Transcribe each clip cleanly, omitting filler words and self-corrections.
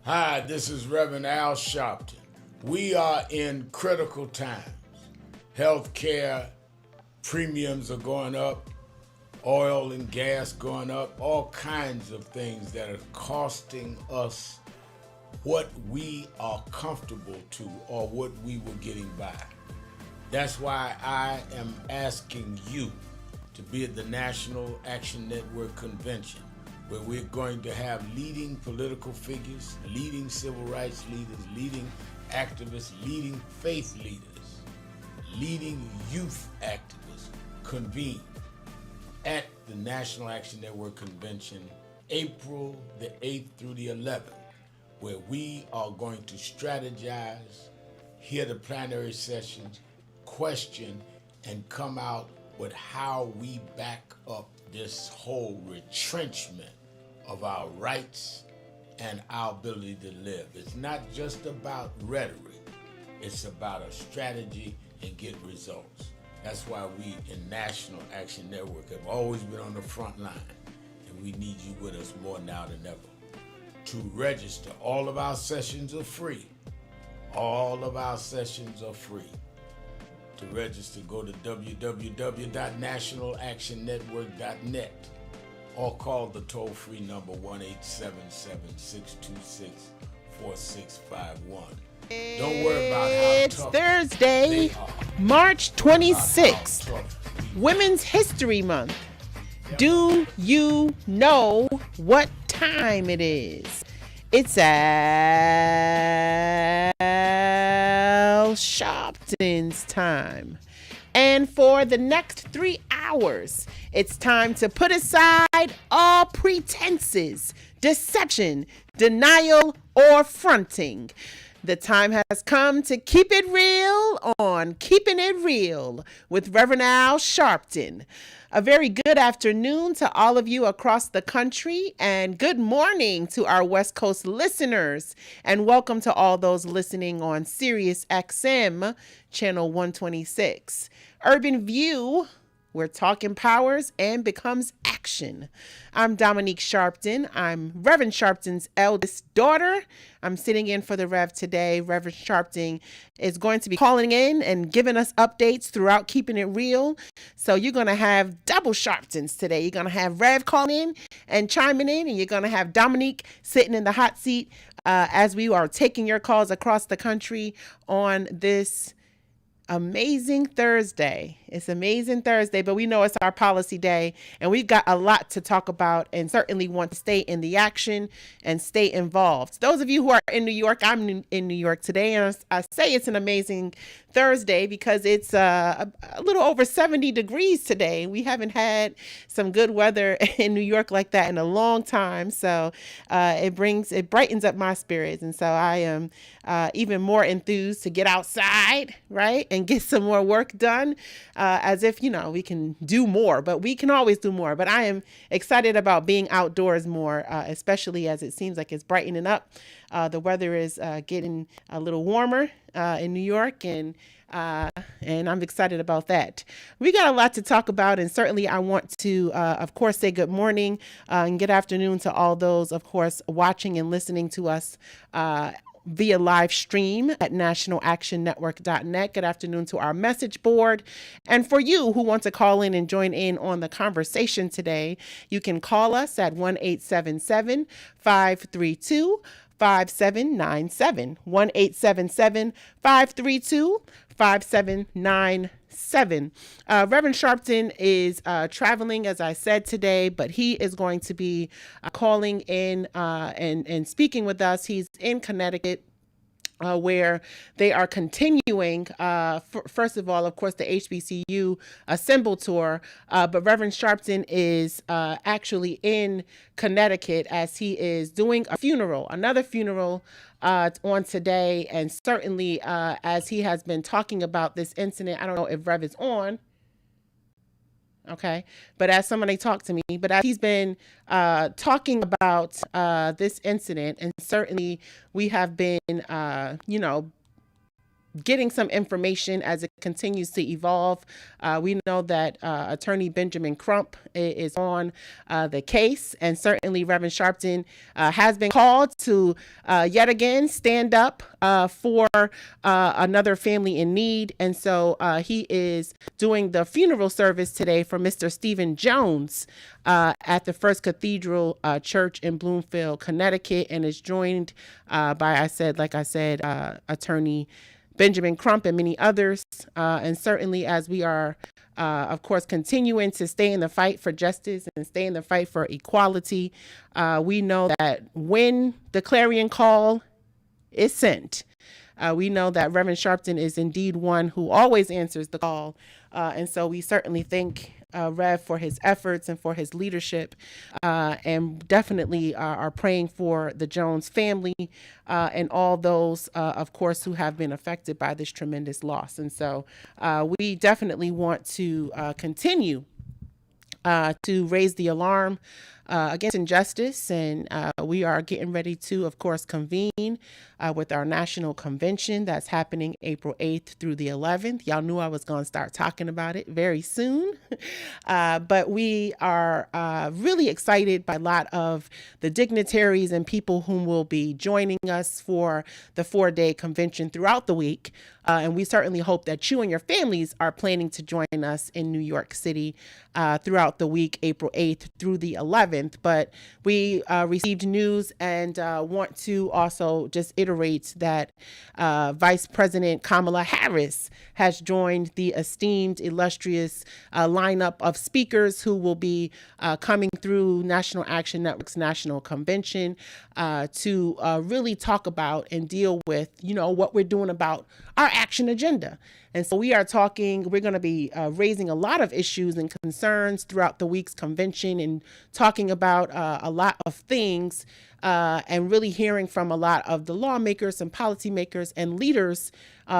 Hi, this is Reverend Al Sharpton. We are in critical times. Healthcare premiums are going up, oil and gas going up, all kinds of things that are costing us what we are comfortable to or what we were getting by. That's why I am asking you to be at the National Action Network Convention, where we're going to have leading political figures, leading civil rights leaders, leading activists, leading faith leaders, leading youth activists convene at the National Action Network Convention, April the 8th through the 11th, where we are going to strategize, hear the plenary sessions, question, and come out with how we back up this whole retrenchment of our rights and our ability to live. It's not just about rhetoric, it's about a strategy and get results. That's why we in National Action Network have always been on the front line, and we need you with us more now than ever. To register, all of our sessions are free. All of our sessions are free. To register, go to www.nationalactionnetwork.net or call the toll-free number 1-877-626-4651. Don't worry about how It's tough Thursday, they are. March About how 26th, tough we Women's History Month. Do you know what time it is? It's Al Sharpton's time. And for the next 3 hours, it's time to put aside all pretenses, deception, denial, or fronting. The time has come to keep it real on Keeping It Real with Reverend Al Sharpton. A very good afternoon to all of you across the country, and good morning to our West Coast listeners, and welcome to all those listening on Sirius XM, channel 126. Urban View, where talk empowers and becomes action. I'm Dominique Sharpton. I'm Reverend Sharpton's eldest daughter. I'm sitting in for the Rev today. Reverend Sharpton is going to be calling in and giving us updates throughout Keeping It Real. So you're going to have double Sharptons today. You're going to have Rev calling in and chiming in, and you're going to have Dominique sitting in the hot seat as we are taking your calls across the country on this amazing Thursday. It's amazing Thursday, but we know it's our policy day, and we've got a lot to talk about and certainly want to stay in the action and stay involved. Those of you who are in New York, I'm in New York today, and I say it's an amazing Thursday because it's a little over 70 degrees today. We haven't had some good weather in New York like that in a long time, so it brightens up my spirits, and so I am even more enthused to get outside, right, and get some more work done, as if, we can do more, but we can always do more. But I am excited about being outdoors more, especially as it seems like it's brightening up. The weather is getting a little warmer in New York, and I'm excited about that. We got a lot to talk about, and certainly I want to, of course, say good morning and good afternoon to all those, of course, watching and listening to us via live stream at nationalactionnetwork.net. Good afternoon to our message board. And for you who want to call in and join in on the conversation today, you can call us at 1-877-532-5797. 1-877-532-5797. Reverend Sharpton is traveling, as I said today, but he is going to be calling in and speaking with us. He's in Connecticut, where they are continuing, first of all, of course, the HBCU Assemble Tour, but Reverend Sharpton is actually in Connecticut as he is doing another funeral on today, and certainly as he has been talking about this incident. I don't know if Rev is on. Okay. But as somebody talked to me, but as he's been talking about this incident, and certainly we have been, getting some information as it continues to evolve. We know that Attorney Benjamin Crump is on the case, and certainly Reverend Sharpton has been called to yet again stand up for another family in need. And so he is doing the funeral service today for Mr. Stephen Jones at the First Cathedral Church in Bloomfield, Connecticut, and is joined by, Attorney Benjamin Crump and many others. And certainly as we are, of course, continuing to stay in the fight for justice and stay in the fight for equality, we know that when the clarion call is sent, we know that Reverend Sharpton is indeed one who always answers the call. And so we certainly thank Rev for his efforts and for his leadership, and definitely are praying for the Jones family and all those, of course, who have been affected by this tremendous loss. And so we definitely want to continue to raise the alarm against injustice, and we are getting ready to, of course, convene with our national convention that's happening April 8th through the 11th. Y'all knew I was going to start talking about it very soon, but we are really excited by a lot of the dignitaries and people whom will be joining us for the 4-day convention throughout the week. And we certainly hope that you and your families are planning to join us in New York City throughout the week, April 8th through the 11th. But we received news and want to also just iterate that Vice President Kamala Harris has joined the esteemed, illustrious lineup of speakers who will be coming through National Action Network's National Convention to really talk about and deal with, what we're doing about our action agenda. And so we're going to be raising a lot of issues and concerns throughout the week's convention and talking about a lot of things and really hearing from a lot of the lawmakers and policymakers and leaders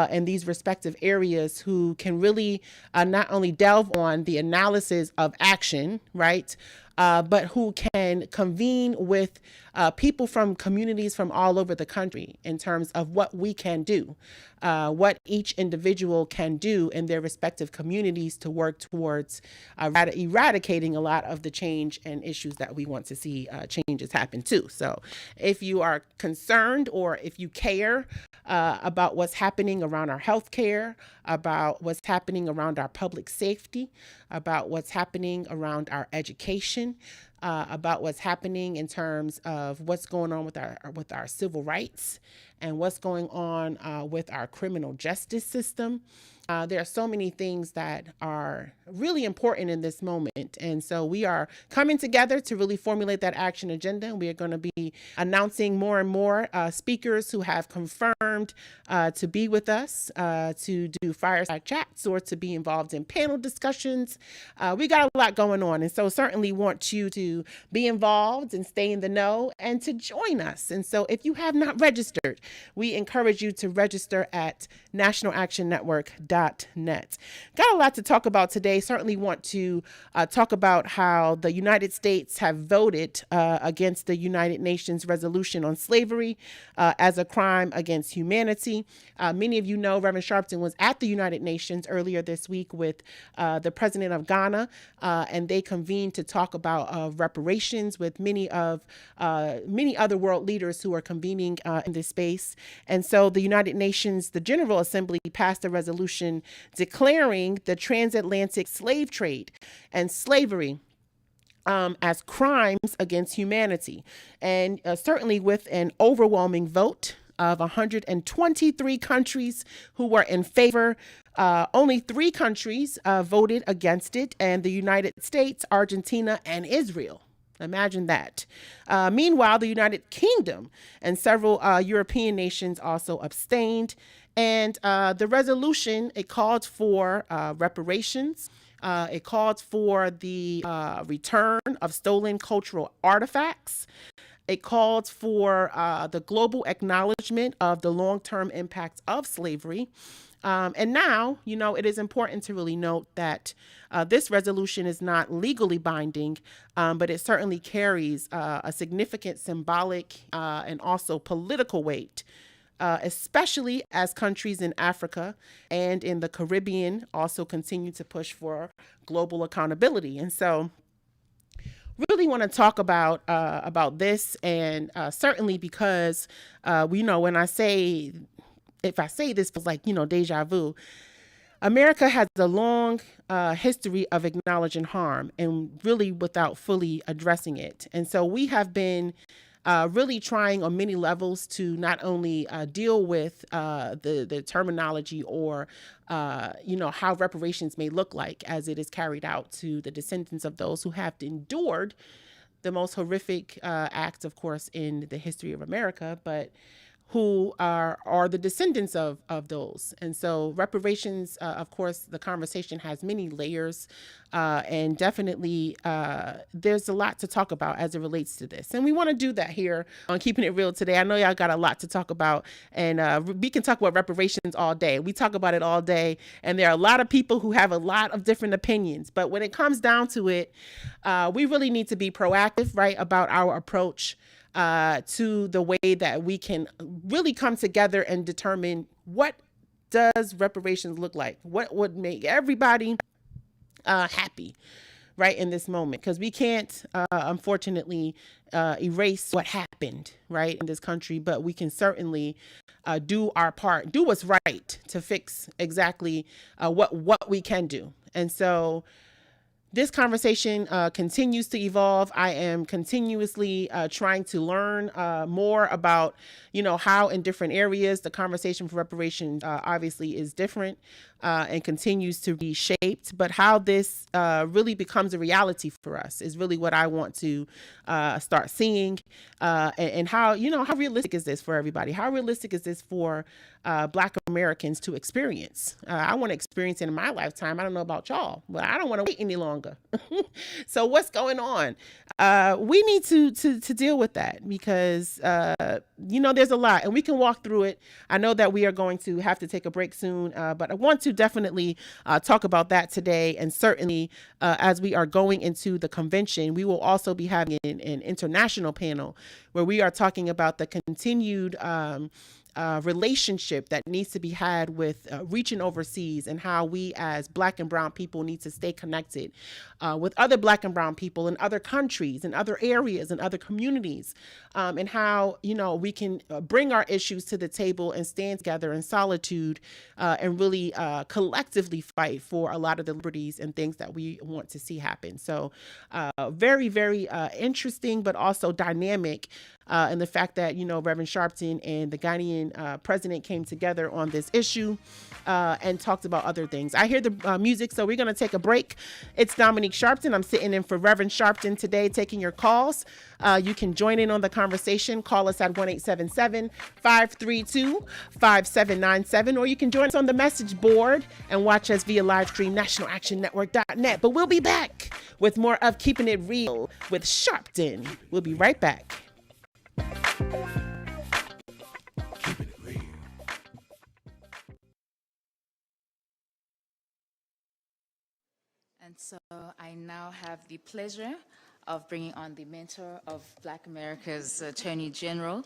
in these respective areas who can really not only delve on the analysis of action, right, but who can convene with people from communities from all over the country in terms of what we can do, what each individual can do in their respective communities to work towards eradicating a lot of the change and issues that we want to see changes happen to. So if you are concerned or if you care about what's happening around our healthcare, about what's happening around our public safety, about what's happening around our education, about what's happening in terms of what's going on with our civil rights and what's going on with our criminal justice system. There are so many things that are really important in this moment. And so we are coming together to really formulate that action agenda. We are going to be announcing more and more speakers who have confirmed to be with us, to do fireside chats or to be involved in panel discussions. We got a lot going on. And so certainly want you to be involved and stay in the know and to join us. And so if you have not registered, we encourage you to register at nationalactionnetwork.net. Got a lot to talk about today. Certainly want to talk about how the United States have voted against the United Nations resolution on slavery as a crime against humanity. Many of you know Reverend Sharpton was at the United Nations earlier this week with the president of Ghana, and they convened to talk about reparations with many other world leaders who are convening in this space. And so the United Nations, the General Assembly, passed a resolution declaring the transatlantic slave trade and slavery as crimes against humanity. And certainly with an overwhelming vote of 123 countries who were in favor. Only 3 countries voted against it, and the United States, Argentina, and Israel. Imagine that. Meanwhile, the United Kingdom and several European nations also abstained. And the resolution, it called for reparations. It called for the return of stolen cultural artifacts. It called for the global acknowledgement of the long-term impacts of slavery. And now, it is important to really note that this resolution is not legally binding, but it certainly carries a significant symbolic and also political weight especially as countries in Africa and in the Caribbean also continue to push for global accountability. And so, really want to talk about this, and certainly because we know when I say, if I say this, feels like, deja vu. America has a long history of acknowledging harm and really without fully addressing it. And so we have been really trying on many levels to not only deal with the terminology or, how reparations may look like as it is carried out to the descendants of those who have endured the most horrific acts, of course, in the history of America, but who are the descendants of those. And so reparations, of course, the conversation has many layers, and definitely there's a lot to talk about as it relates to this. And we want to do that here on Keeping It Real today. I know y'all got a lot to talk about, and we can talk about reparations all day. We talk about it all day, and there are a lot of people who have a lot of different opinions. But when it comes down to it, we really need to be proactive, right, about our approach to the way that we can really come together and determine what does reparations look like, what would make everybody happy, right, in this moment, because we can't unfortunately erase what happened, right, in this country, but we can certainly do our part, do what's right to fix exactly what we can do. And so this conversation continues to evolve. I am continuously trying to learn more about, how in different areas the conversation for reparations obviously is different and continues to be shaped. But how this really becomes a reality for us is really what I want to start seeing, and how realistic is this for everybody? How realistic is this for Black Americans to experience? I want to experience it in my lifetime. I don't know about y'all, but I don't want to wait any longer. So what's going on? We need to deal with that because, there's a lot, and we can walk through it. I know that we are going to have to take a break soon, but I want to definitely talk about that today. And certainly as we are going into the convention, we will also be having an international panel where we are talking about the continued relationship that needs to be had with reaching overseas, and how we as Black and brown people need to stay connected with other Black and brown people in other countries and other areas and other communities, and how we can bring our issues to the table and stand together in solitude and really collectively fight for a lot of the liberties and things that we want to see happen. So very, very interesting, but also dynamic. And the fact that, Reverend Sharpton and the Ghanaian president came together on this issue and talked about other things. I hear the music, so we're going to take a break. It's Dominique Sharpton. I'm sitting in for Reverend Sharpton today, taking your calls. You can join in on the conversation. Call us at 1-877-532-5797, or you can join us on the message board and watch us via live stream, nationalactionnetwork.net. But we'll be back with more of Keeping It Real with Sharpton. We'll be right back. Keeping it real. And so I now have the pleasure of bringing on the mentor of Black America's Attorney General,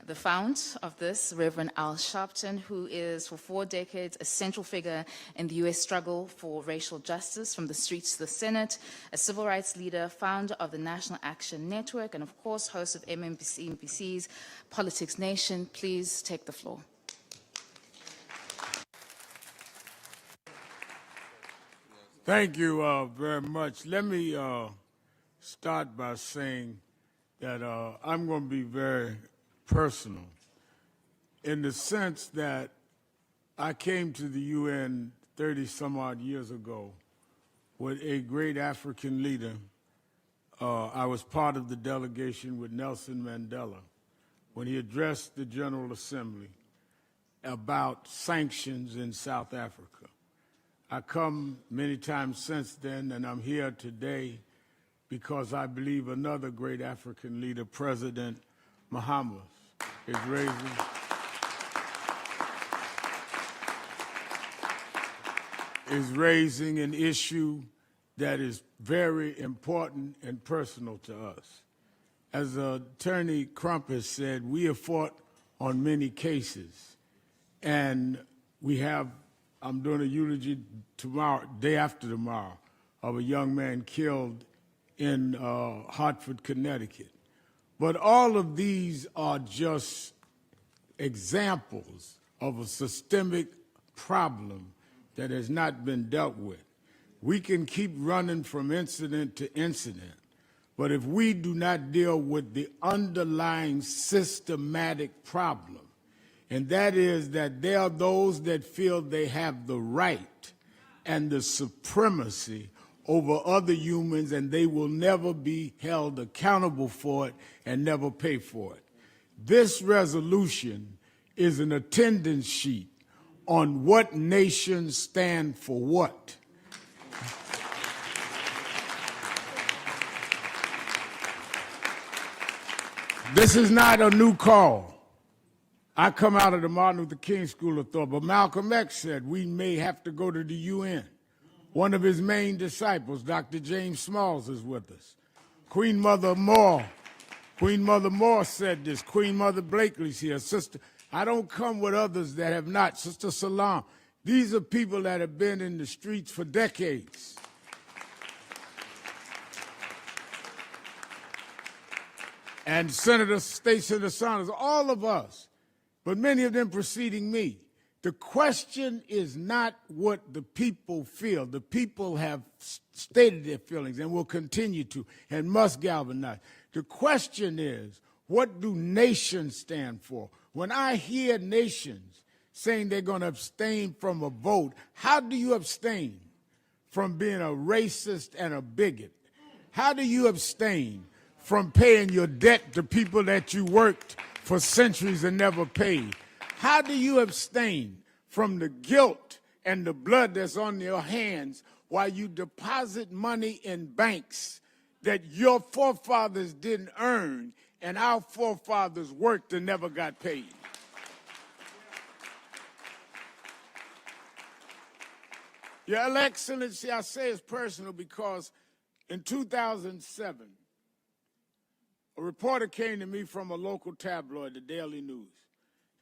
the fount of this, Reverend Al Sharpton, who is for 4 decades a central figure in the U.S. struggle for racial justice from the streets to the Senate, a civil rights leader, founder of the National Action Network, and of course, host of MSNBC's Politics Nation. Please take the floor. Thank you very much. Let me start by saying that I'm going to be very personal in the sense that I came to the UN 30 some odd years ago with a great African leader. I was part of the delegation with Nelson Mandela when he addressed the General Assembly about sanctions in South Africa. I come many times since then, and I'm here today because I believe another great African leader, President Muhammad, is raising an issue that is very important and personal to us. As Attorney Crump has said, we have fought on many cases. And I'm doing a eulogy tomorrow, day after tomorrow, of a young man killed in Hartford, Connecticut. But all of these are just examples of a systemic problem that has not been dealt with. We can keep running from incident to incident, but if we do not deal with the underlying systematic problem, and that is that there are those that feel they have the right and the supremacy over other humans, and they will never be held accountable for it and never pay for it. This resolution is an attendance sheet on what nations stand for what. This is not a new call. I come out of the Martin Luther King School of Thought, but Malcolm X said we may have to go to the UN. One of his main disciples, Dr. James Smalls, is with us. Queen Mother Moore said this. Queen Mother Blakely's here. Sister, I don't come with others that have not. Sister Salam. These are people that have been in the streets for decades. And State Senator Sanders, all of us, but many of them preceding me. The question is not what the people feel. The people have stated their feelings and will continue to and must galvanize. The question is, what do nations stand for? When I hear nations saying they're going to abstain from a vote, how do you abstain from being a racist and a bigot? How do you abstain from paying your debt to people that you worked for centuries and never paid? How do you abstain from the guilt and the blood that's on your hands while you deposit money in banks that your forefathers didn't earn and our forefathers worked and never got paid? Your Excellency, I say it's personal because in 2007, a reporter came to me from a local tabloid, the Daily News,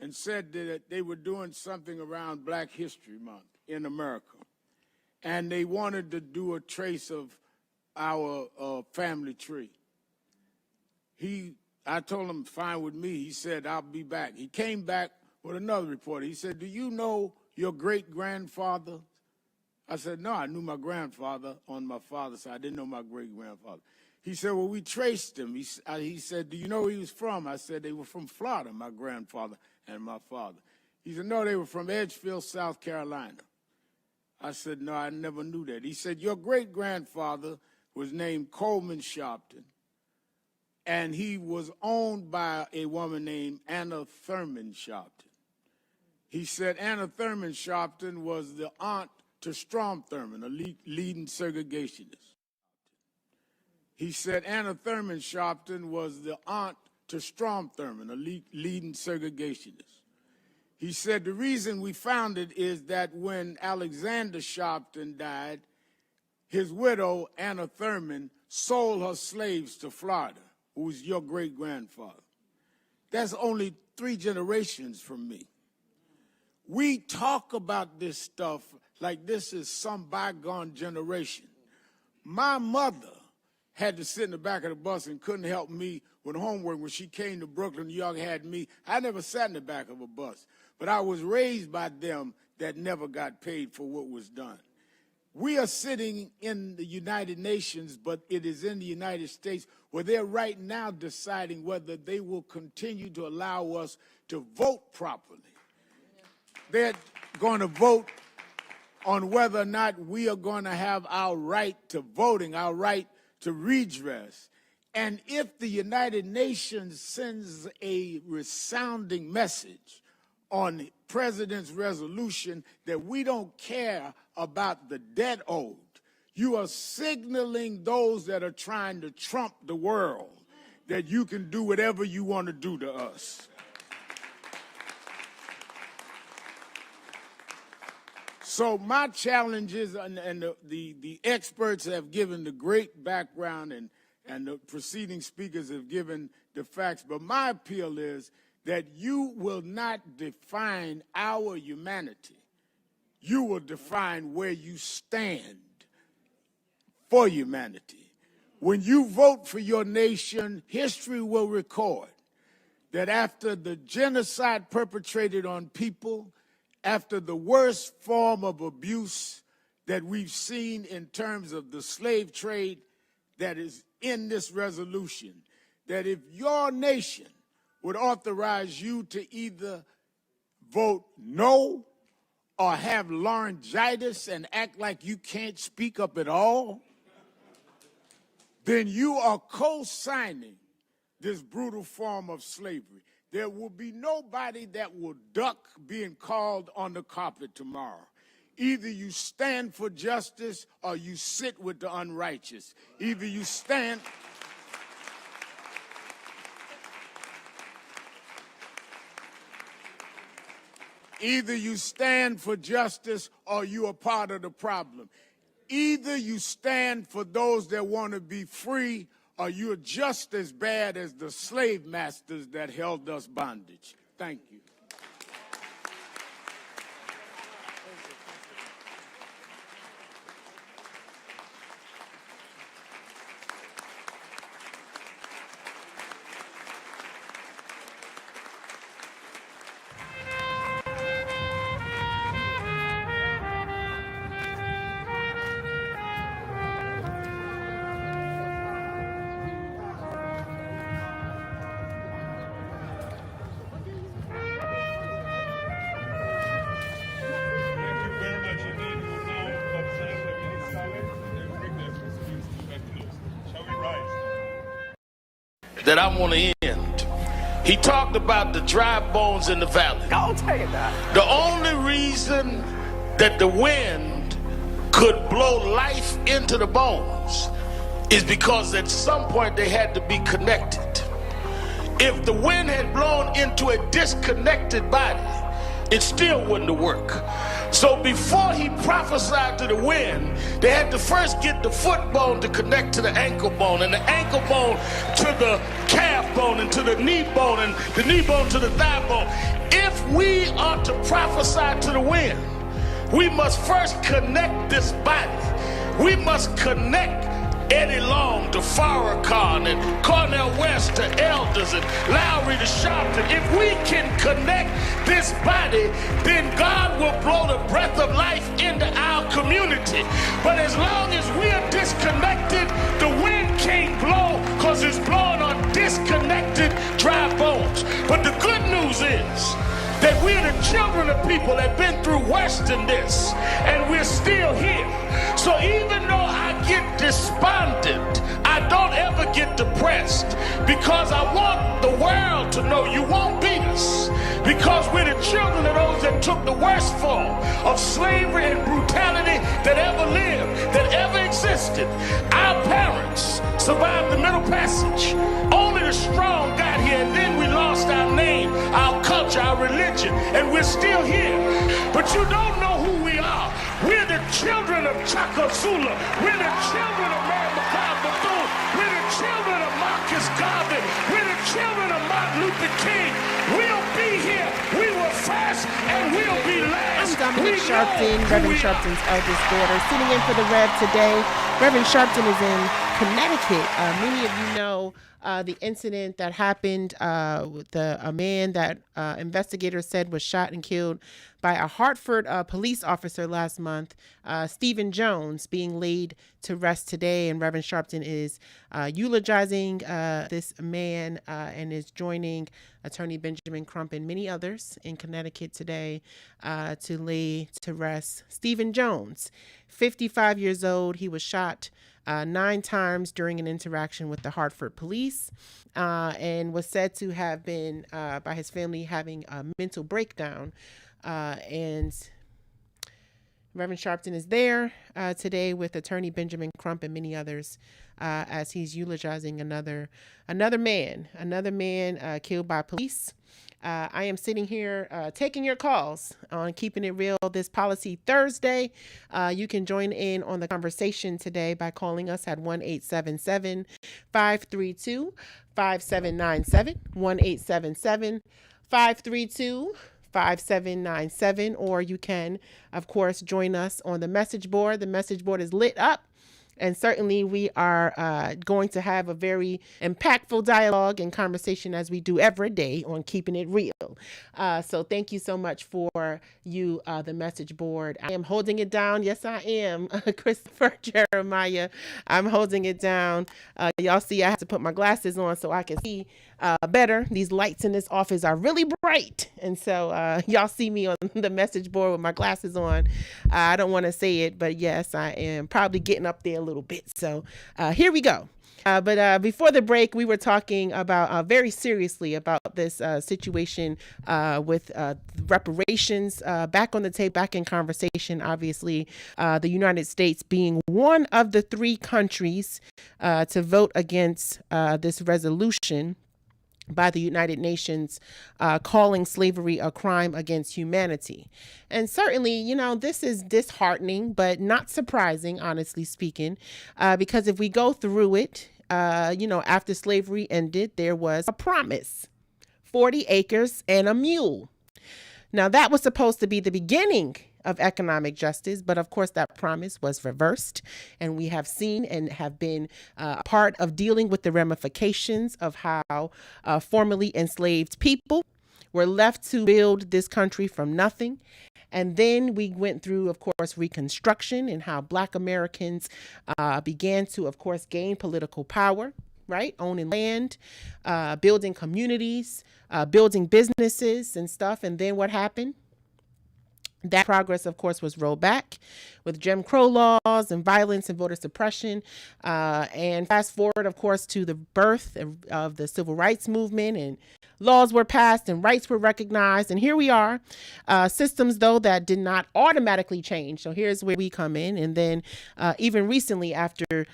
and said that they were doing something around Black History Month in America. And they wanted to do a trace of our family tree. I told him, fine with me. He said, I'll be back. He came back with another reporter. He said, do you know your great-grandfather? I said, no, I knew my grandfather on my father's side. I didn't know my great-grandfather. He said, well, we traced him. He said, do you know where he was from? I said, they were from Florida, my grandfather and my father. He said, no, they were from Edgefield, South Carolina. I said, no, I never knew that. He said, your great-grandfather was named Coleman Sharpton, and he was owned by a woman named Anna Thurman Sharpton. He said Anna Thurman Sharpton was the aunt to Strom Thurman, a leading segregationist. He said Anna Thurman Sharpton was the aunt to Strom Thurman, a leading segregationist. He said the reason we found it is that when Alexander Sharpton died, his widow, Anna Thurman, sold her slaves to Florida, who was your great-grandfather. That's only 3 generations from me. We talk about this stuff like this is some bygone generation. My mother had to sit in the back of the bus and couldn't help me with homework when she came to Brooklyn, New York, had me. I never sat in the back of a bus, but I was raised by them that never got paid for what was done. We are sitting in the United Nations, but it is in the United States where they're right now deciding whether they will continue to allow us to vote properly. They're going to vote on whether or not we are going to have our right to voting, our right to redress. And if the United Nations sends a resounding message on the president's resolution that we don't care about the debt owed, you are signaling those that are trying to trump the world that you can do whatever you want to do to us. So my challenge is, and the experts have given the great background and the preceding speakers have given the facts, but my appeal is that you will not define our humanity. You will define where you stand for humanity. When you vote for your nation, history will record that after the genocide perpetrated on people, after the worst form of abuse that we've seen in terms of the slave trade that is in this resolution, that if your nation would authorize you to either vote no or have laryngitis and act like you can't speak up at all, then you are co-signing this brutal form of slavery. There will be nobody that will duck being called on the carpet tomorrow. Either you stand for justice or you sit with the unrighteous. Either you stand... Either you stand for justice or you are part of the problem. Either you stand for those that want to be free or you're just as bad as the slave masters that held us bondage. Thank you. That I want to end. He talked about the dry bones in the valley. I'll tell you that. The only reason that the wind could blow life into the bones is because at some point they had to be connected. If the wind had blown into a disconnected body, it still wouldn't have worked. So before he prophesied to the wind, they had to first get the foot bone to connect to the ankle bone, and the ankle bone to the calf bone, and to the knee bone, and the knee bone to the thigh bone. If we are to prophesy to the wind, we must first connect this body. We must connect Eddie Long to Farrakhan and Cornel West to Elders and Lowry to Sharpton. If we can connect this body, then God will blow the breath of life into our community. But as long as we are disconnected, the wind can't blow because it's blowing on disconnected dry bones. But the good news is that we're the children of people that have been through worse than this, and we're still here. So even though I get despondent, I don't ever get depressed, because I want the world to know you won't beat us, because we're the children of those that took the worst form of slavery and brutality that ever lived, that ever existed. Our parents survived the Middle Passage. Only the strong got here, and then we lost our name, our culture, our religion, and we're still here. But you don't know who we are. We're the children of Chaka Zulu. We're the children of Mary McLeod Bethune. We're the children of Marcus Garvey. We're the children of Martin Luther King. We'll be here. We were first, and we'll be last. I'm Dominic Sharpton, Reverend Sharpton's eldest daughter, sitting in for the Rev today. Reverend Sharpton is in Connecticut. Many of you know the incident that happened with a man that investigators said was shot and killed by a Hartford police officer last month, Stephen Jones, being laid to rest today. And Reverend Sharpton is eulogizing this man and is joining Attorney Benjamin Crump and many others in Connecticut today to lay to rest Stephen Jones, 55 years old. He was shot 9 times during an interaction with the Hartford police and was said to have been, by his family, having a mental breakdown. And Reverend Sharpton is there today with Attorney Benjamin Crump and many others as he's eulogizing another man killed by police. I am sitting here taking your calls on Keeping It Real this Policy Thursday. You can join in on the conversation today by calling us at 1-877-532-5797, 532-5797, or you can, of course, join us on the message board. The message board is lit up. And certainly we are going to have a very impactful dialogue and conversation as we do every day on Keeping It Real. So thank you so much for the message board. I am holding it down. Yes, I am. Christopher Jeremiah, I'm holding it down. Y'all see I have to put my glasses on so I can see better. These lights in this office are really bright. And so y'all see me on the message board with my glasses on. I don't want to say it, but yes, I am probably getting up there a little bit. So here we go. But before the break, we were talking about very seriously about this situation with reparations back on the tape, back in conversation. Obviously, the United States being one of the 3 countries to vote against this resolution by the United Nations calling slavery a crime against humanity. And certainly, you know, this is disheartening, but not surprising, honestly speaking, because if we go through it, you know, after slavery ended, there was a promise, 40 acres and a mule. Now, that was supposed to be the beginning of economic justice, but of course that promise was reversed, and we have seen and have been a part of dealing with the ramifications of how formerly enslaved people were left to build this country from nothing. And then we went through, of course, Reconstruction and how Black Americans began to, of course, gain political power, right? Owning land, building communities, building businesses and stuff. And then what happened? That progress, of course, was rolled back with Jim Crow laws and violence and voter suppression. And fast forward, of course, to the birth of the civil rights movement, and laws were passed and rights were recognized. And here we are, systems, though, that did not automatically change. So here's where we come in. And then even recently, after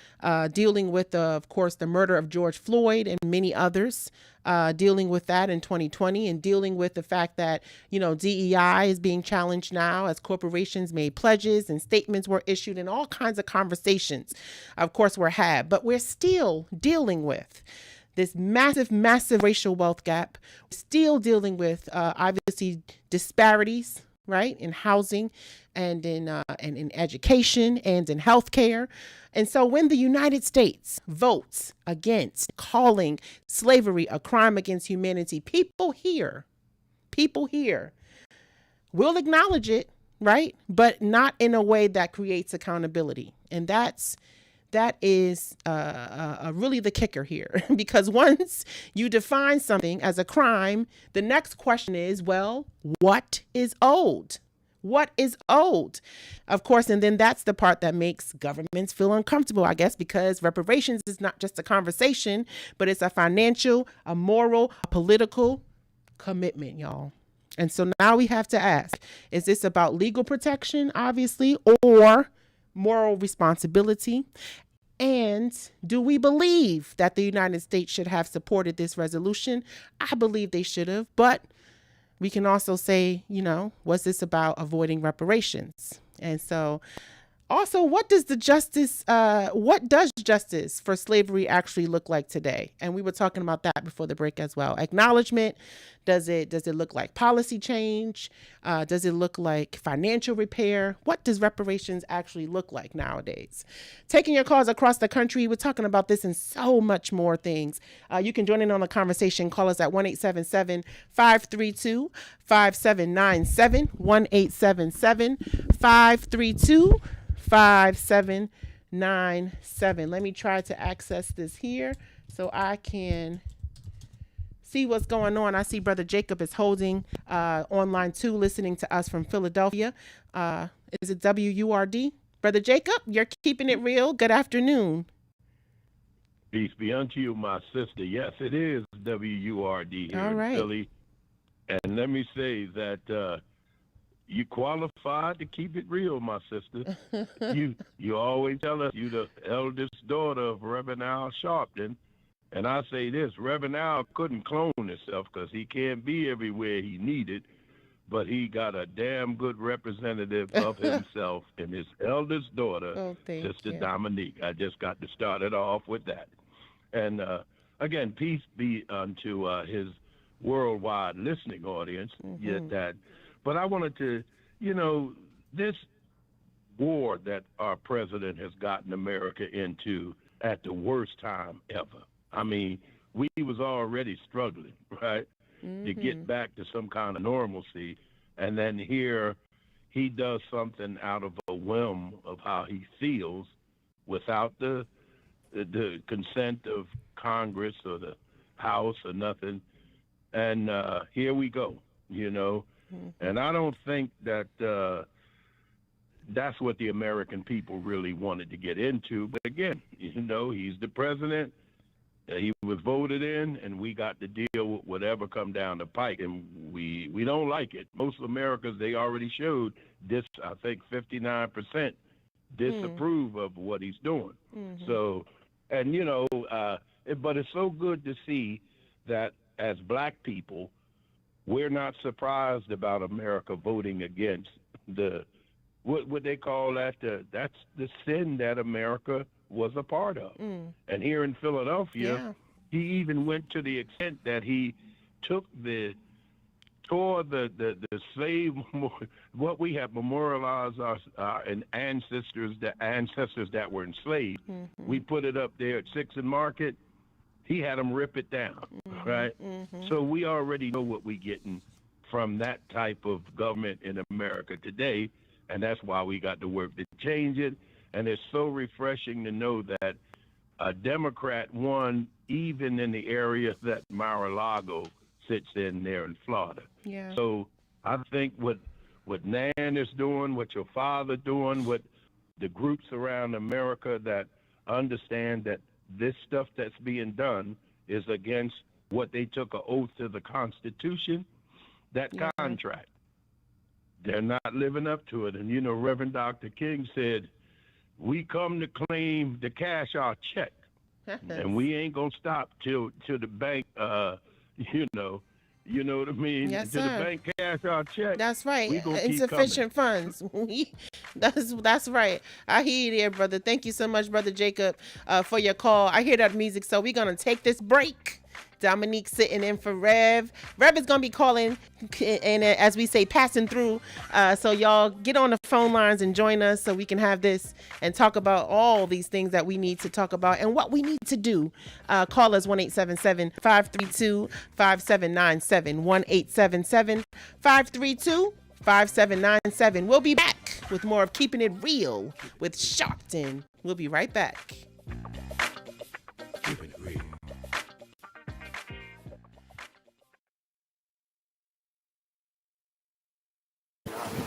dealing with, of course, the murder of George Floyd and many others, dealing with that in 2020, and dealing with the fact that, you know, DEI is being challenged now as corporations made pledges and statements were issued, and all kinds of conversations, of course, were had. But we're still dealing with this massive, massive racial wealth gap, still dealing with obviously disparities, right, in housing and in education and in healthcare. And so when the United States votes against calling slavery a crime against humanity, people here will acknowledge it, right? But not in a way that creates accountability. And that is really the kicker here, because once you define something as a crime, the next question is, well, what is owed? What is owed? Of course, and then that's the part that makes governments feel uncomfortable, I guess, because reparations is not just a conversation, but it's a financial, a moral, a political commitment, y'all. And so now we have to ask, is this about legal protection, obviously, or moral responsibility? And do we believe that the United States should have supported this resolution? I believe they should have, but we can also say, you know, was this about avoiding reparations? And so also, what does justice for slavery actually look like today? And we were talking about that before the break as well. Acknowledgement, does it look like policy change? Does it look like financial repair? What does reparations actually look like nowadays? Taking your calls across the country, we're talking about this and so much more things. You can join in on the conversation. Call us at 1-877-532-5797, 1-877-532-5797. Let me try to access this here so I can see what's going on. I see Brother Jacob is holding online too, listening to us from Philadelphia. Is it WURD? Brother Jacob, you're keeping it real. Good afternoon. Peace be unto you, my sister. Yes, it is WURD here in Philly. And let me say that you qualified to keep it real, my sister. You always tell us you the eldest daughter of Reverend Al Sharpton. And I say this, Reverend Al couldn't clone himself because he can't be everywhere he needed, but he got a damn good representative of himself in his eldest daughter, Sister Dominique. I just got to start it off with that. And again, peace be unto his worldwide listening audience. Yet that, but I wanted to, this war that our president has gotten America into at the worst time ever. I mean, we was already struggling, right, to get back to some kind of normalcy, and then here he does something out of a whim of how he feels without the consent of Congress or the House or nothing. And here we go, And I don't think that that's what the American people really wanted to get into. But again, he's the president. He was voted in, and we got to deal with whatever come down the pike. And we don't like it. Most Americans, they already showed this, I think 59% disapprove of what he's doing. So, and but it's so good to see that as black people, we're not surprised about America voting against what they call that, that's the sin that America was a part of. And here in Philadelphia, he even went to the extent that he tore the slave, what we have memorialized our ancestors that were enslaved. We put it up there at 6th and Market. He had them rip it down, right? So we already know what we're getting from that type of government in America today, and that's why we got to work to change it. And it's so refreshing to know that a Democrat won even in the area that Mar-a-Lago sits in there in Florida. Yeah. So I think what Nan is doing, what your father doing, what the groups around America that understand that this stuff that's being done is against what they took an oath to the Constitution, that contract. They're not living up to it. And, Reverend Dr. King said, we come to claim to cash our check. And we ain't going to stop till the bank, you know what I mean? Yes, till sir. the bank cash our check. That's right. We gonna keep Insufficient funds. That's right. I hear you there, brother. Thank you so much, Brother Jacob, for your call. I hear that music, so we're going to take this break. Dominique sitting in for Rev. Rev is going to be calling and, as we say, passing through. So y'all get on the phone lines and join us so we can have this and talk about all these things that we need to talk about and what we need to do. Call us 1-877-532-5797. 1-877-532-5797. We'll be back with more of Keeping It Real with Sharpton. We'll be right back. Keeping it real.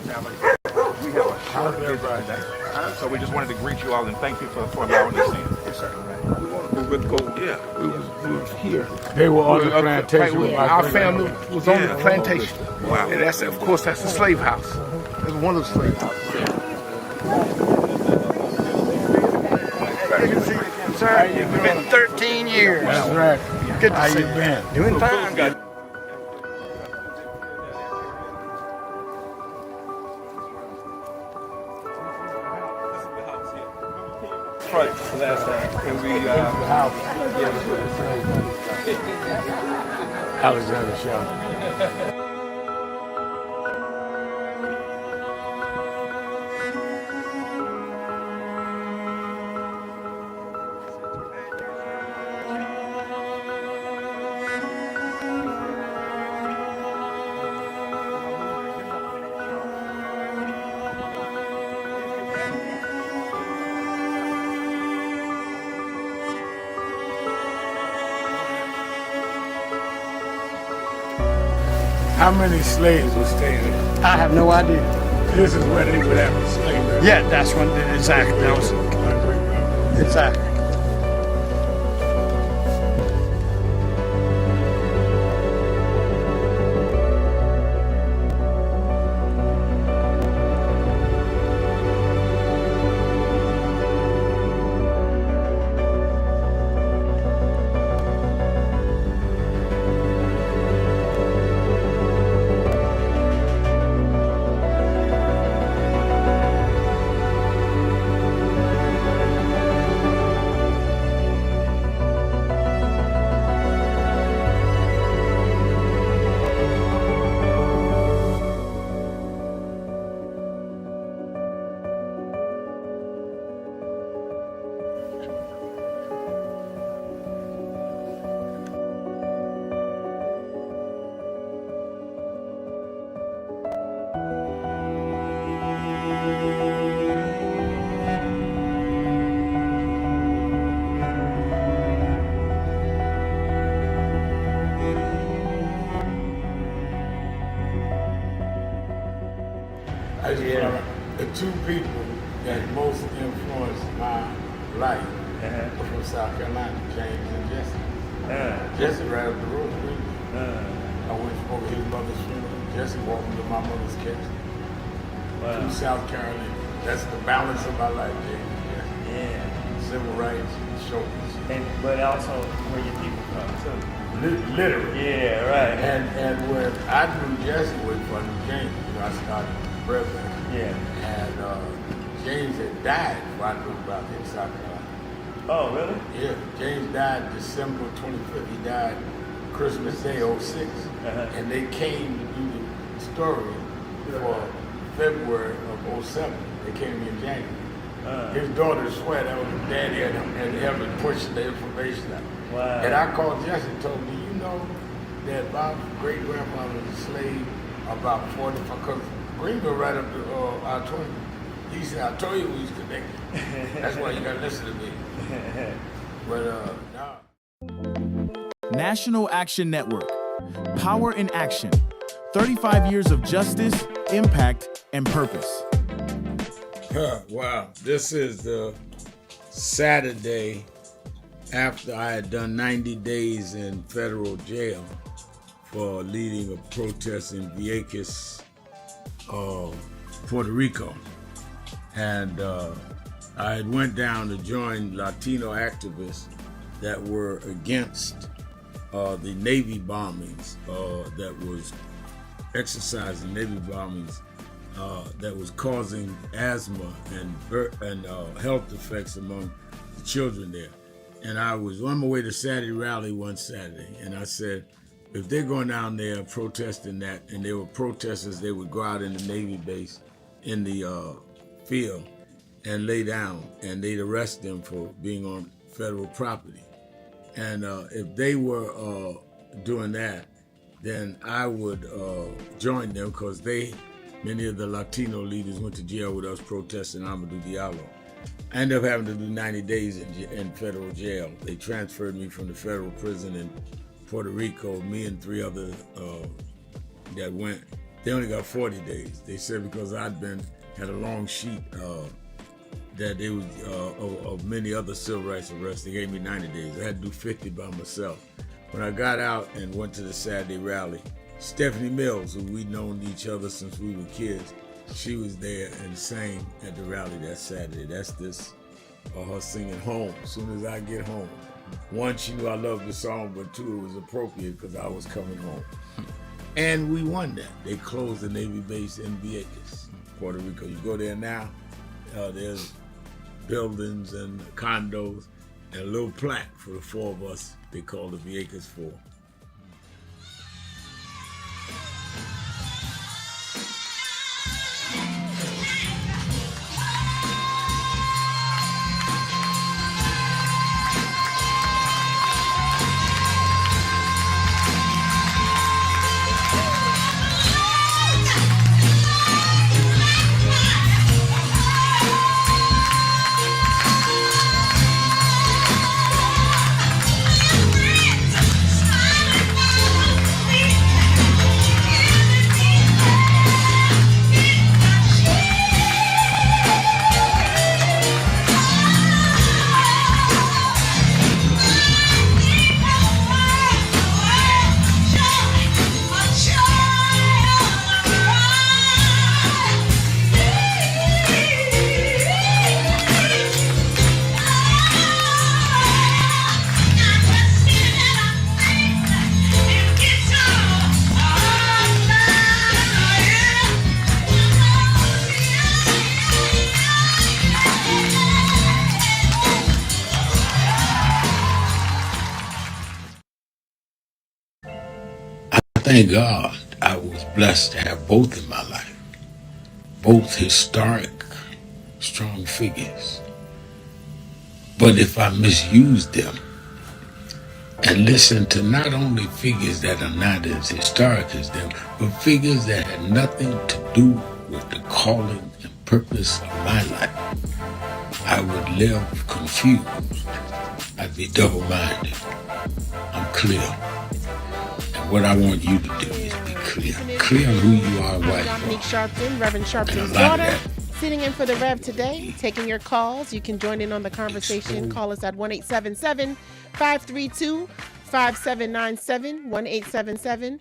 We have a short visit today, so we just wanted to greet you all and thank you for allowing us in. Yes, sir. We would go. Yeah, we was here. They were on the plantation. With our family was on the plantation. Wow. And that's, of course, that's the slave house. That's one of the slave houses. Sir, it's been 13 years. That's right. Good to How see you been? Doing fine. Good. Last time, and we Alexander Sharpton. How many slaves were staying there? I have no idea. This is where they would have a slave. Yeah, that's when exactly. That was exactly. I just the two people that most influenced my life were from South Carolina, James and Jesse. Jesse right up the road with me. I went over his mother's funeral. Jesse walked me to my mother's casket. Wow. To South Carolina. That's the balance of my life, James. Yeah. Civil rights, shoulders. But also where your people from too. Literally. Yeah, right. And when I knew Jesse was from James, I started Brevard. Yeah. And James had died before I knew about him in South Carolina. Oh, really? Yeah. James died December 25th. He died Christmas Day, 06. And they came to do the story for February of 07. They came to me in January. His daughter swear that was his daddy and him pushing the information out. Wow. And I called Jesse and told him, do you know that my great-grandfather was a slave about 45, because Greenville right up to I-20. He said, I told you we was connected. That's why you got to listen to me. But, no. National Action Network. Power in action. 35 years of justice, impact, and purpose. Wow. This is the Saturday after I had done 90 days in federal jail for leading a protest in Vieques, Puerto Rico. And I had went down to join Latino activists that were against the Navy bombings that was exercising Navy bombings that was causing asthma and health effects among the children there. And I was on my way to Saturday rally one Saturday, and I said, if they're going down there protesting that, and they were protesters, they would go out in the Navy base in the field and lay down, and they'd arrest them for being on federal property. And if they were doing that, then I would join them, because many of the Latino leaders went to jail with us protesting Amadou Diallo. I ended up having to do 90 days in federal jail. They transferred me from the federal prison in Puerto Rico, me and 3 others that went. They only got 40 days. They said because I'd had a long sheet that they was of many other civil rights arrests, they gave me 90 days. I had to do 50 by myself. When I got out and went to the Saturday rally, Stephanie Mills, who we'd known each other since we were kids, she was there and sang at the rally that Saturday. That's her singing Home, as soon as I get home. One, she knew I loved the song, but 2, it was appropriate because I was coming home. And we won that. They closed the Navy base in Vieques, Puerto Rico. You go there now, there's buildings and condos and a little plaque for the 4 of us. They call the Vieques 4. Thank God I was blessed to have both in my life, both historic, strong figures. But if I misused them and listened to not only figures that are not as historic as them, but figures that had nothing to do with the calling and purpose of my life, I would live confused. I'd be double-minded. I'm clear. And what I want you to do is be clear who you are, what Dominique Sharpton, Reverend Sharpton's love daughter, that. sitting in for the Rev today, taking your calls. You can join in on the conversation. Call us at 1-877-532-5797,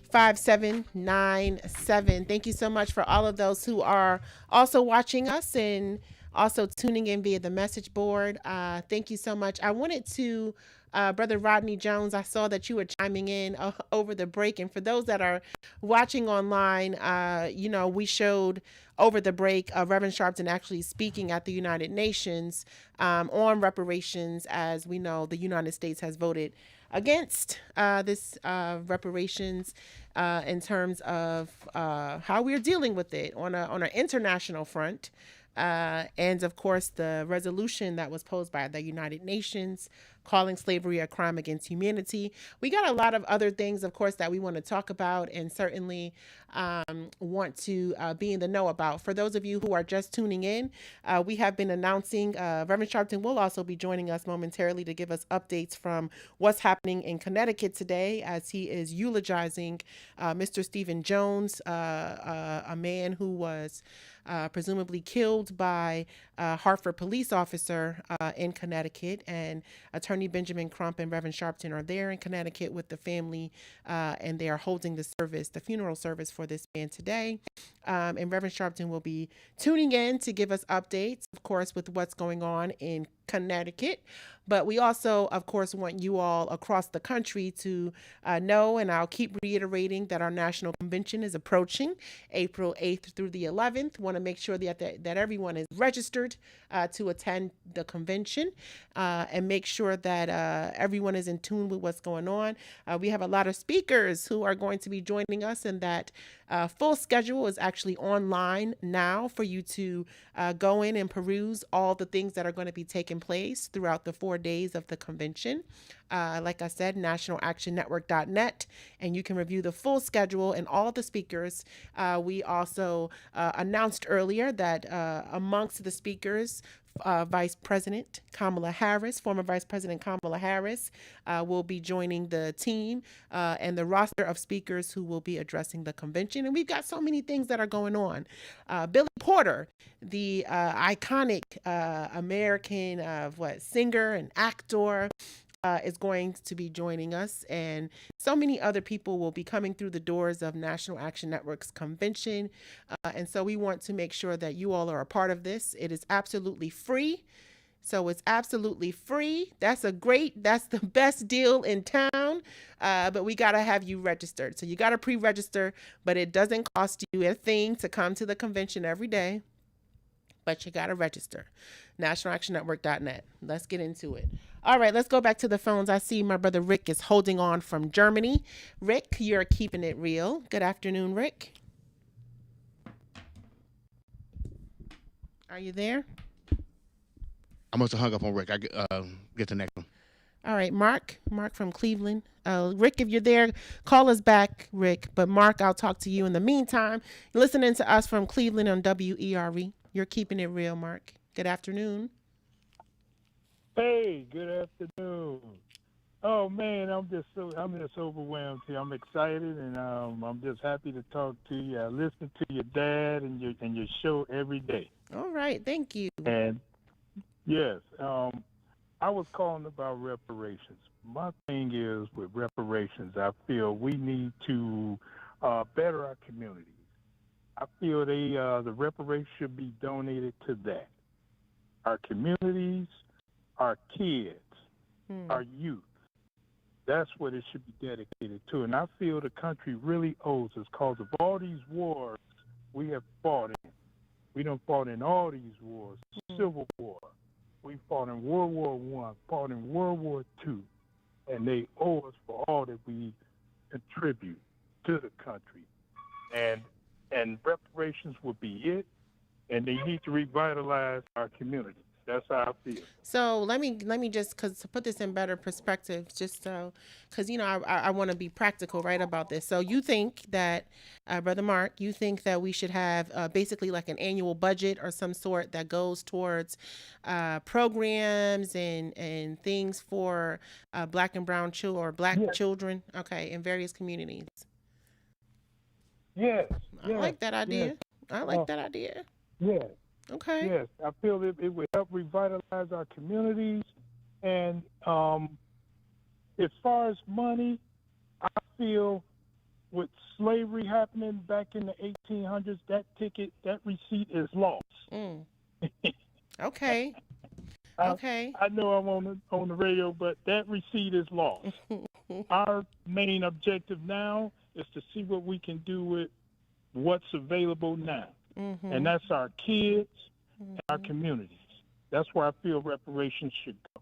1-877-532-5797. Thank you so much for all of those who are also watching us and also tuning in via the message board. Thank you so much. I wanted to, Brother Rodney Jones, I saw that you were chiming in over the break. And for those that are watching online, we showed over the break Reverend Sharpton actually speaking at the United Nations on reparations. As we know, the United States has voted against this reparations in terms of how we're dealing with it on an international front. And of course, the resolution that was posed by the United Nations calling slavery a crime against humanity. We got a lot of other things, of course, that we want to talk about and certainly want to be in the know about. For those of you who are just tuning in, we have been announcing Reverend Sharpton will also be joining us momentarily to give us updates from what's happening in Connecticut today as he is eulogizing Mr. Stephen Jones, a man who was presumably killed by a Hartford police officer in Connecticut. And Attorney Benjamin Crump and Reverend Sharpton are there in Connecticut with the family, and they are holding the funeral service for this man today. And Reverend Sharpton will be tuning in to give us updates, of course, with what's going on in Connecticut. But we also, of course, want you all across the country to know, and I'll keep reiterating that our national convention is approaching April 8th through the 11th. Want to make sure that everyone is registered to attend the convention and make sure that everyone is in tune with what's going on. We have a lot of speakers who are going to be joining us, and that full schedule is actually online now for you to go in and peruse all the things that are going to be taking place throughout the 4 days of the convention. Like I said, nationalactionnetwork.net, and you can review the full schedule and all the speakers. We also announced earlier that amongst the speakers, Vice President Kamala Harris, former Vice President Kamala Harris, will be joining the team and the roster of speakers who will be addressing the convention. And we've got so many things that are going on. Billy Porter, the iconic American singer and actor, is going to be joining us, and so many other people will be coming through the doors of National Action Network's convention. And so we want to make sure that you all are a part of this. It is absolutely free. So it's absolutely free. That's the best deal in town. But we got to have you registered. So you got to pre-register, but it doesn't cost you a thing to come to the convention every day. But you got to register. nationalactionnetwork.net. Let's get into it. All right, let's go back to the phones. I see my brother Rick is holding on from Germany. Rick, you're keeping it real. Good afternoon, Rick. Are you there? I must have hung up on Rick. I get the next one. All right, Mark from Cleveland. Rick, if you're there, call us back, Rick. But Mark, I'll talk to you in the meantime. You're listening to us from Cleveland on WERE. You're keeping it real, Mark. Good afternoon. Hey, good afternoon. Oh man, I'm just overwhelmed here. I'm excited, and I'm just happy to talk to you. I listen to your dad and your show every day. All right, thank you. And yes, I was calling about reparations. My thing is with reparations, I feel we need to better our communities. I feel the reparations should be donated to that. Our communities, our kids, our youth. That's what it should be dedicated to. And I feel the country really owes us because of all these wars we have fought in. We done fought in all these wars. Civil War. We fought in World War I, fought in World War II. And they owe us for all that we contribute to the country. And reparations would be it. And they need to revitalize our communities. That's how I feel. So let me just, cause to put this in better perspective, just so, cause I want to be practical, right, about this. So you think that, Brother Mark, you think that we should have basically like an annual budget or some sort that goes towards programs and things for Black and brown children or Black children, okay, in various communities. Yes. I like that idea. Yes. I like that idea. Yes. Okay. Yes, I feel it would help revitalize our communities. And as far as money, I feel with slavery happening back in the 1800s, that receipt is lost. Okay. Okay. I know I'm on the radio, but that receipt is lost. Our main objective now is to see what we can do with what's available now. And that's our kids and our communities. That's where I feel reparations should go.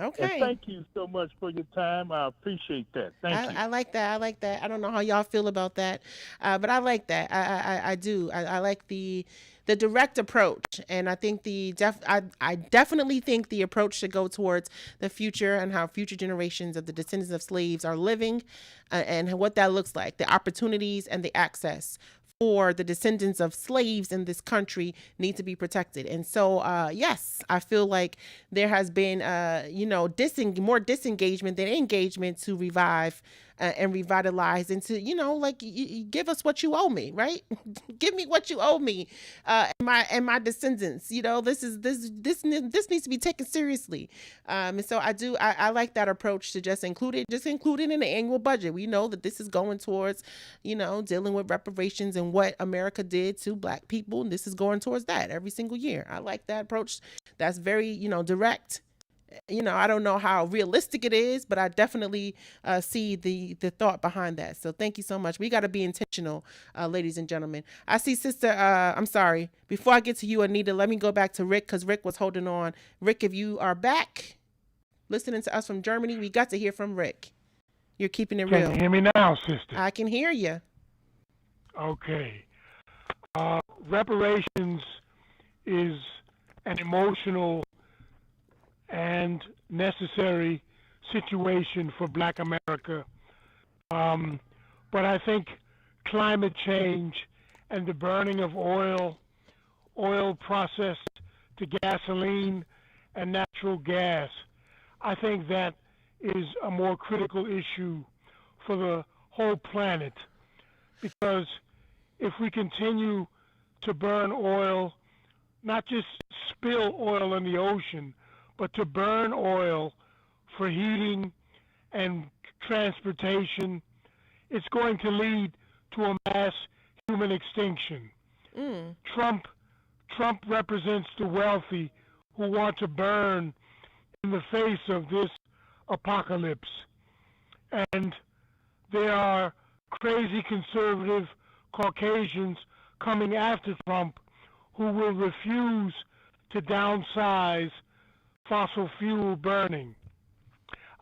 Okay. And thank you so much for your time. I appreciate that. Thank you. I like that. I like that. I don't know how y'all feel about that, but I like that. I do. I like the direct approach, and I think I definitely think the approach should go towards the future and how future generations of the descendants of slaves are living, and what that looks like, the opportunities and the access for the descendants of slaves in this country need to be protected. And so, yes, I feel like there has been, more disengagement than engagement to revive and revitalize and to, like, give us what you owe me, right? Give me what you owe me, and my descendants. This needs to be taken seriously. And so I like that approach to just include it in the annual budget. We know that this is going towards, dealing with reparations and what America did to Black people, and this is going towards that every single year. I like that approach. That's very, direct. I don't know how realistic it is, but I definitely see the thought behind that. So thank you so much. We got to be intentional, ladies and gentlemen. I see Sister, I'm sorry. Before I get to you, Anita, let me go back to Rick, because Rick was holding on. Rick, if you are back listening to us from Germany, we got to hear from Rick. You're keeping it real. Can you hear me now, sister? I can hear you. Okay. Reparations is an emotional and necessary situation for Black America. But I think climate change and the burning of oil processed to gasoline and natural gas, I think that is a more critical issue for the whole planet. Because if we continue to burn oil, not just spill oil in the ocean, but to burn oil for heating and transportation, it's going to lead to a mass human extinction. Trump represents the wealthy who want to burn in the face of this apocalypse. And there are crazy conservative Caucasians coming after Trump who will refuse to downsize fossil fuel burning.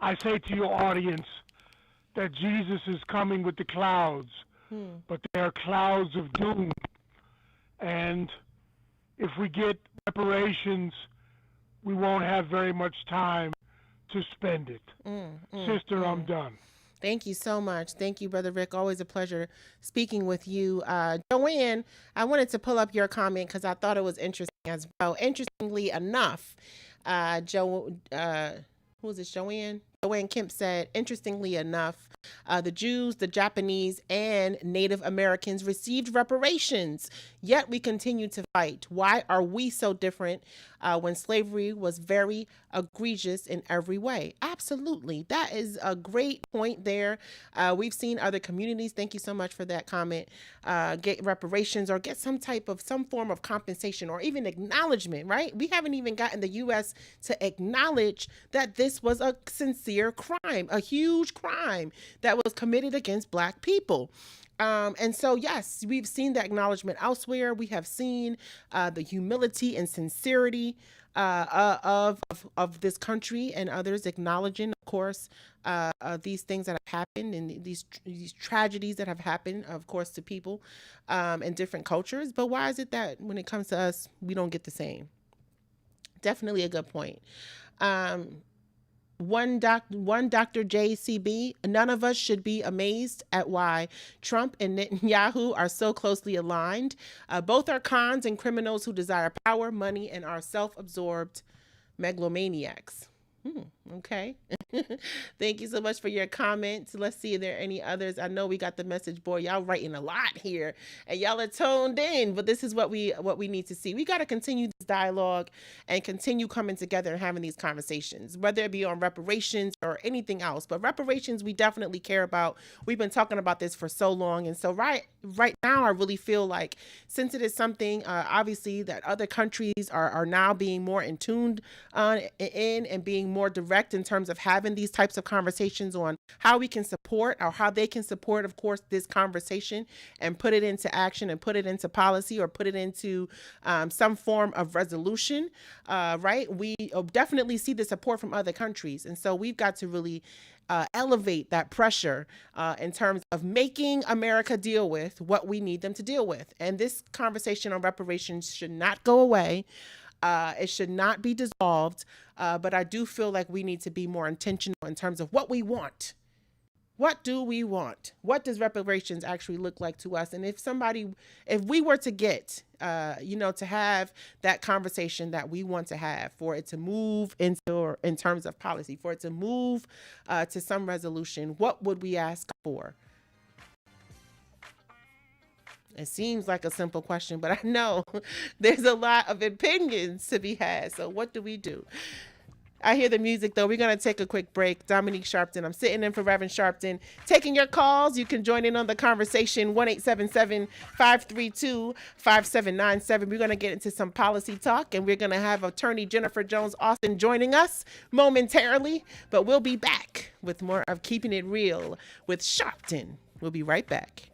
I say to your audience that Jesus is coming with the clouds, but they are clouds of doom. And if we get reparations, we won't have very much time to spend it. Sister, I'm done. Thank you so much. Thank you, Brother Rick. Always a pleasure speaking with you. Joanne, I wanted to pull up your comment because I thought it was interesting as well. Interestingly enough, who is this, Joanne? Joanne Kemp said, interestingly enough, the Jews, the Japanese, and Native Americans received reparations, yet we continue to fight. Why are we so different when slavery was very egregious in every way? Absolutely. That is a great point there. We've seen other communities, thank you so much for that comment, get reparations or get some form of compensation or even acknowledgement, right? We haven't even gotten the U.S. to acknowledge that this was a sincere crime, a huge crime that was committed against Black people. And so, yes, we've seen the acknowledgement elsewhere. We have seen the humility and sincerity of this country and others acknowledging, of course, these things that have happened and these tragedies that have happened, of course, to people in different cultures. But why is it that when it comes to us, we don't get the same? Definitely a good point. One Dr. JCB, none of us should be amazed at why Trump and Netanyahu are so closely aligned. Both are cons and criminals who desire power, money, and are self-absorbed megalomaniacs. Okay. Thank you so much for your comments. Let's see if there are any others. I know we got the message board. Y'all writing a lot here and y'all are toned in, but this is what we need to see. We got to continue this dialogue and continue coming together and having these conversations, whether it be on reparations or anything else. But reparations, we definitely care about. We've been talking about this for so long. And so right now, I really feel like since it is something, obviously, that other countries are now being more in tuned in and being more direct in terms of having these types of conversations on how we can support or how they can support, of course, this conversation and put it into action and put it into policy or put it into some form of resolution, right? We definitely see the support from other countries. And so we've got to really elevate that pressure in terms of making America deal with what we need them to deal with. And this conversation on reparations should not go away. It should not be dissolved, but I do feel like we need to be more intentional in terms of what we want. What do we want? What does reparations actually look like to us? And if we were to get, to have that conversation that we want to have, for it to move into, in terms of policy, for it to move to some resolution, what would we ask for? It seems like a simple question, but I know there's a lot of opinions to be had. So what do we do? I hear the music, though. We're going to take a quick break. Dominique Sharpton. I'm sitting in for Reverend Sharpton. Taking your calls. You can join in on the conversation. 1-877-532-5797. We're going to get into some policy talk, and we're going to have Attorney Jennifer Jones-Austin joining us momentarily. But we'll be back with more of Keeping It Real with Sharpton. We'll be right back.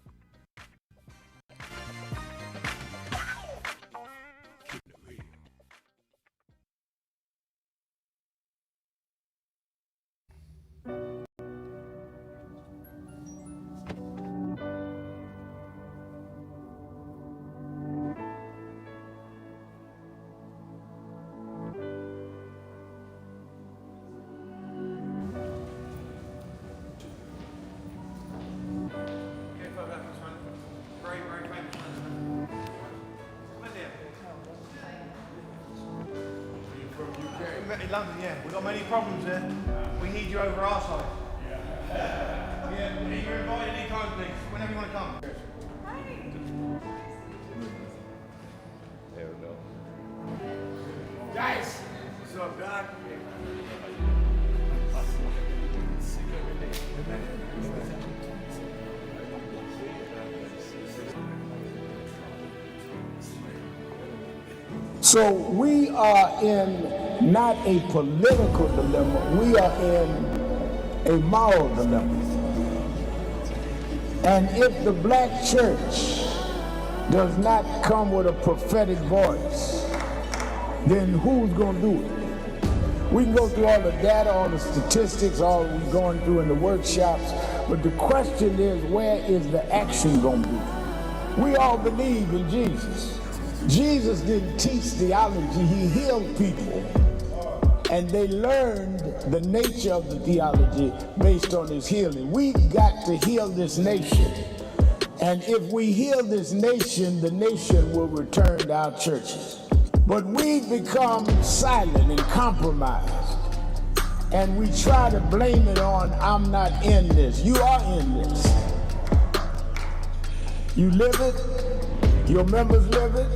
London, yeah. We've got many problems there. We need you over our side. Yeah, you're invited anytime, please. Whenever you want to come. There we go. Dice! What's up, Doc? So we are in not a political dilemma, we are in a moral dilemma. And if the black church does not come with a prophetic voice, then who's going to do it? We can go through all the data, all the statistics, all we're going through in the workshops, but the question is, where is the action going to be? We all believe in Jesus. Jesus didn't teach theology, he healed people. And they learned the nature of the theology based on his healing. We've got to heal this nation. And if we heal this nation, the nation will return to our churches. But we've become silent and compromised. And we try to blame it on, I'm not in this. You are in this. You live it. Your members live it.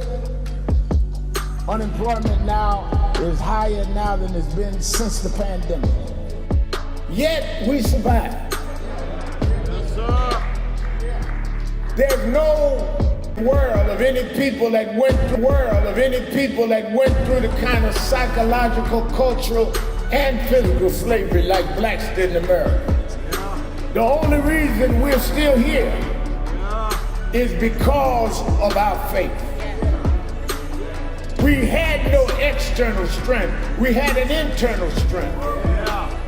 Unemployment now is higher now than it's been since the pandemic. Yet we survive. Yes, sir. There's no world of any people that went through the kind of psychological, cultural, and physical slavery like blacks did in America. The only reason we're still here is because of our faith. We had no external strength. We had an internal strength.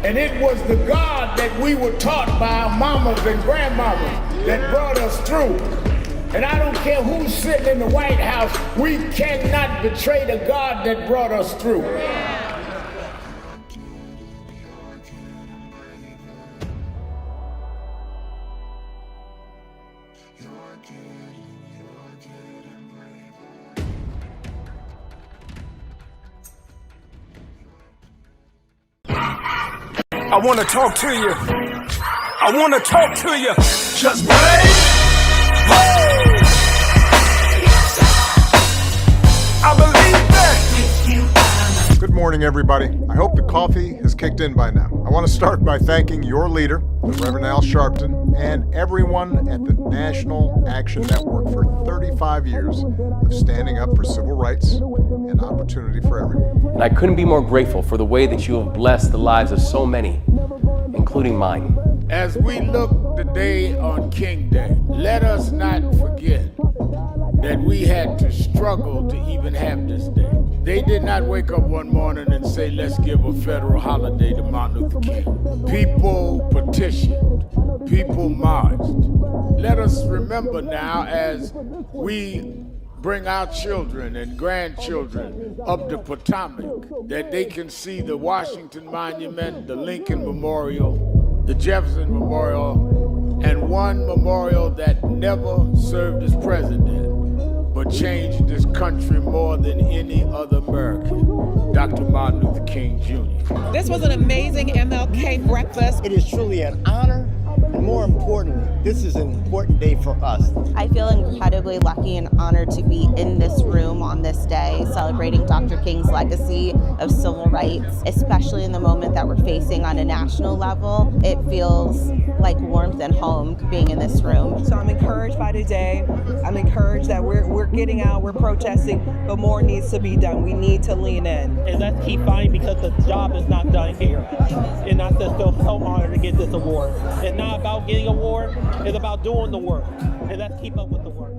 And it was the God that we were taught by our mamas and grandmamas that brought us through. And I don't care who's sitting in the White House, we cannot betray the God that brought us through. I want to talk to you. I want to talk to you. Just wait. I believe that. Good morning, everybody. I hope the coffee has kicked in by now. I want to start by thanking your leader, the Reverend Al Sharpton, and everyone at the National Action Network for 35 years of standing up for civil rights and opportunity for everyone. And I couldn't be more grateful for the way that you have blessed the lives of so many, including mine. As we look today on King Day, let us not forget that we had to struggle to even have this day. They did not wake up one morning and say, let's give a federal holiday to Martin Luther King. People petitioned, people marched. Let us remember now, as we bring our children and grandchildren up the Potomac, that they can see the Washington Monument, the Lincoln Memorial, the Jefferson Memorial, and one memorial that never served as president, but changed this country more than any other American, Dr. Martin Luther King Jr. This was an amazing MLK breakfast. It is truly an honor, and more importantly, this is an important day for us. I feel incredibly lucky and honored to be in this room on this day, celebrating Dr. King's legacy of civil rights, especially in the moment that we're facing on a national level. It feels like warmth and home being in this room. So I'm encouraged by today. I'm encouraged that we're getting out, we're protesting, but more needs to be done. We need to lean in. And let's keep fighting, because the job is not done here. And I just feel so honored to get this award. It's not about getting an award, it's about doing the work. And let's keep up with the work.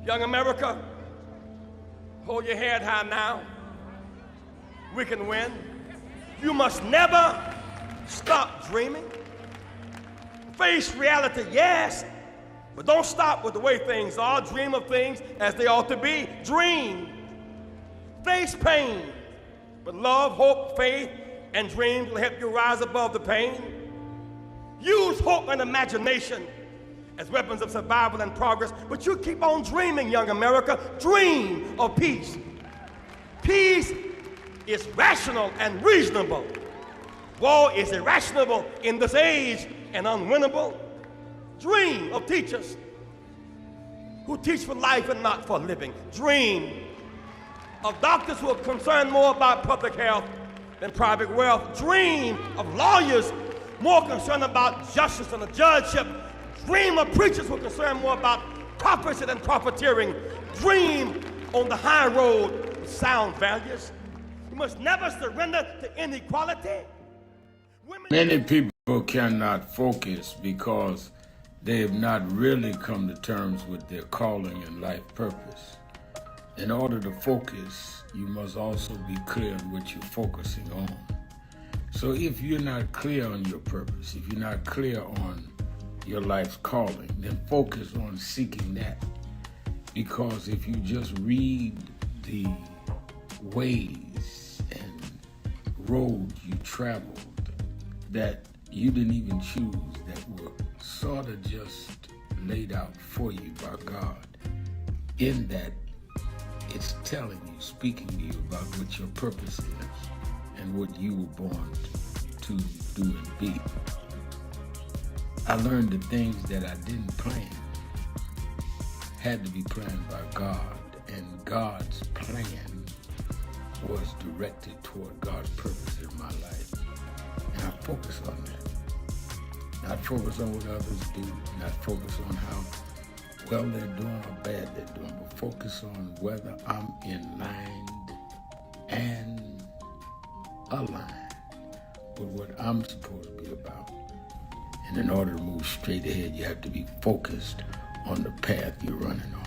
Young America, hold your head high now. We can win. You must never stop dreaming. Face reality, yes, but don't stop with the way things are. Dream of things as they ought to be. Dream. Face pain, but love, hope, faith, and dreams will help you rise above the pain. Use hope and imagination as weapons of survival and progress, but you keep on dreaming, young America. Dream of peace. Peace is rational and reasonable. War is irrational in this age and unwinnable. Dream of teachers who teach for life and not for living. Dream of doctors who are concerned more about public health than private wealth. Dream of lawyers more concerned about justice and the judgeship. Dream of preachers who are concerned more about prophecy than profiteering. Dream on the high road with sound values. You must never surrender to inequality. Many people cannot focus because they have not really come to terms with their calling and life purpose. In order to focus, you must also be clear on what you're focusing on. So if you're not clear on your purpose, if you're not clear on your life's calling, then focus on seeking that. because if you just read the ways and roads you traveled that you didn't even choose, that were sort of just laid out for you by God, in that it's telling you, speaking to you about what your purpose is and what you were born to do and be. I learned the things that I didn't plan had to be planned by God, and God's plan was directed toward God's purpose in my life. And I focus on that. Not focus on what others do, not focus on how well they're doing or bad they're doing, but focus on whether I'm in line and aligned with what I'm supposed to be about. And in order to move straight ahead, you have to be focused on the path you're running on.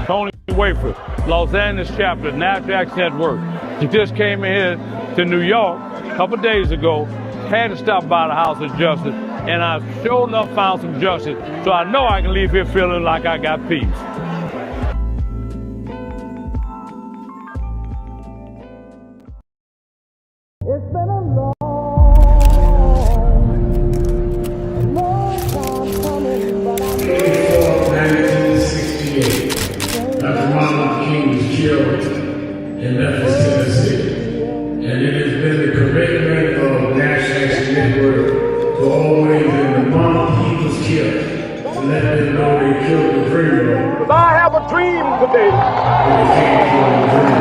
Tony Wayford, Los Angeles chapter, National Action Network. He just came in here to New York a couple days ago, had to stop by the House of Justice, and I sure enough found some justice, so I know I can leave here feeling like I got peace. It's been a long time coming, but I know 1968, Dr. Martin Luther King was killed in Memphis, Tennessee. And it has been the commitment of National Action Network to always, in the month he was killed, to let them know they killed the dreamer. Because I have a dream today. When they can't kill the dreamer.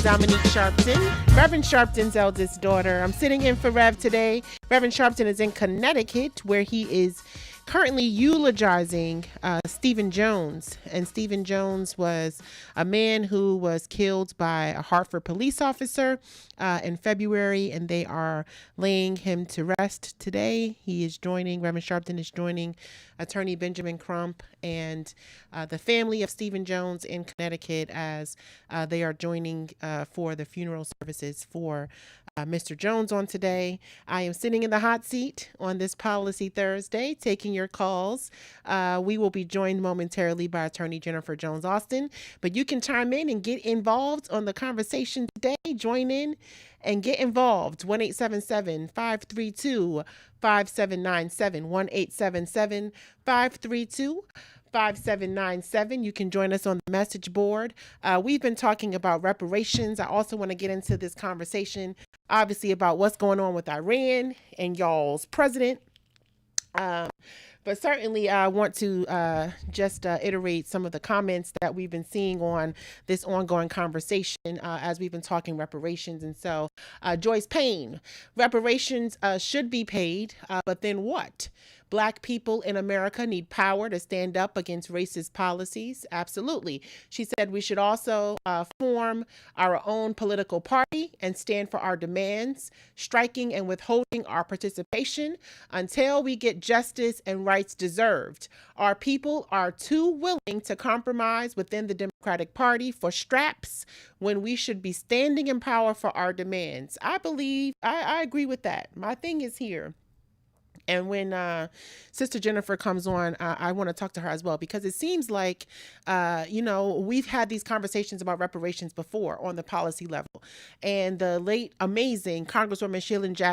Dominique Sharpton, Reverend Sharpton's eldest daughter. I'm sitting in for Rev today. Reverend Sharpton is in Connecticut, where he is currently eulogizing Stephen Jones. And Stephen Jones was a man who was killed by a Hartford police officer in February, and they are laying him to rest today. Reverend Sharpton is joining Attorney Benjamin Crump and the family of Stephen Jones in Connecticut as they are joining for the funeral services for Mr. Jones on today. I am sitting in the hot seat on this Policy Thursday, taking your calls. We will be joined momentarily by Attorney Jennifer Jones Austin, but you can chime in and get involved on the conversation today. Join in and get involved. 1-877-532-5797, 1-877-532-5797. You can join us on the message board. We've been talking about reparations. I also want to get into this conversation, obviously, about what's going on with Iran and y'all's president. But certainly I want to just iterate some of the comments that we've been seeing on this ongoing conversation as we've been talking reparations. And so Joyce Payne, reparations should be paid, but then what? Black people in America need power to stand up against racist policies. Absolutely. She said we should also form our own political party and stand for our demands, striking and withholding our participation until we get justice and rights deserved. Our people are too willing to compromise within the Democratic Party for straps when we should be standing in power for our demands. I believe, I agree with that. My thing is here. And when Sister Jennifer comes on, I want to talk to her as well, because it seems like, we've had these conversations about reparations before on the policy level. And the late, amazing Congresswoman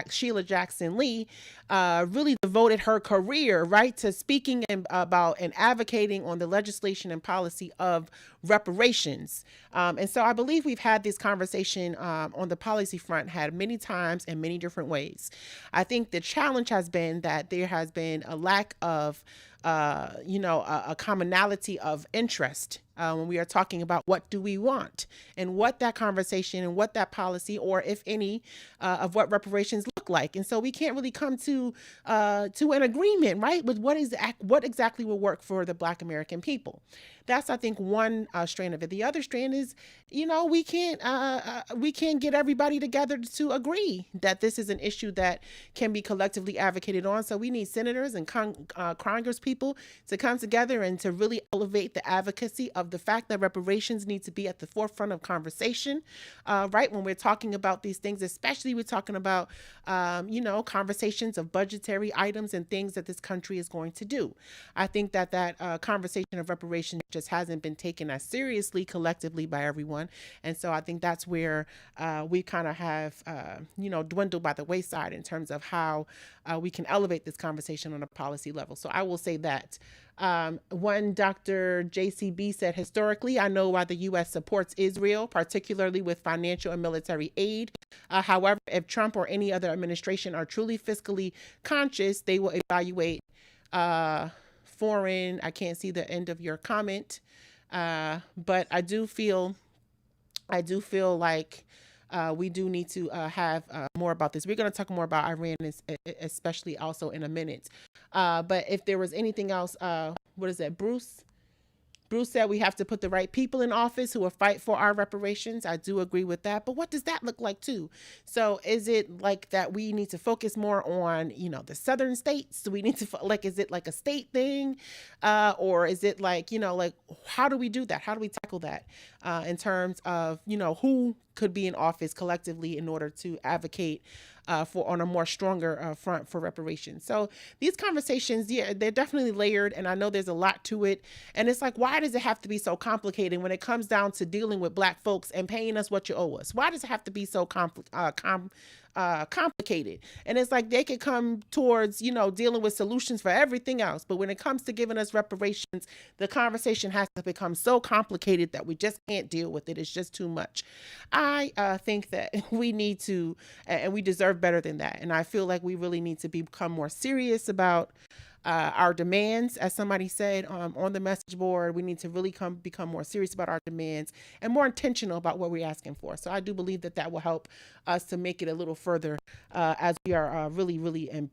Sheila Jackson Lee really devoted her career, right, to speaking about and advocating on the legislation and policy of reparations. And so I believe we've had this conversation on the policy front, had many times in many different ways. I think the challenge has been that there has been a lack of a commonality of interest when we are talking about what do we want and what that conversation and what that policy, or if any, of what reparations look like. And so we can't really come to an agreement, right, with what exactly will work for the Black American people. That's, I think, one strand of it. The other strand is, we can't get everybody together to agree that this is an issue that can be collectively advocated on. So we need senators and Congress people to come together and to really elevate the advocacy of the fact that reparations need to be at the forefront of conversation, right? When we're talking about these things, especially we're talking about, conversations of budgetary items and things that this country is going to do. I think that conversation of reparations just hasn't been taken as seriously collectively by everyone. And so I think that's where we kind of have, dwindled by the wayside in terms of how we can elevate this conversation on a policy level. So I will say that. One Dr. JCB said, historically, I know why the U.S. supports Israel, particularly with financial and military aid. However, if Trump or any other administration are truly fiscally conscious, they will evaluate foreign. I can't see the end of your comment, but I do feel like we do need to have more about this. We're going to talk more about Iran, especially also in a minute. But if there was anything else, what is that, Bruce? Bruce said we have to put the right people in office who will fight for our reparations. I do agree with that. But what does that look like too? So is it like that we need to focus more on, the southern states? Do we need to, is it like a state thing? Or is it like, how do we do that? How do we tackle that in terms of, who could be in office collectively in order to advocate on a more stronger front for reparations? So these conversations, yeah, they're definitely layered, and I know there's a lot to it. And it's like, why does it have to be so complicated when it comes down to dealing with Black folks and paying us what you owe us? Why does it have to be so complicated? And it's like they could come towards, dealing with solutions for everything else. But when it comes to giving us reparations, the conversation has to become so complicated that we just can't deal with it. It's just too much. I think that we need to, and we deserve better than that. And I feel like we really need to become more serious about our demands. As somebody said on the message board, we need to really become more serious about our demands and more intentional about what we're asking for. So I do believe that will help us to make it a little further as we are really, really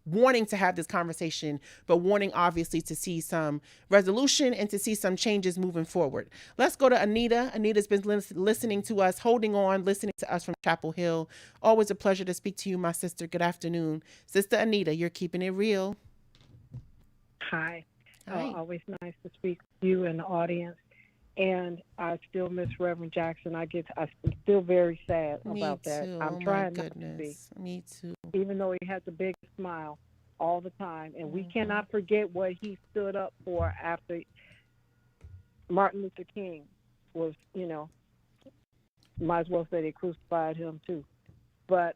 wanting to have this conversation, but wanting obviously to see some resolution and to see some changes moving forward. Let's go to Anita. Anita's been listening to us, holding on, listening to us from Chapel Hill. Always a pleasure to speak to you, my sister. Good afternoon. Sister Anita, you're keeping it real. Hi. Hi. Always nice to speak to you and the audience. And I still miss Reverend Jackson. I'm still very sad about that. I'm trying not to be. Me too. Even though he had the biggest smile all the time. And we cannot forget what he stood up for after Martin Luther King was, might as well say they crucified him too. But,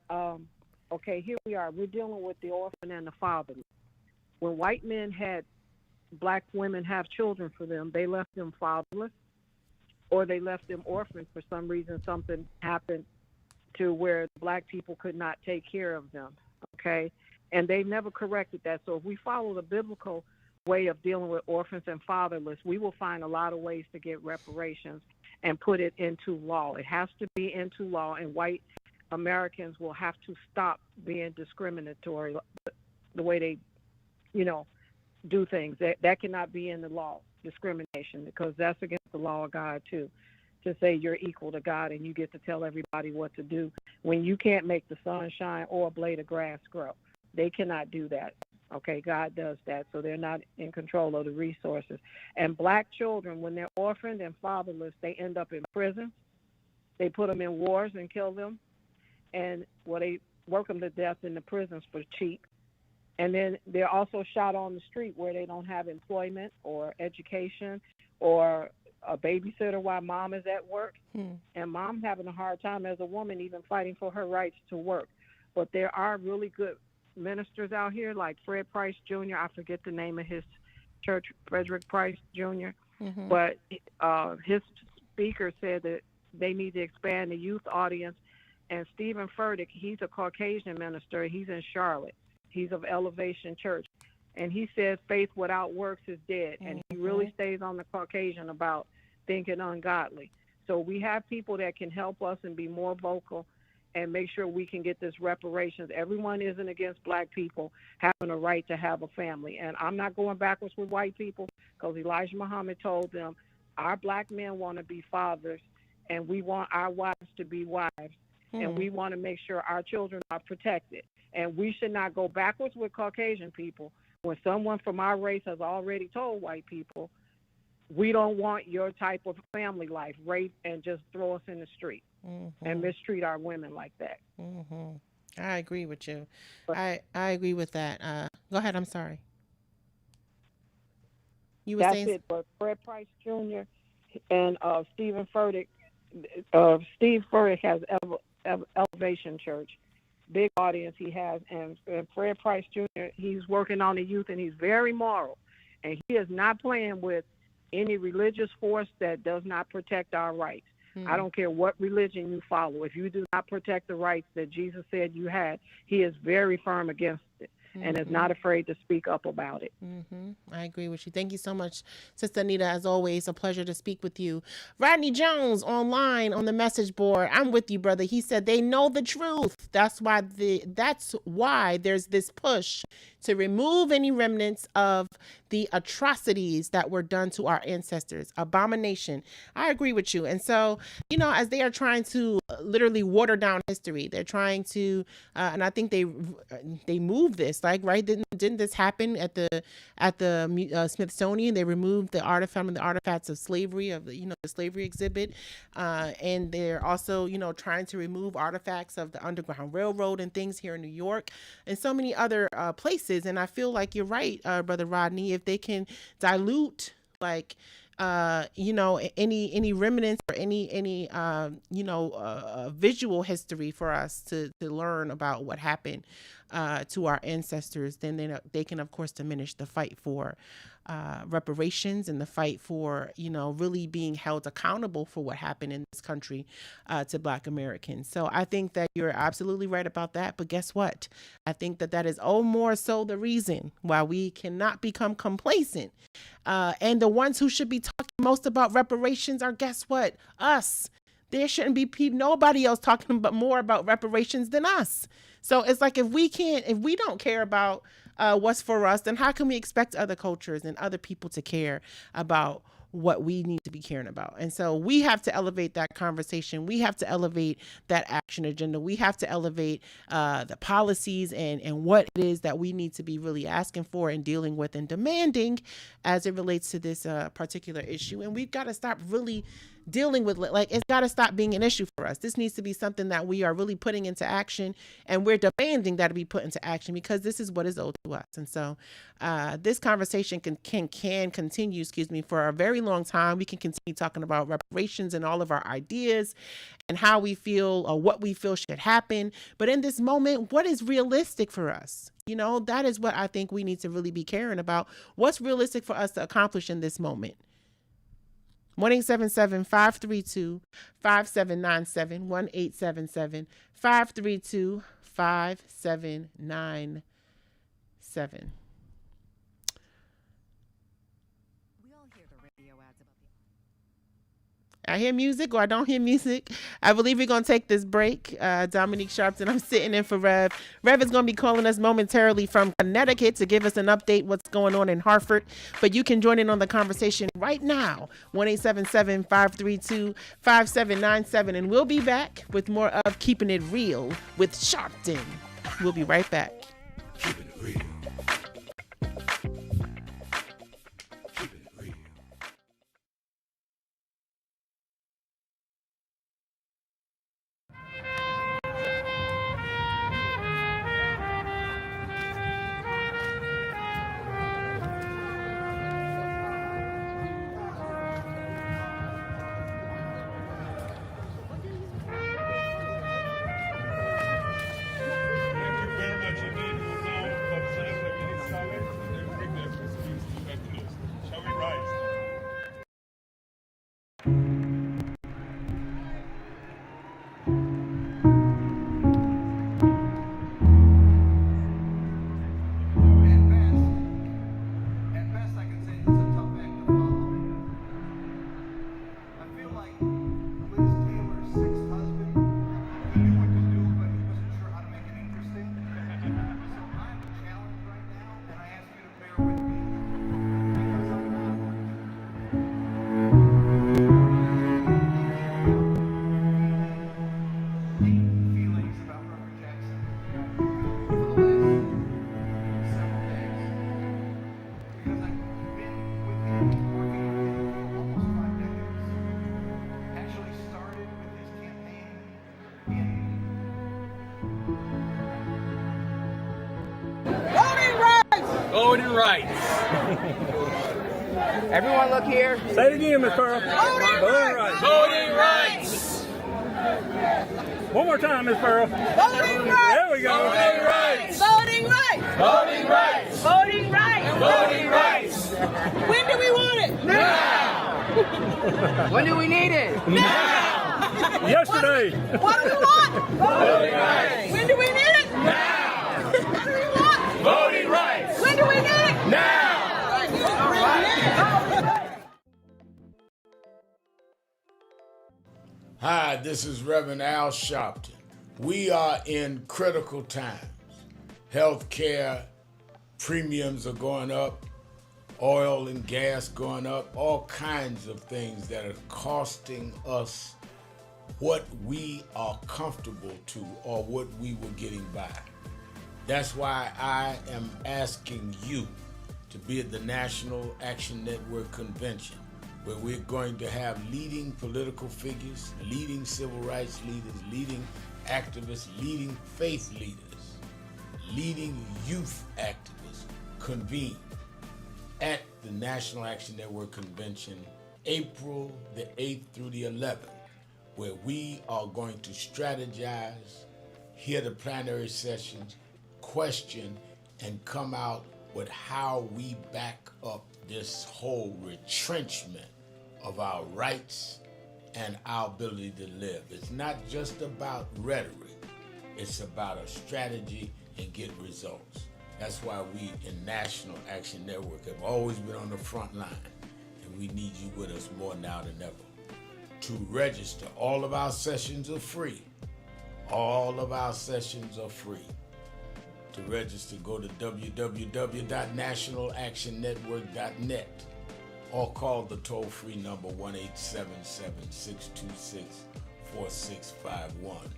okay, here we are. We're dealing with the orphan and the fatherless. When white men had Black women have children for them, they left them fatherless, or they left them orphans for some reason. Something happened to where Black people could not take care of them, okay? And they never corrected that. So if we follow the biblical way of dealing with orphans and fatherless, we will find a lot of ways to get reparations and put it into law. It has to be into law, and white Americans will have to stop being discriminatory the way they, do things. That cannot be in the law, discrimination, because that's against the law of God too, to say you're equal to God and you get to tell everybody what to do when you can't make the sun shine or a blade of grass grow. They cannot do that. Okay, God does that, so they're not in control of the resources. And Black children, when they're orphaned and fatherless, they end up in prison. They put them in wars and kill them, and they work them to death in the prisons for cheap. And then they're also shot on the street where they don't have employment or education or a babysitter while mom is at work. And mom having a hard time as a woman even fighting for her rights to work. But there are really good ministers out here like Fred Price Jr. I forget the name of his church, Frederick Price Jr. But his speaker said that they need to expand the youth audience. And Stephen Furtick, he's a Caucasian minister. He's in Charlotte. He's of Elevation Church. And he says faith without works is dead. And he really stays on the Caucasian about thinking ungodly. So we have people that can help us and be more vocal and make sure we can get this reparations. Everyone isn't against black people having a right to have a family. And I'm not going backwards with white people, because Elijah Muhammad told them, our black men want to be fathers, and we want our wives to be wives, and we want to make sure our children are protected. And we should not go backwards with Caucasian people when someone from our race has already told white people, we don't want your type of family life, rape, and just throw us in the street and mistreat our women like that. I agree with you. I agree with that. Go ahead. I'm sorry. You were saying it. But Fred Price Jr. and Stephen Furtick, Steve Furtick has Elevation Church. Big audience he has. And Fred Price Jr., he's working on the youth, and he's very moral. And he is not playing with any religious force that does not protect our rights. I don't care what religion you follow. If you do not protect the rights that Jesus said you had, he is very firm against it and is not afraid to speak up about it. I agree with you. Thank you so much, Sister Anita. As always, a pleasure to speak with you. Rodney Jones online on the message board. I'm with you, brother. He said they know the truth. That's why there's this push to remove any remnants of the atrocities that were done to our ancestors. Abomination. I agree with you. And so, as they are trying to literally water down history, they're trying to, and I think they moved this, right? Didn't this happen at the Smithsonian? They removed the artifacts of slavery, of the slavery exhibit, and they're also trying to remove artifacts of the Underground Railroad and things here in New York and so many other places. And I feel like you're right, Brother Rodney. If they can dilute any remnants or any visual history for us to learn about what happened to our ancestors, then they can of course diminish the fight for reparations and the fight for really being held accountable for what happened in this country to Black Americans. So I think that you're absolutely right about that. But guess what? I think that is more so the reason why we cannot become complacent. And the ones who should be talking most about reparations are, guess what? Us. There shouldn't be nobody else talking more about reparations than us. So it's like, if we don't care about what's for us, then how can we expect other cultures and other people to care about what we need to be caring about? And so we have to elevate that conversation. We have to elevate that action agenda. We have to elevate the policies and what it is that we need to be really asking for and dealing with and demanding as it relates to this particular issue. And we've got to stop really dealing with, it's got to stop being an issue for us. This needs to be something that we are really putting into action, and we're demanding that it be put into action, because this is what is owed to us. And so this conversation can continue, for a very long time. We can continue talking about reparations and all of our ideas and how we feel or what we feel should happen. But in this moment, what is realistic for us? That is what I think we need to really be caring about. What's realistic for us to accomplish in this moment? 1-877-532-5797, 1-877-532-5797. I hear music or I don't hear music. I believe we're going to take this break. Dominique Sharpton, I'm sitting in for Rev. Rev is going to be calling us momentarily from Connecticut to give us an update what's going on in Hartford. But you can join in on the conversation right now, 1-877-532-5797. And we'll be back with more of Keeping It Real with Sharpton. We'll be right back. Keeping it real. Voting rights. Everyone look here. Say it again, Ms. Pearl. Voting rights. Voting rights. One more time, Ms. Pearl. Voting rights. There we go. Voting rights. Voting rights. Voting rights. Voting rights. Voting rights. When do we want it? Now. When do we need it? Now. Yesterday. What do we want? Voting rights. When do we need it? Now. What do we want? Voting rights. When do we need it? Now. Hi, this is Reverend Al Sharpton. We are in critical times. Healthcare premiums are going up, oil and gas going up, all kinds of things that are costing us what we are comfortable to or what we were getting by. That's why I am asking you to be at the National Action Network Convention, where we're going to have leading political figures, leading civil rights leaders, leading activists, leading faith leaders, leading youth activists convene at the National Action Network Convention, April the 8th through the 11th, where we are going to strategize, hear the plenary sessions, question, and come out with how we back up this whole retrenchment of our rights and our ability to live. It's not just about rhetoric, it's about a strategy and get results. That's why we in National Action Network have always been on the front line, and we need you with us more now than ever. To register, all of our sessions are free. All of our sessions are free. To register, go to www.nationalactionnetwork.net or call the toll-free number 1-877-626-4651.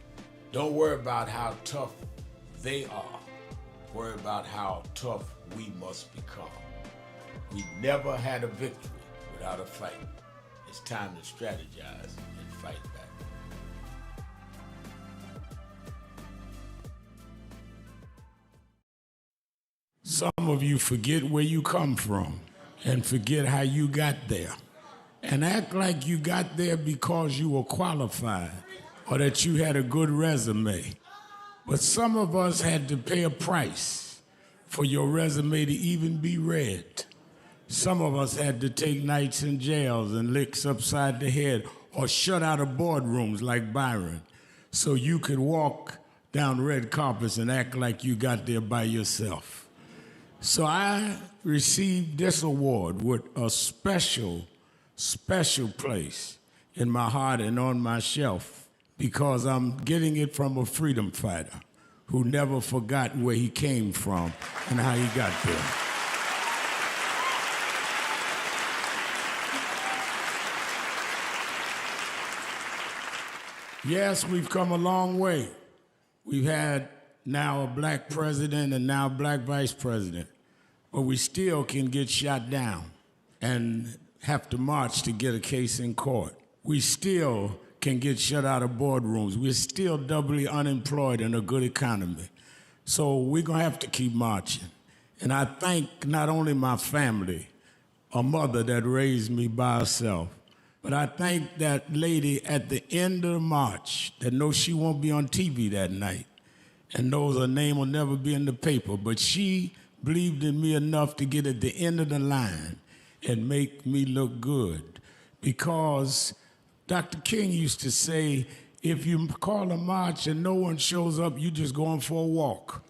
Don't worry about how tough they are. Worry about how tough we must become. We never had a victory without a fight. It's time to strategize and fight back. Some of you forget where you come from and forget how you got there and act like you got there because you were qualified or that you had a good resume. But some of us had to pay a price for your resume to even be read. Some of us had to take nights in jails and licks upside the head or shut out of boardrooms like Byron so you could walk down red carpets and act like you got there by yourself. So I received this award with a special place in my heart and on my shelf because I'm getting it from a freedom fighter who never forgot where he came from and how he got there. Yes, we've come a long way. We've had now a black president and now a black vice president, but we still can get shot down and have to march to get a case in court. We still can get shut out of boardrooms. We're still doubly unemployed in a good economy. So we're gonna have to keep marching. And I thank not only my family, a mother that raised me by herself, but I thank that lady at the end of the march that knows she won't be on TV that night and knows her name will never be in the paper, but she believed in me enough to get at the end of the line and make me look good. Because Dr. King used to say, if you call a march and no one shows up, you just going for a walk.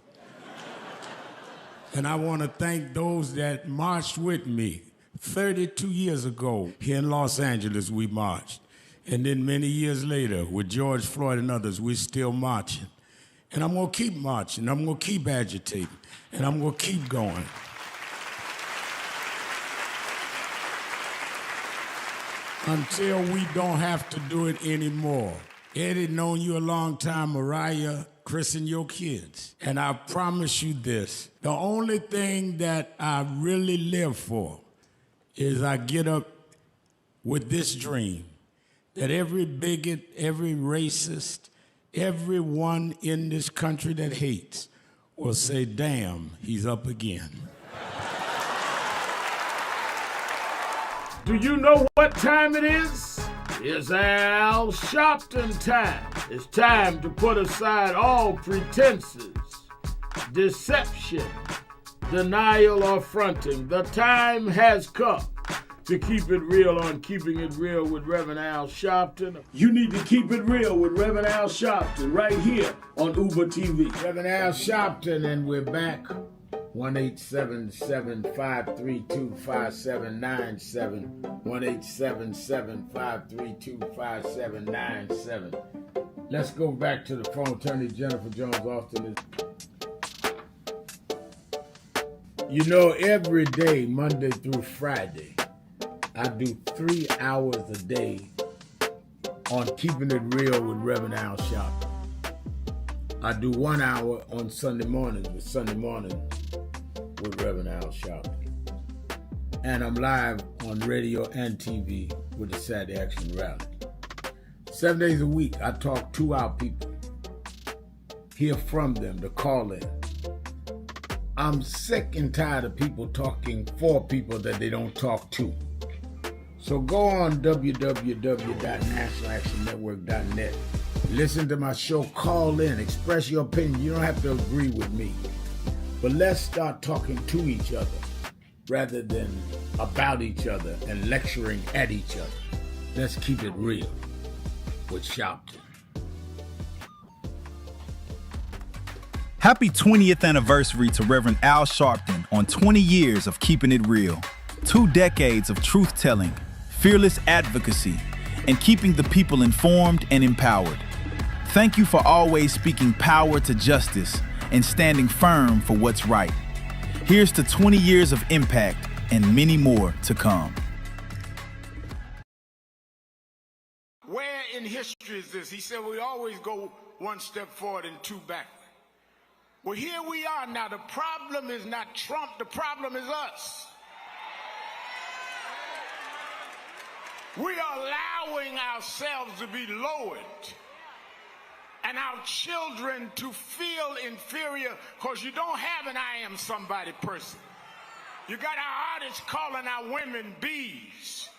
And I want to thank those that marched with me. 32 years ago, here in Los Angeles, we marched. And then many years later, with George Floyd and others, we're still marching. And I'm going to keep marching. I'm going to keep agitating. And I'm going to keep going. Until we don't have to do it anymore. Eddie, known you a long time. Mariah, Chris, and your kids. And I promise you this, the only thing that I really live for is I get up with this dream that every bigot, every racist, everyone in this country that hates will say, damn, he's up again. Do you know what time it is? It's Al Sharpton time. It's time to put aside all pretenses, deception, denial, or fronting. The time has come to keep it real on Keeping It Real with Reverend Al Sharpton. You need to keep it real with Reverend Al Sharpton right here on Uber TV. Reverend Al Sharpton, and we're back. 1-877-532-5797. 1-877-532-5797. Let's go back to the phone. Attorney Jennifer Jones Austin is. Every day, Monday through Friday, I do 3 hours a day on Keeping It Real with Reverend Al Sharpton. I do 1 hour on Sunday mornings with Reverend Al Sharpton. And I'm live on radio and TV with the Saturday Action Rally. 7 days a week, I talk to our people, hear from them, to call in. I'm sick and tired of people talking for people that they don't talk to. So go on www.nationalactionnetwork.net. Listen to my show, call in, express your opinion. You don't have to agree with me. But let's start talking to each other rather than about each other and lecturing at each other. Let's keep it real with Sharpton. Happy 20th anniversary to Reverend Al Sharpton on 20 years of Keeping It Real. 2 decades of truth-telling, fearless advocacy, and keeping the people informed and empowered. Thank you for always speaking power to justice and standing firm for what's right. Here's to 20 years of impact and many more to come. Where in history is this? He said we always go 1 step forward and 2 backward. Well, here we are now. The problem is not Trump. The problem is us. We are allowing ourselves to be lowered and our children to feel inferior because you don't have an I am somebody person. You got our artists calling our women bees.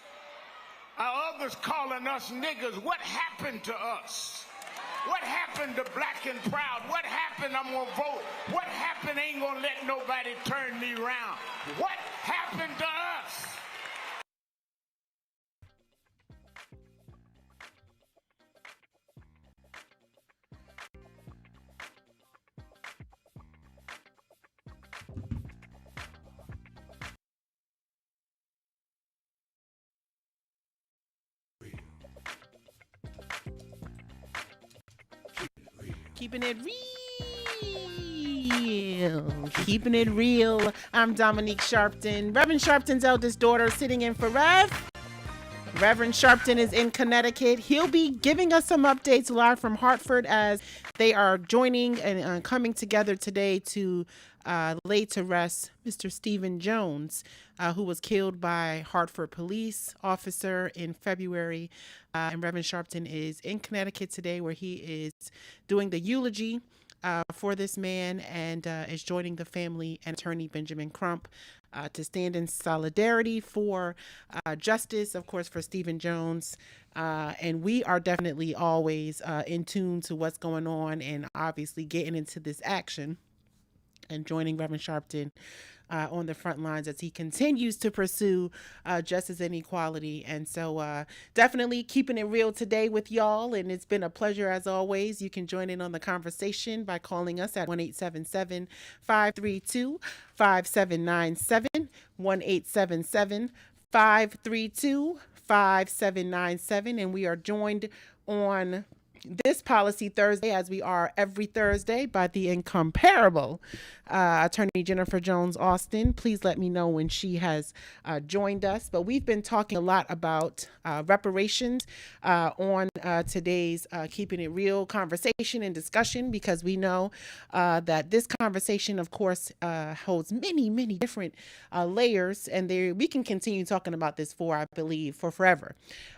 Our others calling us niggas. What happened to us? What happened to black and proud? What happened? I'm gonna vote. What happened? Ain't gonna let nobody turn me around. What happened to us? Keeping it real. Keeping it real. I'm Dominique Sharpton, Reverend Sharpton's eldest daughter, sitting in for Rev. Reverend Sharpton is in Connecticut. He'll be giving us some updates live from Hartford as they are joining and coming together today to lay to rest Mr. Stephen Jones, who was killed by Hartford police officer in February. And Reverend Sharpton is in Connecticut today where he is doing the eulogy for this man and is joining the family and attorney Benjamin Crump to stand in solidarity for justice, of course, for Stephen Jones. And we are definitely always in tune to what's going on and obviously getting into this action and joining Reverend Sharpton on the front lines as he continues to pursue justice and equality. And so definitely keeping it real today with y'all. And it's been a pleasure as always. You can join in on the conversation by calling us at 1-877-532-5797, 1-877-532-5797. And we are joined on this Policy Thursday, as we are every Thursday, by the incomparable Attorney Jennifer Jones Austin. Please let me know when she has joined us. But we've been talking a lot about reparations on today's Keeping It Real conversation and discussion, because we know that this conversation, of course, holds many, many different layers. And we can continue talking about this I believe, for forever.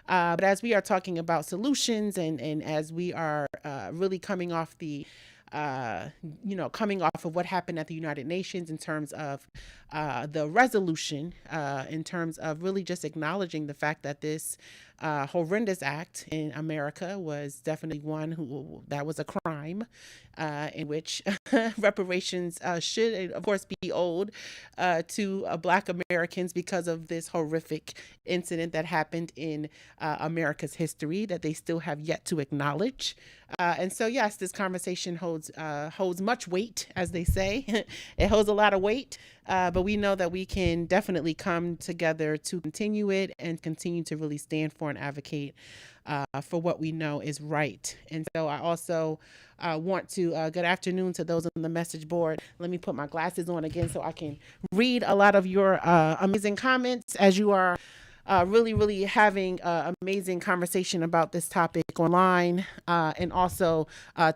But as we are talking about solutions and as we are really coming off the coming off of what happened at the United Nations in terms of the resolution, in terms of really just acknowledging the fact that this horrendous act in America was definitely one that was a crime, in which reparations should, of course, be owed to Black Americans because of this horrific incident that happened in America's history that they still have yet to acknowledge. And so, yes, this conversation holds much weight, as they say. It holds a lot of weight, but we know that we can definitely come together to continue it and continue to really stand for and advocate for what we know is right. And so I also want to, good afternoon to those on the message board. Let me put my glasses on again so I can read a lot of your amazing comments as you are really having an amazing conversation about this topic online, and also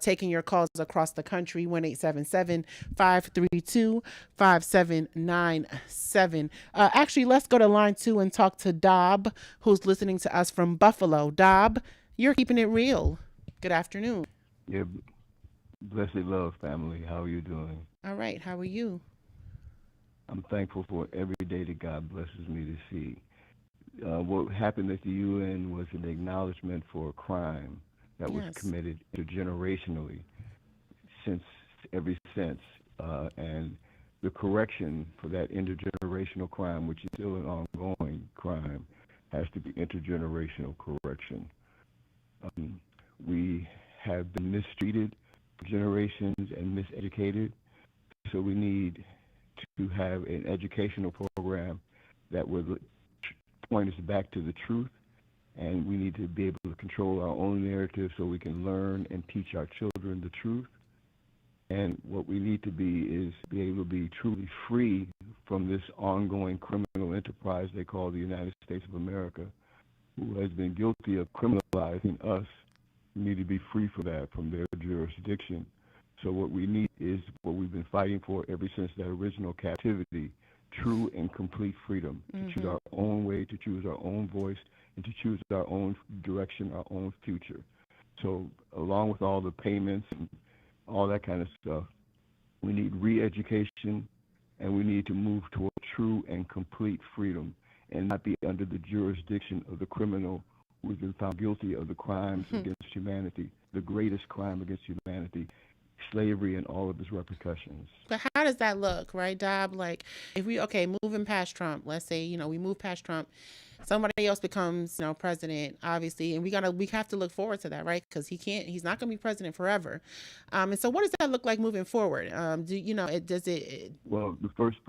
taking your calls across the country, 1-877-532-5797. Actually, let's go to line 2 and talk to Dob, who's listening to us from Buffalo. Dob, you're keeping it real. Good afternoon. Yeah, blessed love family. How are you doing? All right. How are you? I'm thankful for every day that God blesses me to see. What happened at the UN was an acknowledgement for a crime that was committed intergenerationally ever since, and the correction for that intergenerational crime, which is still an ongoing crime, has to be intergenerational correction. We have been mistreated for generations and miseducated, so we need to have an educational program that would point us back to the truth, and we need to be able to control our own narrative so we can learn and teach our children the truth. And what we need to be is be able to be truly free from this ongoing criminal enterprise they call the United States of America, who has been guilty of criminalizing us. We need to be free from that, from their jurisdiction. So what we need is what we've been fighting for ever since that original captivity: true and complete freedom to choose our own way, to choose our own voice, and to choose our own direction, our own future. So along with all the payments and all that kind of stuff, we need re-education, and we need to move toward true and complete freedom and not be under the jurisdiction of the criminal who has been found guilty of the crimes against humanity, the greatest crime against humanity, slavery and all of its repercussions. But how does that look, right, Dob? Like, if we, moving past Trump, let's say, we move past Trump, somebody else becomes, president, obviously, and we have to look forward to that, right? Because he's not going to be president forever. And so what does that look like moving forward? Well, the first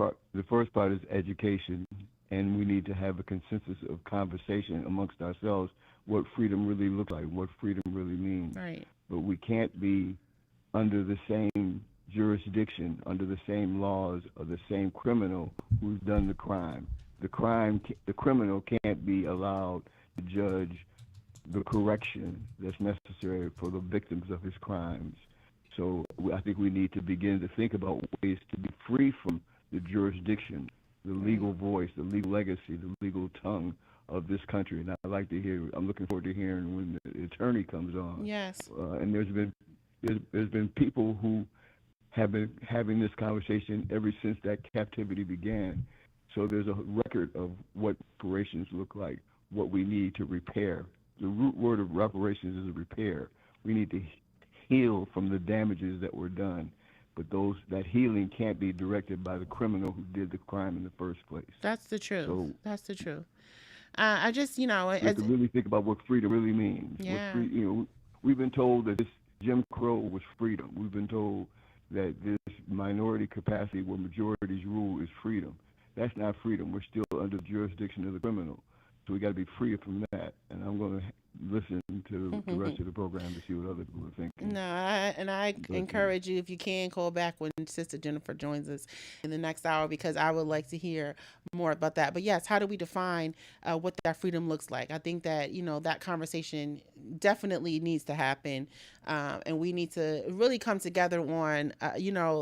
part is education, and we need to have a consensus of conversation amongst ourselves, what freedom really looks like, what freedom really means. Right. But we can't be under the same jurisdiction, under the same laws of the same criminal who's done the crime. The criminal can't be allowed to judge the correction that's necessary for the victims of his crimes. So I think we need to begin to think about ways to be free from the jurisdiction, the legal voice, the legal legacy, the legal tongue of this country. And I'm looking forward to hearing when the attorney comes on. Yes. And there's been people who have been having this conversation ever since that captivity began. So there's a record of what reparations look like, what we need to repair. The root word of reparations is repair. We need to heal from the damages that were done, but that healing can't be directed by the criminal who did the crime in the first place. That's the truth. So, that's the truth. I just, we have to really think about what freedom really means. Yeah. We've been told that this Jim Crow was freedom. We've been told that this minority capacity where majorities rule is freedom. That's not freedom. We're still under the jurisdiction of the criminal. So we got to be free from that. And I'm going to listen to the rest of the program to see what other people are thinking. I encourage you, if you can, call back when Sister Jennifer joins us in the next hour, because I would like to hear more about that. But yes, how do we define what that freedom looks like? I think that, that conversation definitely needs to happen. And we need to really come together on,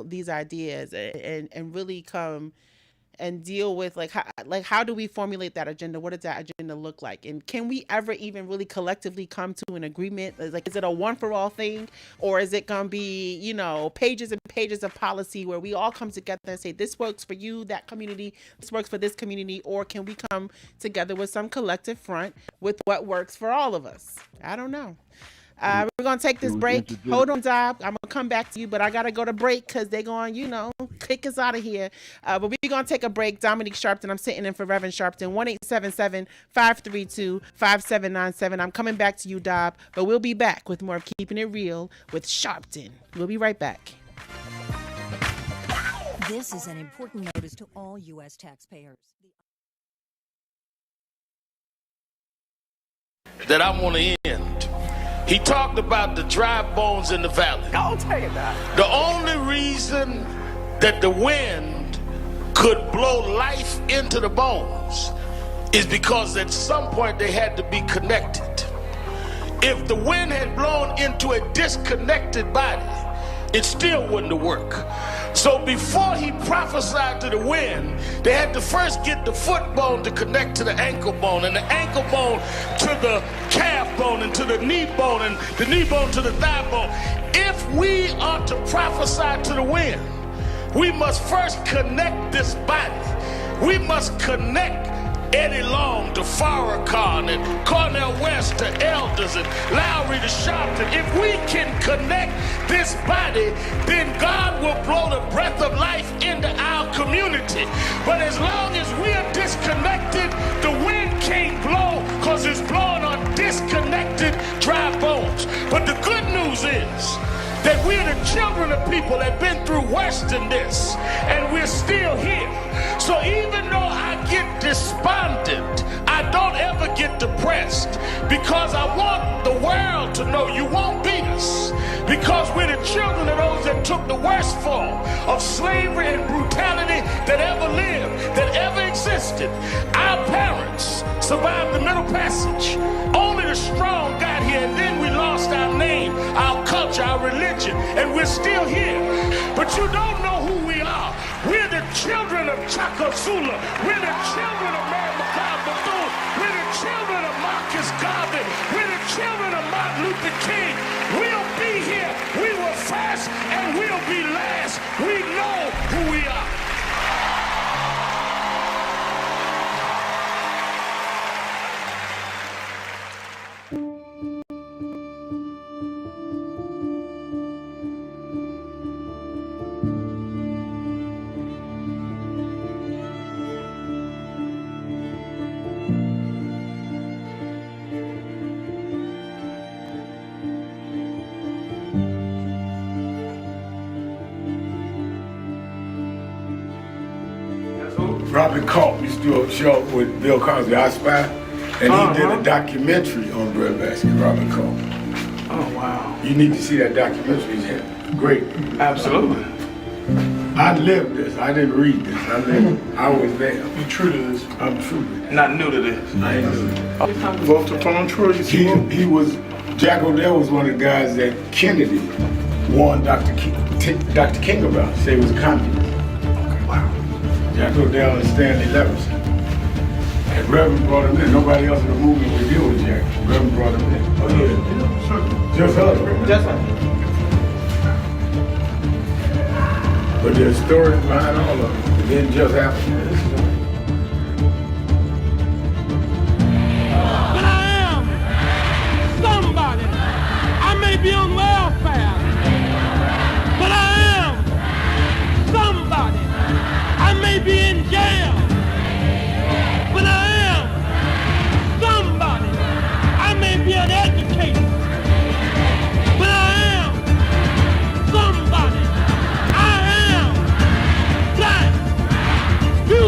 these ideas and really come and deal with how do we formulate that agenda? What does that agenda look like? And can we ever even really collectively come to an agreement? Like, is it a one for all thing, or is it gonna be, pages and pages of policy where we all come together and say, this works for you, that community, this works for this community, or can we come together with some collective front with what works for all of us? I don't know. We're going to take this break. Hold on, Dob. I'm going to come back to you, but I got to go to break because they're going, kick us out of here. But we're going to take a break. Dominique Sharpton, I'm sitting in for Reverend Sharpton, 1-877-532-5797. I'm coming back to you, Dob, but we'll be back with more of Keeping It Real with Sharpton. We'll be right back. This is an important notice to all U.S. taxpayers. That I want to end. He talked about the dry bones in the valley. I'll tell you that. The only reason that the wind could blow life into the bones is because at some point they had to be connected. If the wind had blown into a disconnected body, it still wouldn't work. So before he prophesied to the wind, they had to first get the foot bone to connect to the ankle bone, and the ankle bone to the calf bone, and to the knee bone, and the knee bone to the thigh bone. If we are to prophesy to the wind, we must first connect this body. We must connect Eddie Long to Farrakhan and Cornel West to Elders and Lowry to Sharpton. If we can connect this body, then God will blow the breath of life into our community. But as long as we are disconnected, the wind can't blow because it's blowing on disconnected dry bones. But the good news is that we're the children of people that have been through worse than this, and we're still here. So even though I get despondent, I don't ever get depressed, because I want the world to know you won't beat us, because we're the children of those that took the worst form of slavery and brutality that ever lived, that ever existed. Our parents survived the Middle Passage. Only the strong got here, and then we lost our name, our culture, our religion, and we're still here. But you don't know who we are. We're the children of Chaka Zulu. We're the children of Mary McLeod Bethune. We're the children of Marcus Garvey. We're the children of Martin Luther King. We'll be here. We were first and we'll be last. We know who we are. Robert Culp used to do a show with Bill Cosby, I Spy, and he did a documentary on breadbasket, Robert Culp. Oh, wow. You need to see that documentary. It's great. Absolutely. I lived this. I didn't read this. I lived it. I was there. You true to this? I'm true to this. Not new to this. I ain't new to this. Walter Von Troy, he was, Jack O'Dell was one of the guys that Kennedy warned Dr. King about. Say he was a communist. Jack O'Dell and Stanley Levinson. And Reverend brought him in. Nobody else in the movement would deal with Jack. Reverend brought him in. Oh, yeah. Sure. Just us. Just us. But there's stories behind all of it. It didn't just happen. But I am somebody. I may be on welfare, but I am somebody. I may be in jail, but I am somebody. I may be uneducated, but I am somebody. I am black, beautiful.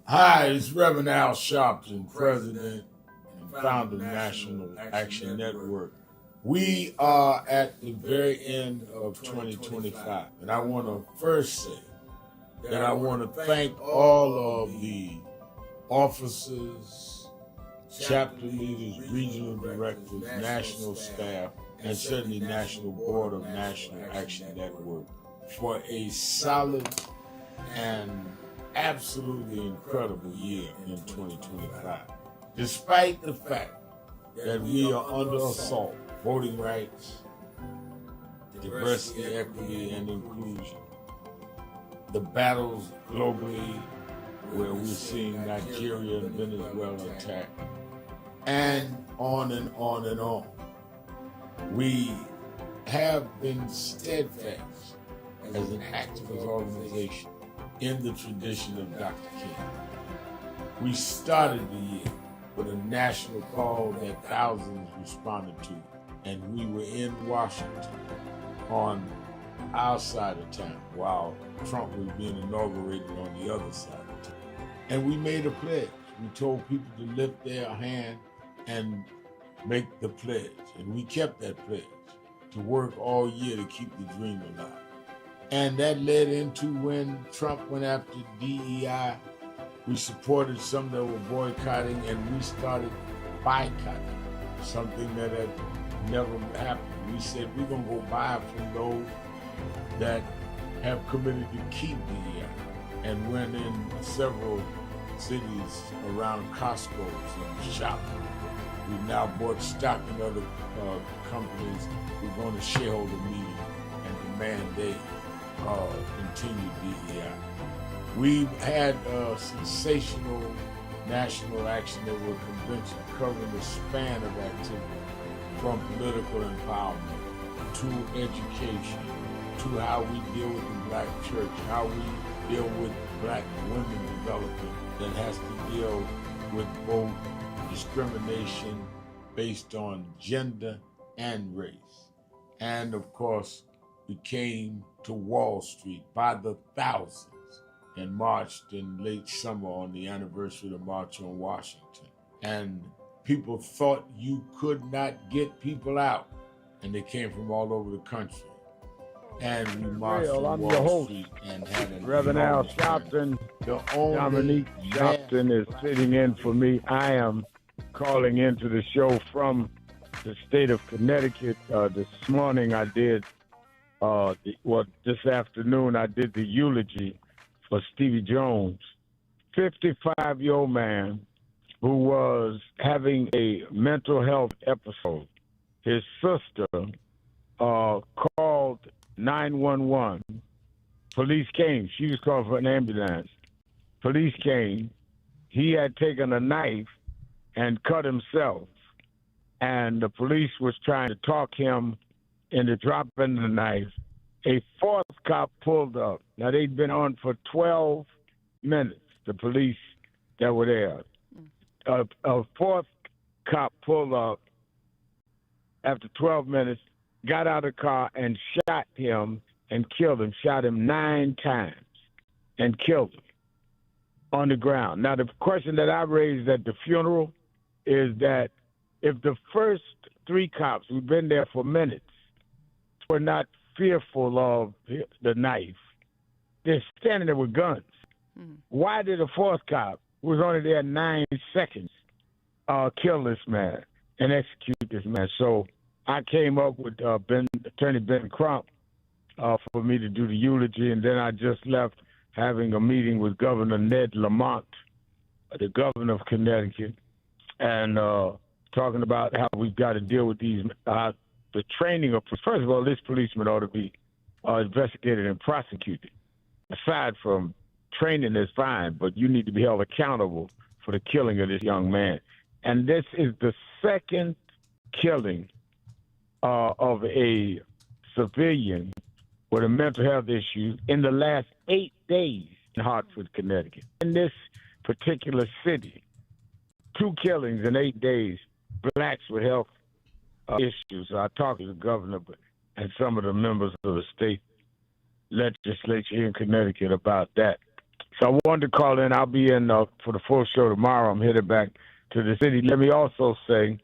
Hi, it's Reverend Al Sharpton, President and founder of National Action Network. We are at the very end of 2025, and I want to first say that I want to thank all of the officers, chapter leaders, regional directors, national staff, and certainly National Board of National Action Network for a solid and absolutely incredible year in 2025. Despite the fact that we are under assault, voting rights, diversity, equity, and inclusion, the battles globally where we're seeing Nigeria and Venezuela attacked, and on and on and on. We have been steadfast as an activist organization in the tradition of Dr. King. We started the year with a national call that thousands responded to, and we were in Washington on our side of town while Trump was being inaugurated on the other side of town. And we made a pledge. We told people to lift their hand and make the pledge. And we kept that pledge to work all year to keep the dream alive. And that led into when Trump went after DEI. We supported some that were boycotting, and we started boycotting, something that had never happened. We said we're going to go buy from those that have committed to keep DEI, and went in several cities around Costco's and shopping. We've now bought stock in other companies. We're going to shareholder meeting and demand they continue DEI. We've had a sensational National Action Network convention covering the span of activity, from political empowerment to education, to how we deal with the black church, how we deal with black women development that has to deal with both discrimination based on gender and race. And of course, we came to Wall Street by the thousands and marched in late summer on the anniversary of the March on Washington. And people thought you could not get people out, and they came from all over the country. And we marched on Wall Street and had an Reverend Al Sharpton. Dominique Sharpton is sitting in for me. I am calling into the show from the state of Connecticut. This morning I did, this afternoon I did the eulogy for Stevie Jones, 55-year-old man who was having a mental health episode. His sister called 911. Police came. She was called for an ambulance. Police came. He had taken a knife and cut himself. And the police was trying to talk him into dropping the knife. A fourth cop pulled up. Now, they'd been on for 12 minutes, the police that were there. A fourth cop pulled up after 12 minutes, got out of the car and shot him and killed him, shot him 9 times and killed him on the ground. Now, the question that I raised at the funeral is that if the first 3 cops who'd been there for minutes were not fearful of the knife, they're standing there with guns. Why did a fourth cop, who was only there 9 seconds, kill this man and execute this man? So I came up with Attorney Ben Crump for me to do the eulogy, and then I just left having a meeting with Governor Ned Lamont, the governor of Connecticut, and talking about how we've got to deal with these, the training of, first of all, this policeman ought to be investigated and prosecuted. Aside from training is fine, but you need to be held accountable for the killing of this young man. And this is the second killing of a civilian with a mental health issue in the last 8 days in Hartford, Connecticut. In this particular city, 2 killings in 8 days, blacks with health issues. I talked to the governor and some of the members of the state legislature here in Connecticut about that. So I wanted to call in. I'll be in for the full show tomorrow. I'm headed back to the city. Let me also say,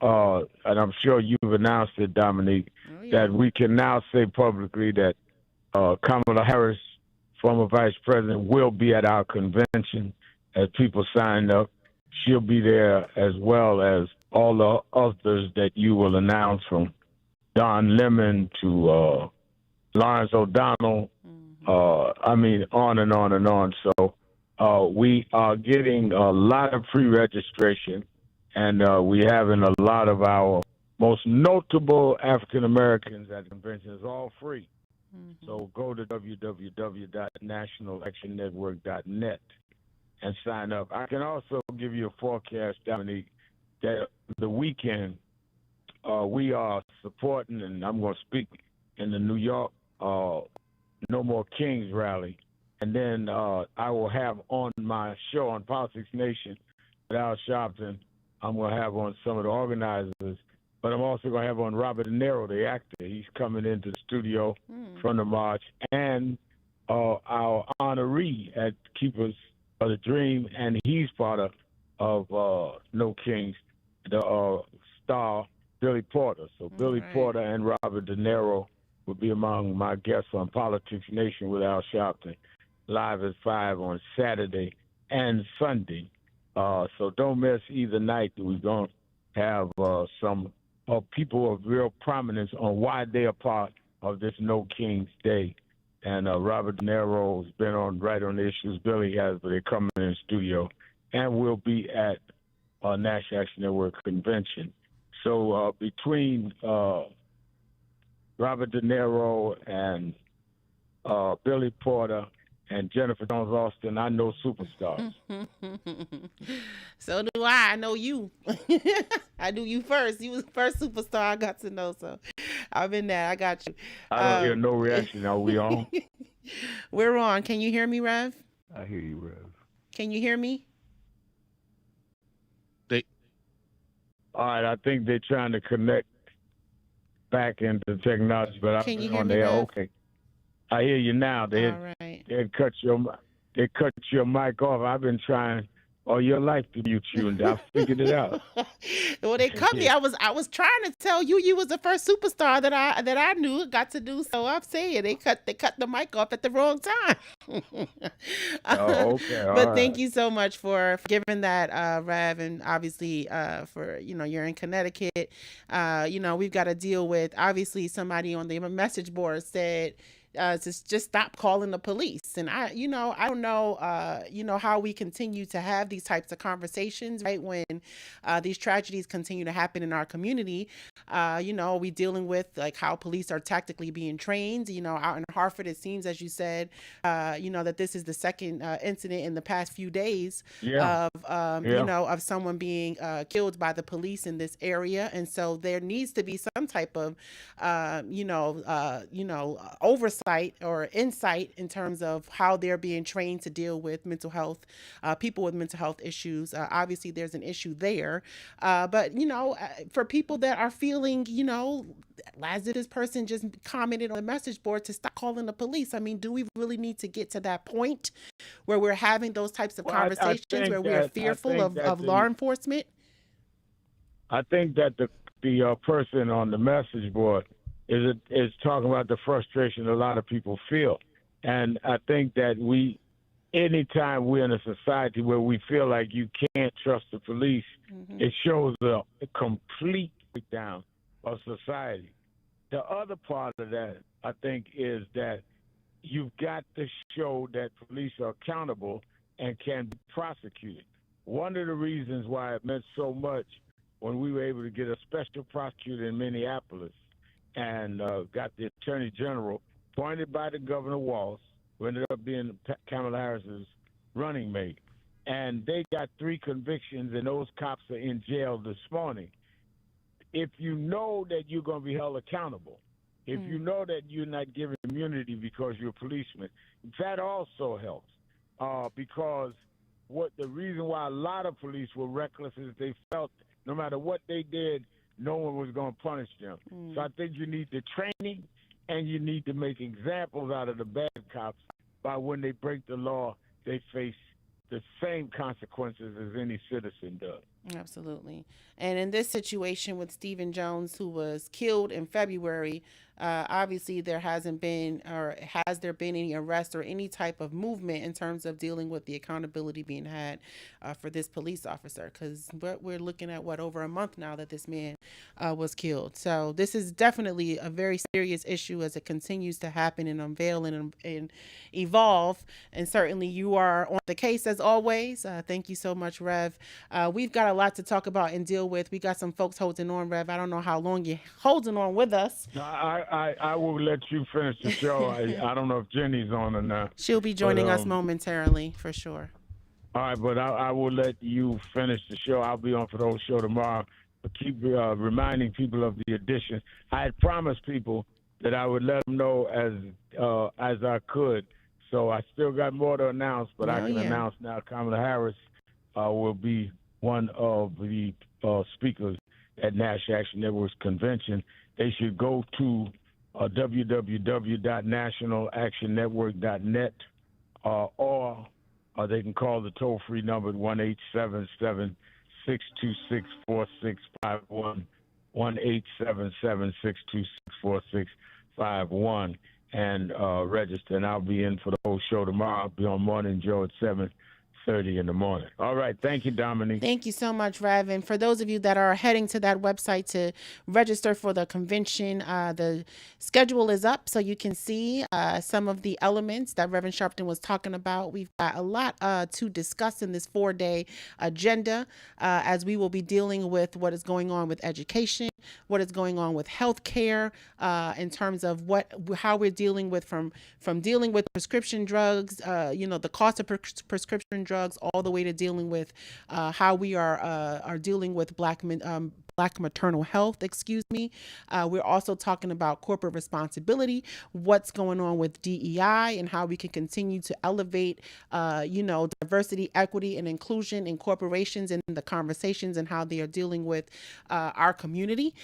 and I'm sure you've announced it, Dominique, that we can now say publicly that Kamala Harris, former vice president, will be at our convention as people sign up. She'll be there as well as all the others that you will announce, from Don Lemon to Lawrence O'Donnell. I mean, on and on and on. So we are getting a lot of pre-registration, and we're having a lot of our most notable African Americans at the convention. It's all free. So go to www.nationalactionnetwork.net and sign up. I can also give you a forecast, Dominique, that the weekend we are supporting, and I'm going to speak in the New York No More Kings rally. And then I will have on my show on Politics Nation with Al Sharpton, I'm going to have on some of the organizers, but I'm also going to have on Robert De Niro, the actor. He's coming into the studio from the march, and our honoree at Keepers of the Dream, and he's part of No Kings, the star Billy Porter. So Billy Porter and Robert De Niro will be among my guests on Politics Nation with Al Sharpton, live at 5 on Saturday and Sunday. So don't miss either night. We're going to have some people of real prominence on why they are part of this No Kings Day. And Robert De Niro has been right on the issues Billy has, but they're coming in the studio. And we'll be at National Action Network Convention. So between Robert De Niro and Billy Porter and Jennifer Jones Austin, I know superstars. So do I. I know you. I knew you first. You was the first superstar I got to know. So I've been there. I got you. I don't hear no reaction. Are we on? We're on. Can you hear me, Rev? I hear you, Rev. Can you hear me? All right. I think they're trying to connect back into technology, but I'm on there. Okay. I hear you now. They cut your mic off. I've been trying all your life to mute you, and I figured it out. Well, they cut me. I was trying to tell you was the first superstar that I knew got to do. So I'm saying they cut the mic off at the wrong time. Oh, okay. All but right. Thank you so much for giving that, Rev, and obviously for you're in Connecticut. We've got to deal with, obviously, somebody on the message board said, just stop calling the police. And I don't know, how we continue to have these types of conversations, right? When these tragedies continue to happen in our community, we dealing with like how police are tactically being trained. Out in Hartford, it seems, as you said, that this is the second incident in the past few days of someone being killed by the police in this area. And so there needs to be some type of, oversight or insight in terms of how they're being trained to deal with mental health, people with mental health issues. Obviously, there's an issue there. But for people that are feeling, as if this person just commented on the message board to stop calling the police. I mean, do we really need to get to that point where we're having those types of conversations where we are fearful of law enforcement? I think that the person on the message board is talking about the frustration a lot of people feel. And I think that anytime we're in a society where we feel like you can't trust the police, it shows a complete breakdown of society. The other part of that, I think, is that you've got to show that police are accountable and can be prosecuted. One of the reasons why it meant so much when we were able to get a special prosecutor in Minneapolis and got the attorney general appointed by the Governor Walz, who ended up being Kamala Harris's running mate. And they got 3 convictions, and those cops are in jail this morning. If you know that you're going to be held accountable, if you know that you're not given immunity because you're a policeman, that also helps. Because the reason why a lot of police were reckless is they felt no matter what they did, no one was going to punish them. So I think you need the training, and you need to make examples out of the bad cops by when they break the law, they face the same consequences as any citizen does. Absolutely. And in this situation with Stephen Jones, who was killed in February, obviously there hasn't been, or has there been any arrest or any type of movement in terms of dealing with the accountability being had for this police officer? Because we're looking at, over a month now that this man was killed. So this is definitely a very serious issue as it continues to happen and unveil and evolve. And certainly you are on the case as always. Thank you so much, Rev. We've got a lot to talk about and deal with. We got some folks holding on, Rev. I don't know how long you're holding on with us. No, I will let you finish the show. I don't know if Jenny's on or not. She'll be joining us momentarily, for sure. All right, but I will let you finish the show. I'll be on for the whole show tomorrow. But keep reminding people of the addition. I had promised people that I would let them know as I could. So I still got more to announce, but I can announce now Kamala Harris will be one of the speakers at National Action Network's convention. They should go to www.nationalactionnetwork.net or they can call the toll-free number at 1-877-626-4651, 1-877-626-4651, and register. And I'll be in for the whole show tomorrow. I'll be on Morning Joe at 7:30 in the morning. All right. Thank you, Dominique. Thank you so much, Rev. And for those of you that are heading to that website to register for the convention, the schedule is up so you can see some of the elements that Reverend Sharpton was talking about. We've got a lot to discuss in this 4-day agenda as we will be dealing with what is going on with education, what is going on with healthcare, in terms of how we're dealing with from dealing with prescription drugs, the cost of prescription drugs, all the way to dealing with how we are dealing with black maternal health, We're also talking about corporate responsibility, what's going on with DEI, and how we can continue to elevate, diversity, equity, and inclusion in corporations and the conversations and how they are dealing with our community.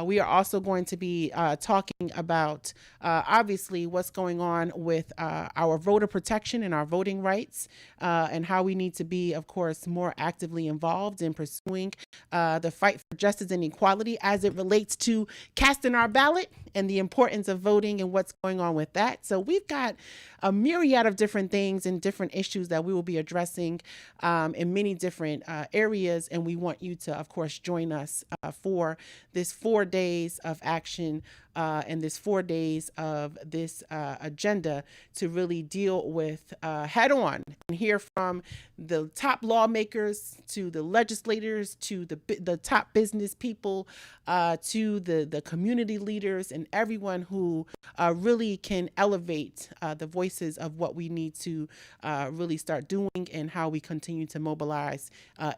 We are also going to be talking about, obviously, what's going on with our voter protection and our voting rights, and how we need to be, of course, more actively involved in pursuing the fight for justice and equality as it relates to casting our ballot and the importance of voting and what's going on with that. So we've got a myriad of different things and different issues that we will be addressing in many different areas. And we want you to, of course, join us for this 4 days of action and this 4 days of this agenda to really deal with head on and hear from the top lawmakers to the legislators to the top business people to the community leaders and everyone who really can elevate the voices of what we need to really start doing and how we continue to mobilize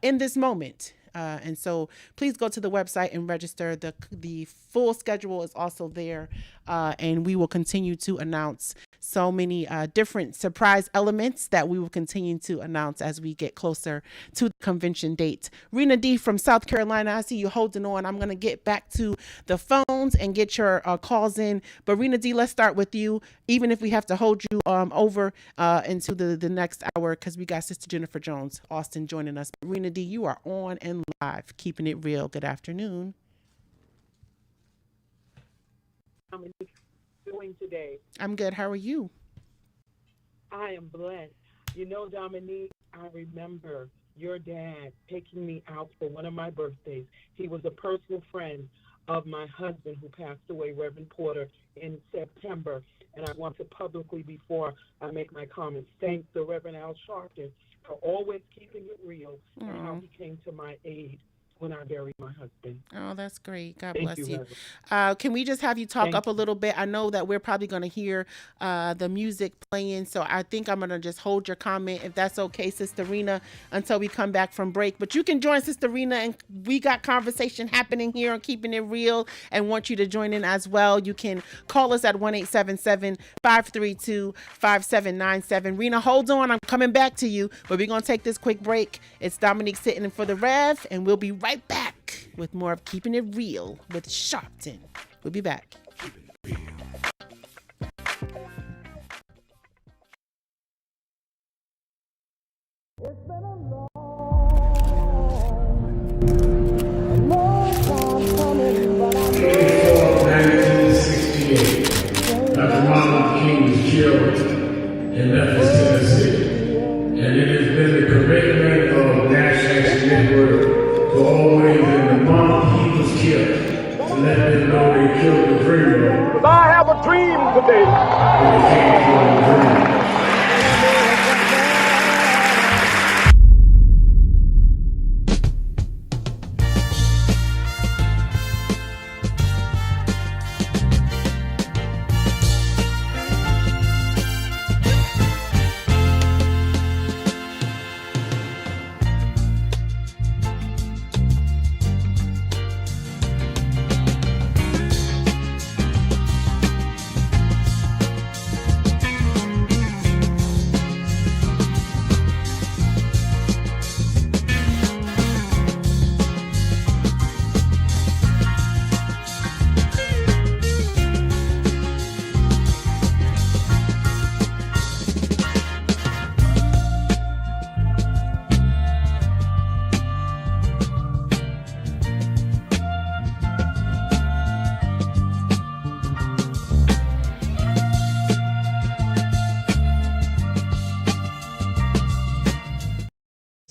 in this moment. And so please go to the website and register. The full schedule is also there, and we will continue to announce so many different surprise elements that we will continue to announce as we get closer to the convention date. Rena D from South Carolina, I see you holding on. I'm going to get back to the phones and get your calls in. But Rena D, let's start with you, even if we have to hold you over into the next hour, because we got Sister Jennifer Jones Austin joining us. Rena D, you are on and live, keeping it real. Good afternoon. How are you doing today? I'm good. How are you? I am blessed. You know, Dominique, I remember your dad taking me out for one of my birthdays. He was a personal friend of my husband who passed away, Reverend Porter, in September. And I want to publicly, before I make my comments, thank the Reverend Al Sharpton for always keeping it real and how he came to my aid when I buried my husband. Oh, that's great. God Thank bless you. Can we just have you talk Thank up a little bit? I know that we're probably going to hear the music playing, so I think I'm going to just hold your comment, if that's okay, Sister Rena, until we come back from break. But you can join Sister Rena, and we got conversation happening here on Keeping It Real and want you to join in as well. You can call us at 1-877-532-5797. Rena, hold on. I'm coming back to you, but we're going to take this quick break. It's Dominique sitting in for the Rev, and we'll be right back with more of Keeping It Real with Sharpton. We'll be back. Dr. Martin Luther King was killed in Memphis, Tennessee. And it has been the commitment of National Action Network for always in the month he was killed to let them know they killed the dreamer. I have a dream today. But they can't kill the dreamer.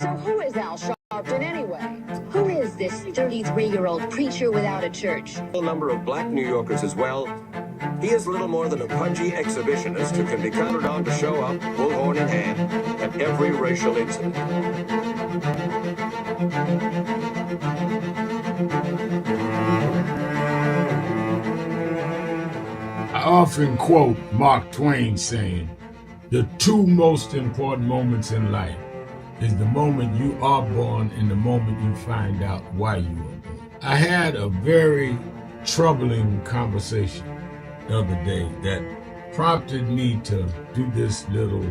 So who is Al Sharpton anyway? Who is this 33-year-old preacher without a church? A number of black New Yorkers as well. He is little more than a pudgy exhibitionist who can be counted on to show up, bullhorn in hand, at every racial incident. I often quote Mark Twain saying, "The two most important moments in life is the moment you are born and the moment you find out why you were born." I had a very troubling conversation the other day that prompted me to do this little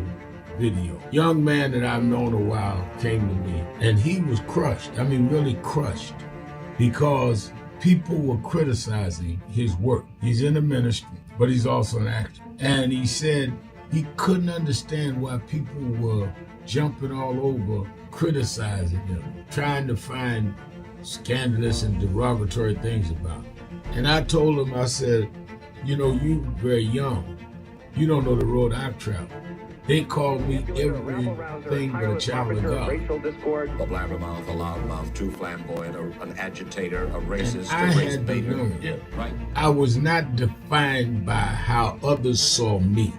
video. Young man that I've known a while came to me and he was crushed. I mean, really crushed, because people were criticizing his work. He's in the ministry, but he's also an actor. And he said he couldn't understand why people were jumping all over, criticizing him, trying to find scandalous and derogatory things about him. And I told him, I said, you know, you very young. You don't know the road I've traveled. They call me everything but a child of God. Racial discord, a blabbermouth, a loudmouth, too flamboyant, an agitator, a racist, I a race had to baiter. learn. Yeah, right. I was not defined by how others saw me.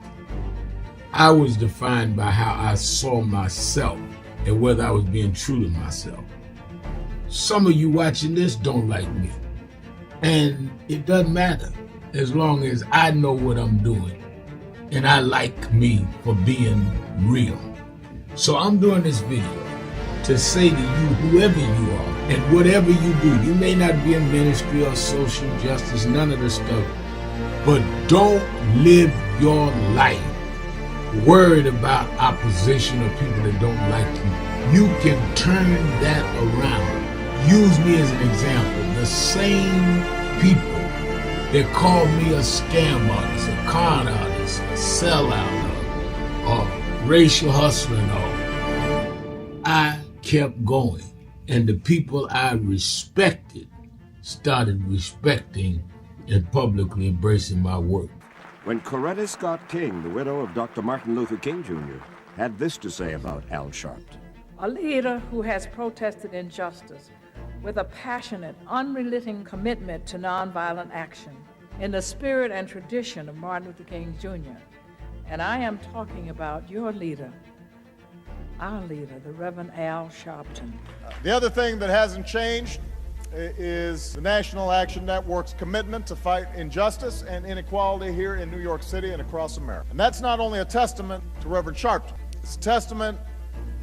I was defined by how I saw myself and whether I was being true to myself. Some of you watching this don't like me. And it doesn't matter as long as I know what I'm doing and I like me for being real. So I'm doing this video to say to you, whoever you are and whatever you do, you may not be in ministry or social justice, none of this stuff, but don't live your life worried about opposition or people that don't like you. You can turn that around. Use me as an example. The same people that call me a scam artist, a con artist, a sellout, or racial hustler, I kept going. And the people I respected started respecting and publicly embracing my work. When Coretta Scott King, the widow of Dr. Martin Luther King Jr., had this to say about Al Sharpton. A leader who has protested injustice with a passionate, unrelenting commitment to nonviolent action in the spirit and tradition of Martin Luther King Jr. And I am talking about your leader, our leader, the Reverend Al Sharpton. The other thing that hasn't changed is the National Action Network's commitment to fight injustice and inequality here in New York City and across America. And that's not only a testament to Reverend Sharpton, it's a testament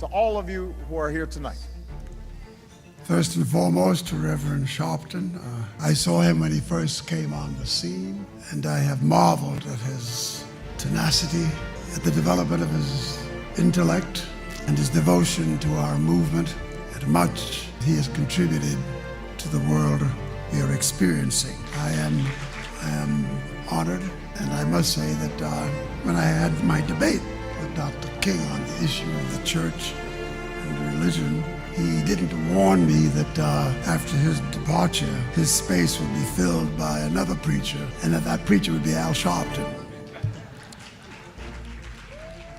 to all of you who are here tonight. First and foremost, to Reverend Sharpton. I saw him when he first came on the scene, and I have marveled at his tenacity, at the development of his intellect, and his devotion to our movement, and much he has contributed to the world we are experiencing. I am honored, and I must say that when I had my debate with Dr. King on the issue of the church, and religion. He didn't warn me that after his departure, his space would be filled by another preacher, and that preacher would be Al Sharpton.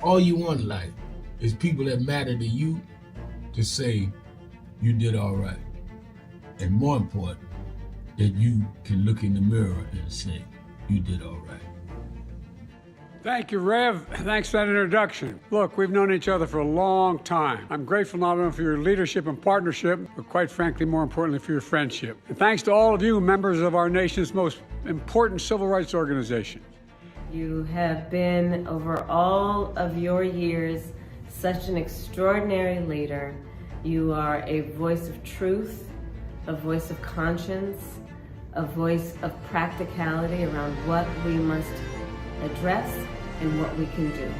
All you want in life is people that matter to you to say you did all right. And more important, that you can look in the mirror and say you did all right. Thank you, Rev. Thanks for that introduction. Look, we've known each other for a long time. I'm grateful not only for your leadership and partnership, but quite frankly, more importantly, for your friendship. And thanks to all of you, members of our nation's most important civil rights organization. You have been, over all of your years, such an extraordinary leader. You are a voice of truth, a voice of conscience, a voice of practicality around what we must address and what we can do.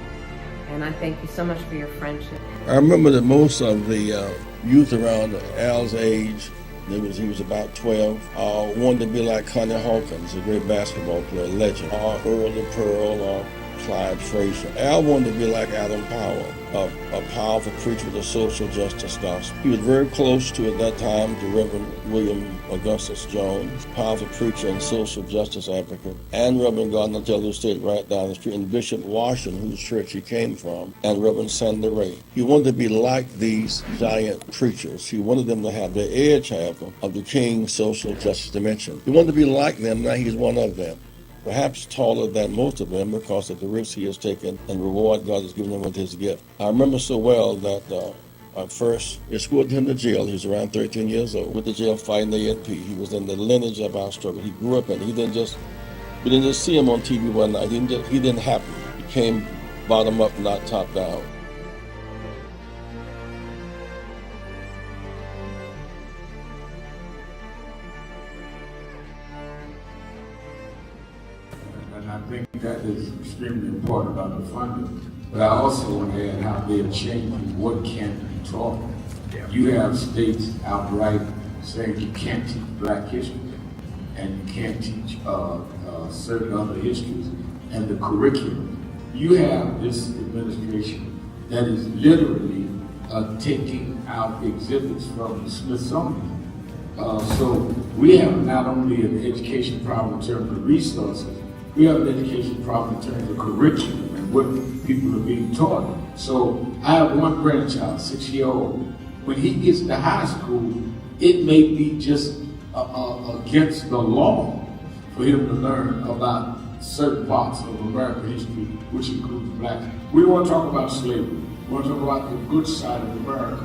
And I thank you so much for your friendship. I remember that most of the youth around Al's age, he was about 12, wanted to be like Connie Hawkins, a great basketball player, legend, or Earl the Pearl, or Clyde Frazier. Al wanted to be like Adam Powell, a powerful preacher with a social justice gospel. He was very close to, at that time, to Reverend William Augustus Jones, powerful preacher and social justice advocate, and Reverend Gardner Taylor State right down the street, and Bishop Washington, whose church he came from, and Reverend Sandy Ray. He wanted to be like these giant preachers. He wanted them to have the edge, however, of the King's social justice dimension. He wanted to be like them, now he's one of them. Perhaps taller than most of them because of the risks he has taken and the reward God has given him with his gift. I remember so well that I first escorted him to jail. He was around 13 years old, with the jail fighting the ANP. He was in the lineage of our struggle. He grew up in it. We didn't just see him on TV one night. He didn't happen. He came bottom up, not top down. And I think that is extremely important about the funding. But I also want to add how they're changing what can be taught. You have states outright saying you can't teach Black history and you can't teach certain other histories and the curriculum. You have this administration that is literally taking out exhibits from the Smithsonian. So we have not only an education problem in terms of resources, we have an education problem in terms of curriculum and what people are being taught. So I have one grandchild, 6-year-old. When he gets to high school, it may be just against the law for him to learn about certain parts of American history, which includes Blacks. We want to talk about slavery. We want to talk about the good side of America.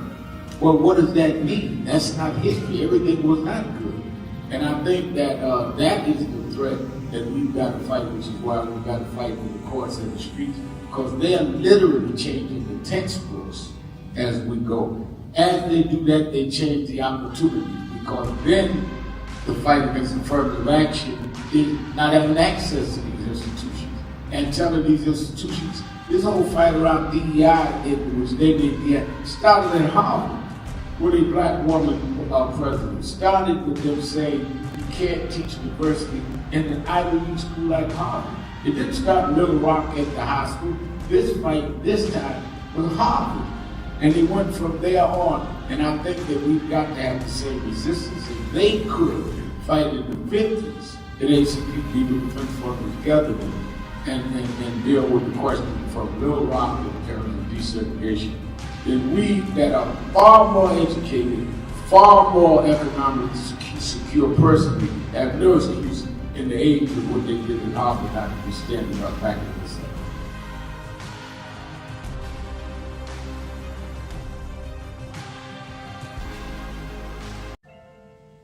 Well, what does that mean? That's not history. Everything was not good. And I think that that is the threat that we've got to fight, which is why we've got to fight in the courts and the streets, because they are literally changing the textbooks as we go. As they do that, they change the opportunities, because then the fight against affirmative action is not having access to these institutions and telling these institutions, this whole fight around DEI, in which they did DEI, started at Hartford with a Black woman president. Started with them saying you can't teach diversity in an Ivy League school like Harvard. It didn't start in Little Rock at the high school. This fight, this time, was Harvard. And they went from there on. And I think that we've got to have the same resistance. If they could fight in the 50s, at ACPD with the Defense Forces together and deal with the question from Little Rock in terms of desegregation, then we that are far more educated, far more economically secure personally, have no excuse in the age of what they did in Harvard not to be standing up back in this stuff.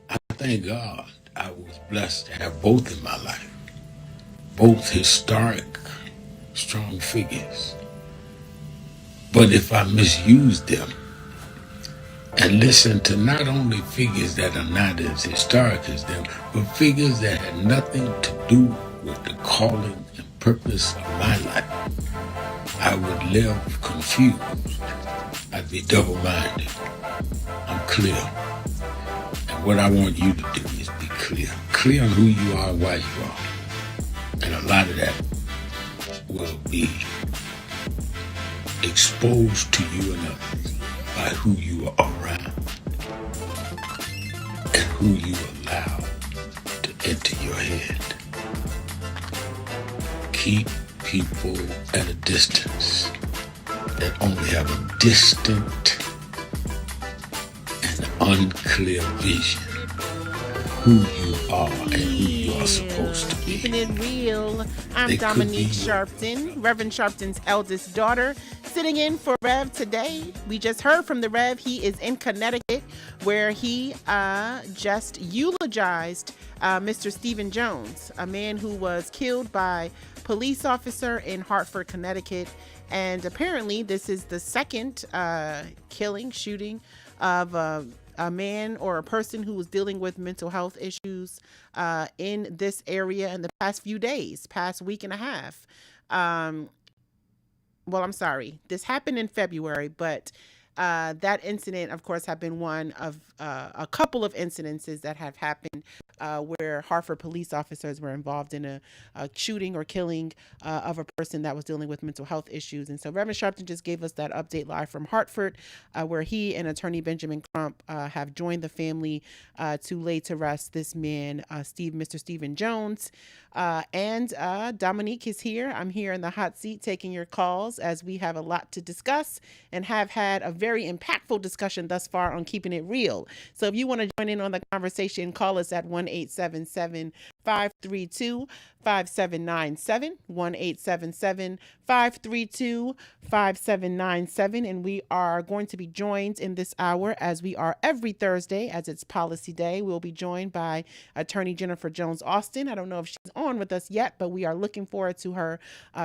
I thank God I was blessed to have both in my life. Both historic, strong figures. But if I misuse them and listen to not only figures that are not as historic as them, but figures that had nothing to do with the calling and purpose of my life, I would live confused. I'd be double-minded. I'm clear. And what I want you to do is be clear. Clear on who you are and why you are. And a lot of that will be exposed to you and others by who you are around and who you allow to enter your head. Keep people at a distance that only have a distant and unclear vision who you are and who you are supposed to be. Keeping it real. I'm Dominique Sharpton, Reverend Sharpton's eldest daughter, sitting in for Rev today. We just heard from the Rev. He is in Connecticut, where he just eulogized Mr. Stephen Jones, a man who was killed by police officer in Hartford, Connecticut. And apparently this is the second shooting of a man or a person who was dealing with mental health issues in this area in the past few days, past week and a half. Well, I'm sorry. This happened in February, but that incident, of course, have been one of a couple of incidences that have happened where Hartford police officers were involved in a shooting or killing of a person that was dealing with mental health issues. And so Reverend Sharpton just gave us that update live from Hartford, where he and attorney Benjamin Crump have joined the family to lay to rest this man, Mr. Stephen Jones. And Dominique is here. I'm here in the hot seat taking your calls as we have a lot to discuss and have had a very impactful discussion thus far on Keeping It Real. So if you want to join in on the conversation, call us at 1-877-532-5797, 1-877-532-5797. And we are going to be joined in this hour, as we are every Thursday, as it's Policy Day. We'll be joined by attorney Jennifer Jones Austin. I don't know if she's on with us yet, but we are looking forward to her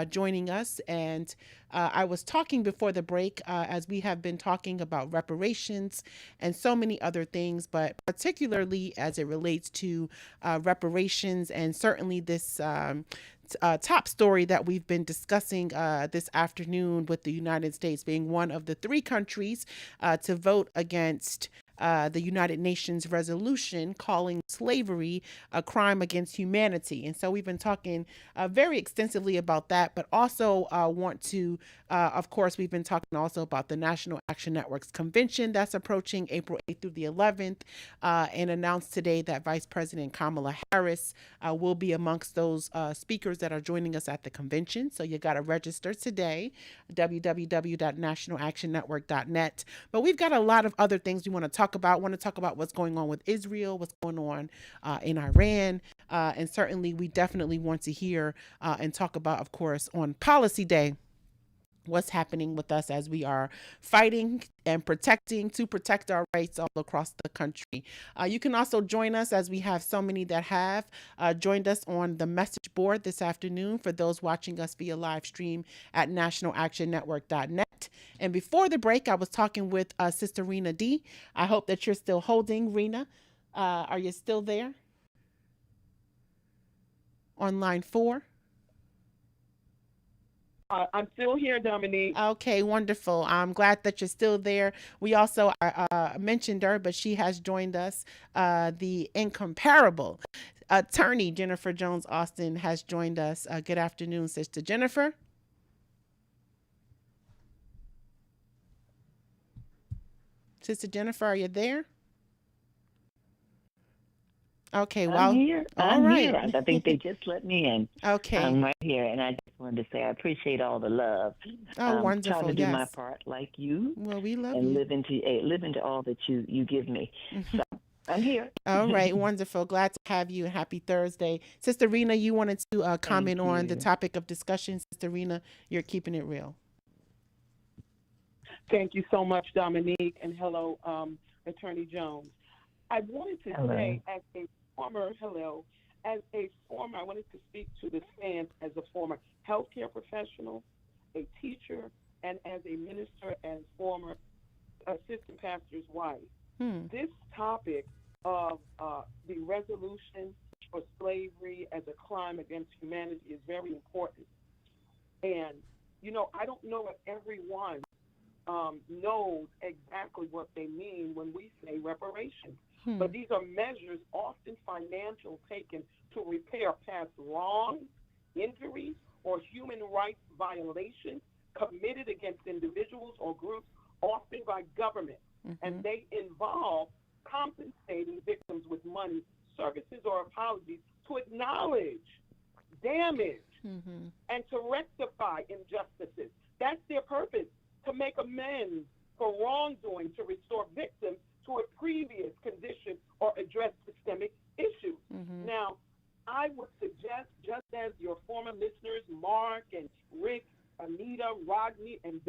joining us. And I was talking before the break, as we have been talking about reparations and so many other things, but particularly as it relates to reparations and certainly this top story that we've been discussing this afternoon, with the United States being one of the 3 countries to vote against the United Nations resolution calling slavery a crime against humanity. And so we've been talking very extensively about that, but also want to, of course, we've been talking also about the National Action Network's convention that's approaching April 8th through the 11th, and announced today that Vice President Kamala Harris will be amongst those speakers that are joining us at the convention. So you got to register today, www.nationalactionnetwork.net. But we've got a lot of other things we want to talk about. Want to talk about what's going on with Israel, what's going on in Iran, and certainly we definitely want to hear and talk about, of course, on Policy Day, what's happening with us as we are fighting and to protect our rights all across the country. You can also join us, as we have so many that have joined us on the message board this afternoon, for those watching us via live stream at nationalactionnetwork.net. And before the break, I was talking with Sister Rena D. I hope that you're still holding. Rena, are you still there on line 4? I'm still here, Dominique. Okay, wonderful. I'm glad that you're still there. We also mentioned her, but she has joined us. The incomparable attorney Jennifer Jones Austin has joined us. Good afternoon, Sister Jennifer. Sister Jennifer, are you there? Okay, well, I'm here. All right. Here. I think they just let me in. Okay. I'm right here, and I just wanted to say I appreciate all the love. Oh, wonderful! Trying to do my Yes. part like you. Well, we love and you. live into all that you give me. So I'm here. All right, wonderful. Glad to have you. Happy Thursday, Sister Rena. You wanted to comment on the topic of discussion, Sister Rena. You're keeping it real. Thank you so much, Dominique, and hello, Attorney Jones. I wanted to say, I wanted to speak to the stance as a former healthcare professional, a teacher, and as a minister and former assistant pastor's wife. This topic of the resolution for slavery as a crime against humanity is very important. And, I don't know if everyone knows exactly what they mean when we say reparations. But these are measures, often financial, taken to repair past wrongs, injuries, or human rights violations committed against individuals or groups, often by government, and they involve compensating victims with money, services, or apologies to acknowledge damage and to rectify injustices. That's their purpose, to make amends for wrongdoing, to restore victims to a previous condition or address systemic issues. Now, I would suggest, just as your former listeners, Mark and Rick, Anita, Rodney, and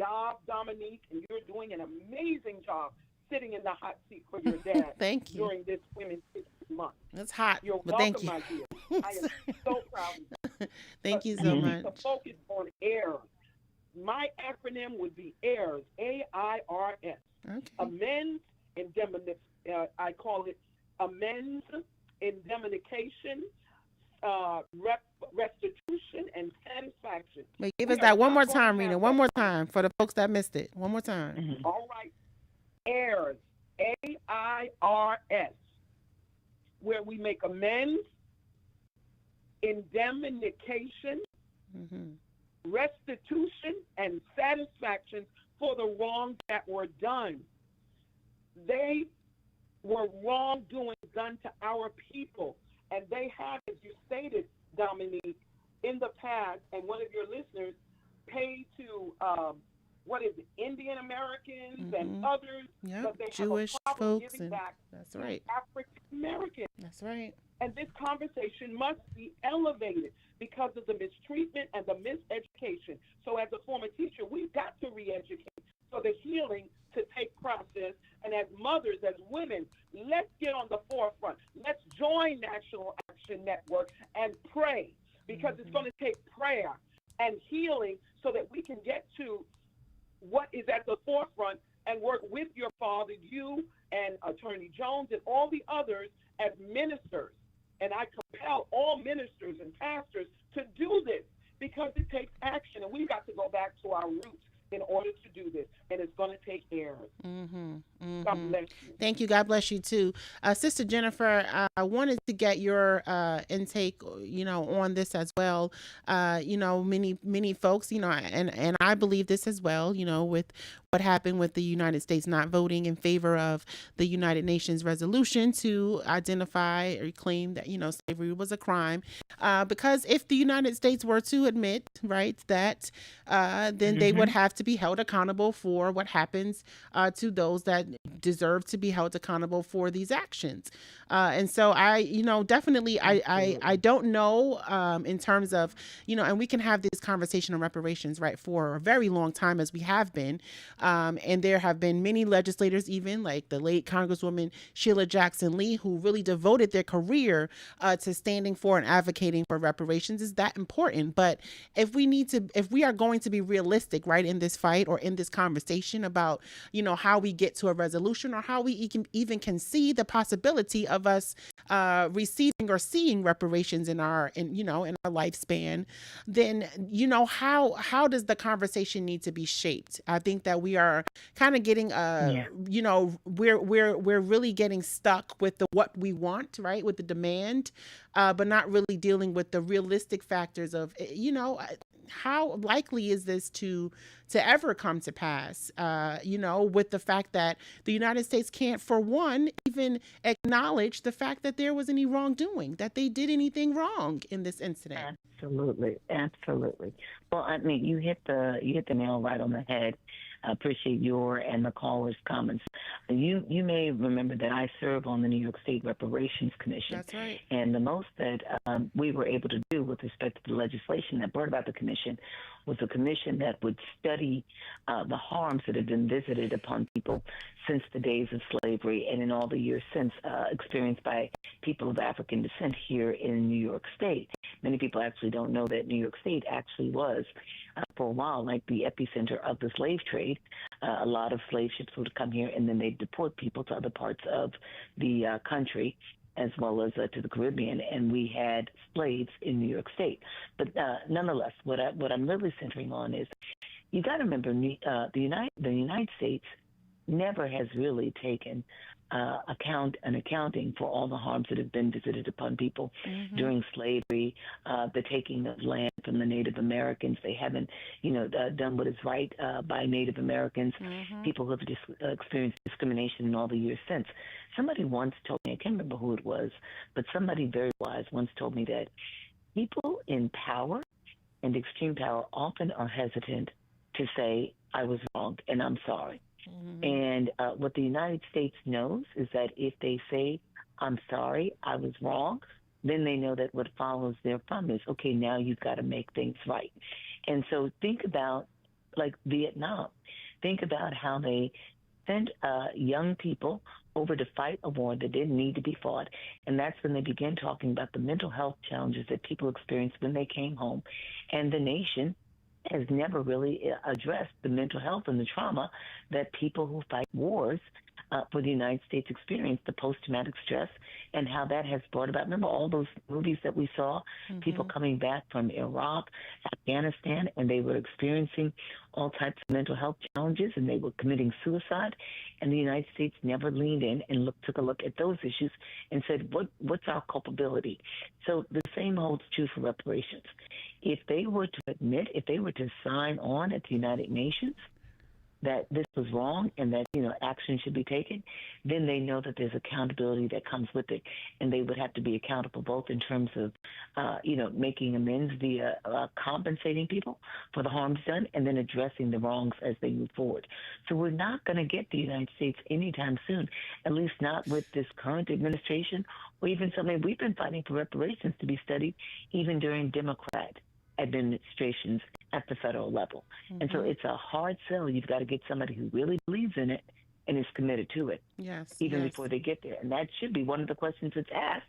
Dominique, and you're doing an amazing job sitting in the hot seat for your dad Thank you. during this Women's History Month. It's hot, You're but welcome, thank you. my dear. I am so proud of you. Thank you But so we much. need to focus on AIRS. My acronym would be AIRS, AIRS. Okay. Amends, I call it amends, indemnification, restitution, and satisfaction. Wait, give us that one more time, Rena. One more time for the folks that missed it. One more time. All right. AIRS, AIRS, where we make amends, indemnification, restitution, and satisfaction for the wrongs that were done. They were wrongdoing done to our people, and they have, as you stated, Dominique, in the past, and one of your listeners paid to Indian Americans and others, but they Jewish have a problem folks, giving and back that's to right. African Americans. That's right. And this conversation must be elevated because of the mistreatment and the miseducation. So as a former teacher, we've got to re-educate for the healing to take process. And as mothers, as women, let's get on the forefront. Let's join National Action Network and pray, because it's going to take prayer and healing so that we can get to what is at the forefront and work with your father, you and Attorney Jones and all the others as ministers. And I compel all ministers and pastors to do this, because it takes action, and we've got to go back to our roots in order to do this, and it's going to take AIRS. God bless you. Thank you. God bless you too, Sister Jennifer. I wanted to get your intake, on this as well. Many folks, and I believe this as well. With what happened with the United States not voting in favor of the United Nations resolution to identify or claim that slavery was a crime, because if the United States were to admit, right, that then they would have to be held accountable for what happens to those that deserve to be held accountable for these actions. And so I don't know in terms of, and we can have this conversation on reparations, right, for a very long time, as we have been. And there have been many legislators, even like the late Congresswoman Sheila Jackson Lee, who really devoted their career to standing for and advocating for reparations. Is that important? But if we are going to be realistic, right, in this fight or in this conversation about, how we get to a resolution, or how we even can see the possibility of us receiving or seeing reparations in our lifespan, then how does the conversation need to be shaped? I think that we are kind of getting we're really getting stuck with what we want, right, with the demand, but not really dealing with the realistic factors of how likely is this to ever come to pass, with the fact that the United States can't, for one, even acknowledge the fact that there was any wrongdoing, that they did anything wrong in this incident. Absolutely. Well, I mean, you hit the nail right on the head. I appreciate your and the caller's comments. You may remember that I serve on the New York State Reparations Commission. That's right. And the most that we were able to do with respect to the legislation that brought about the commission was a commission that would study the harms that have been visited upon people since the days of slavery and in all the years since, experienced by people of African descent here in New York State. Many people actually don't know that New York State actually was, for a while, like the epicenter of the slave trade. A lot of slave ships would come here, and then they'd deport people to other parts of the country, as well as to the Caribbean, and we had slaves in New York State. But nonetheless, what I'm really centering on is, you got to remember, the United States never has really taken accounting for all the harms that have been visited upon people during slavery, the taking of land from the Native Americans. They haven't, done what is right by Native Americans, people who have experienced discrimination in all the years since. Somebody once told me, I can't remember who it was, but somebody very wise once told me that people in power and extreme power often are hesitant to say, I was wrong and I'm sorry. And what the United States knows is that if they say, I'm sorry, I was wrong, then they know that what follows therefrom is, okay, now you've got to make things right. And so think about, like, Vietnam. Think about how they sent young people over to fight a war that didn't need to be fought. And that's when they began talking about the mental health challenges that people experienced when they came home. And the nation has never really addressed the mental health and the trauma that people who fight wars for the United States experience, the post-traumatic stress, and how that has brought about. Remember all those movies that we saw, people coming back from Iraq, Afghanistan, and they were experiencing all types of mental health challenges, and they were committing suicide, and the United States never leaned in and took a look at those issues and said, what's our culpability? So the same holds true for reparations. If they were to admit, if they were to sign on at the United Nations that this was wrong and that, action should be taken, then they know that there's accountability that comes with it. And they would have to be accountable both in terms of, making amends via compensating people for the harms done and then addressing the wrongs as they move forward. So we're not going to get the United States anytime soon, at least not with this current administration or even something. We've been fighting for reparations to be studied even during Democrat administrations at the federal level. And so it's a hard sell. You've got to get somebody who really believes in it and is committed to it, even before they get there. And that should be one of the questions that's asked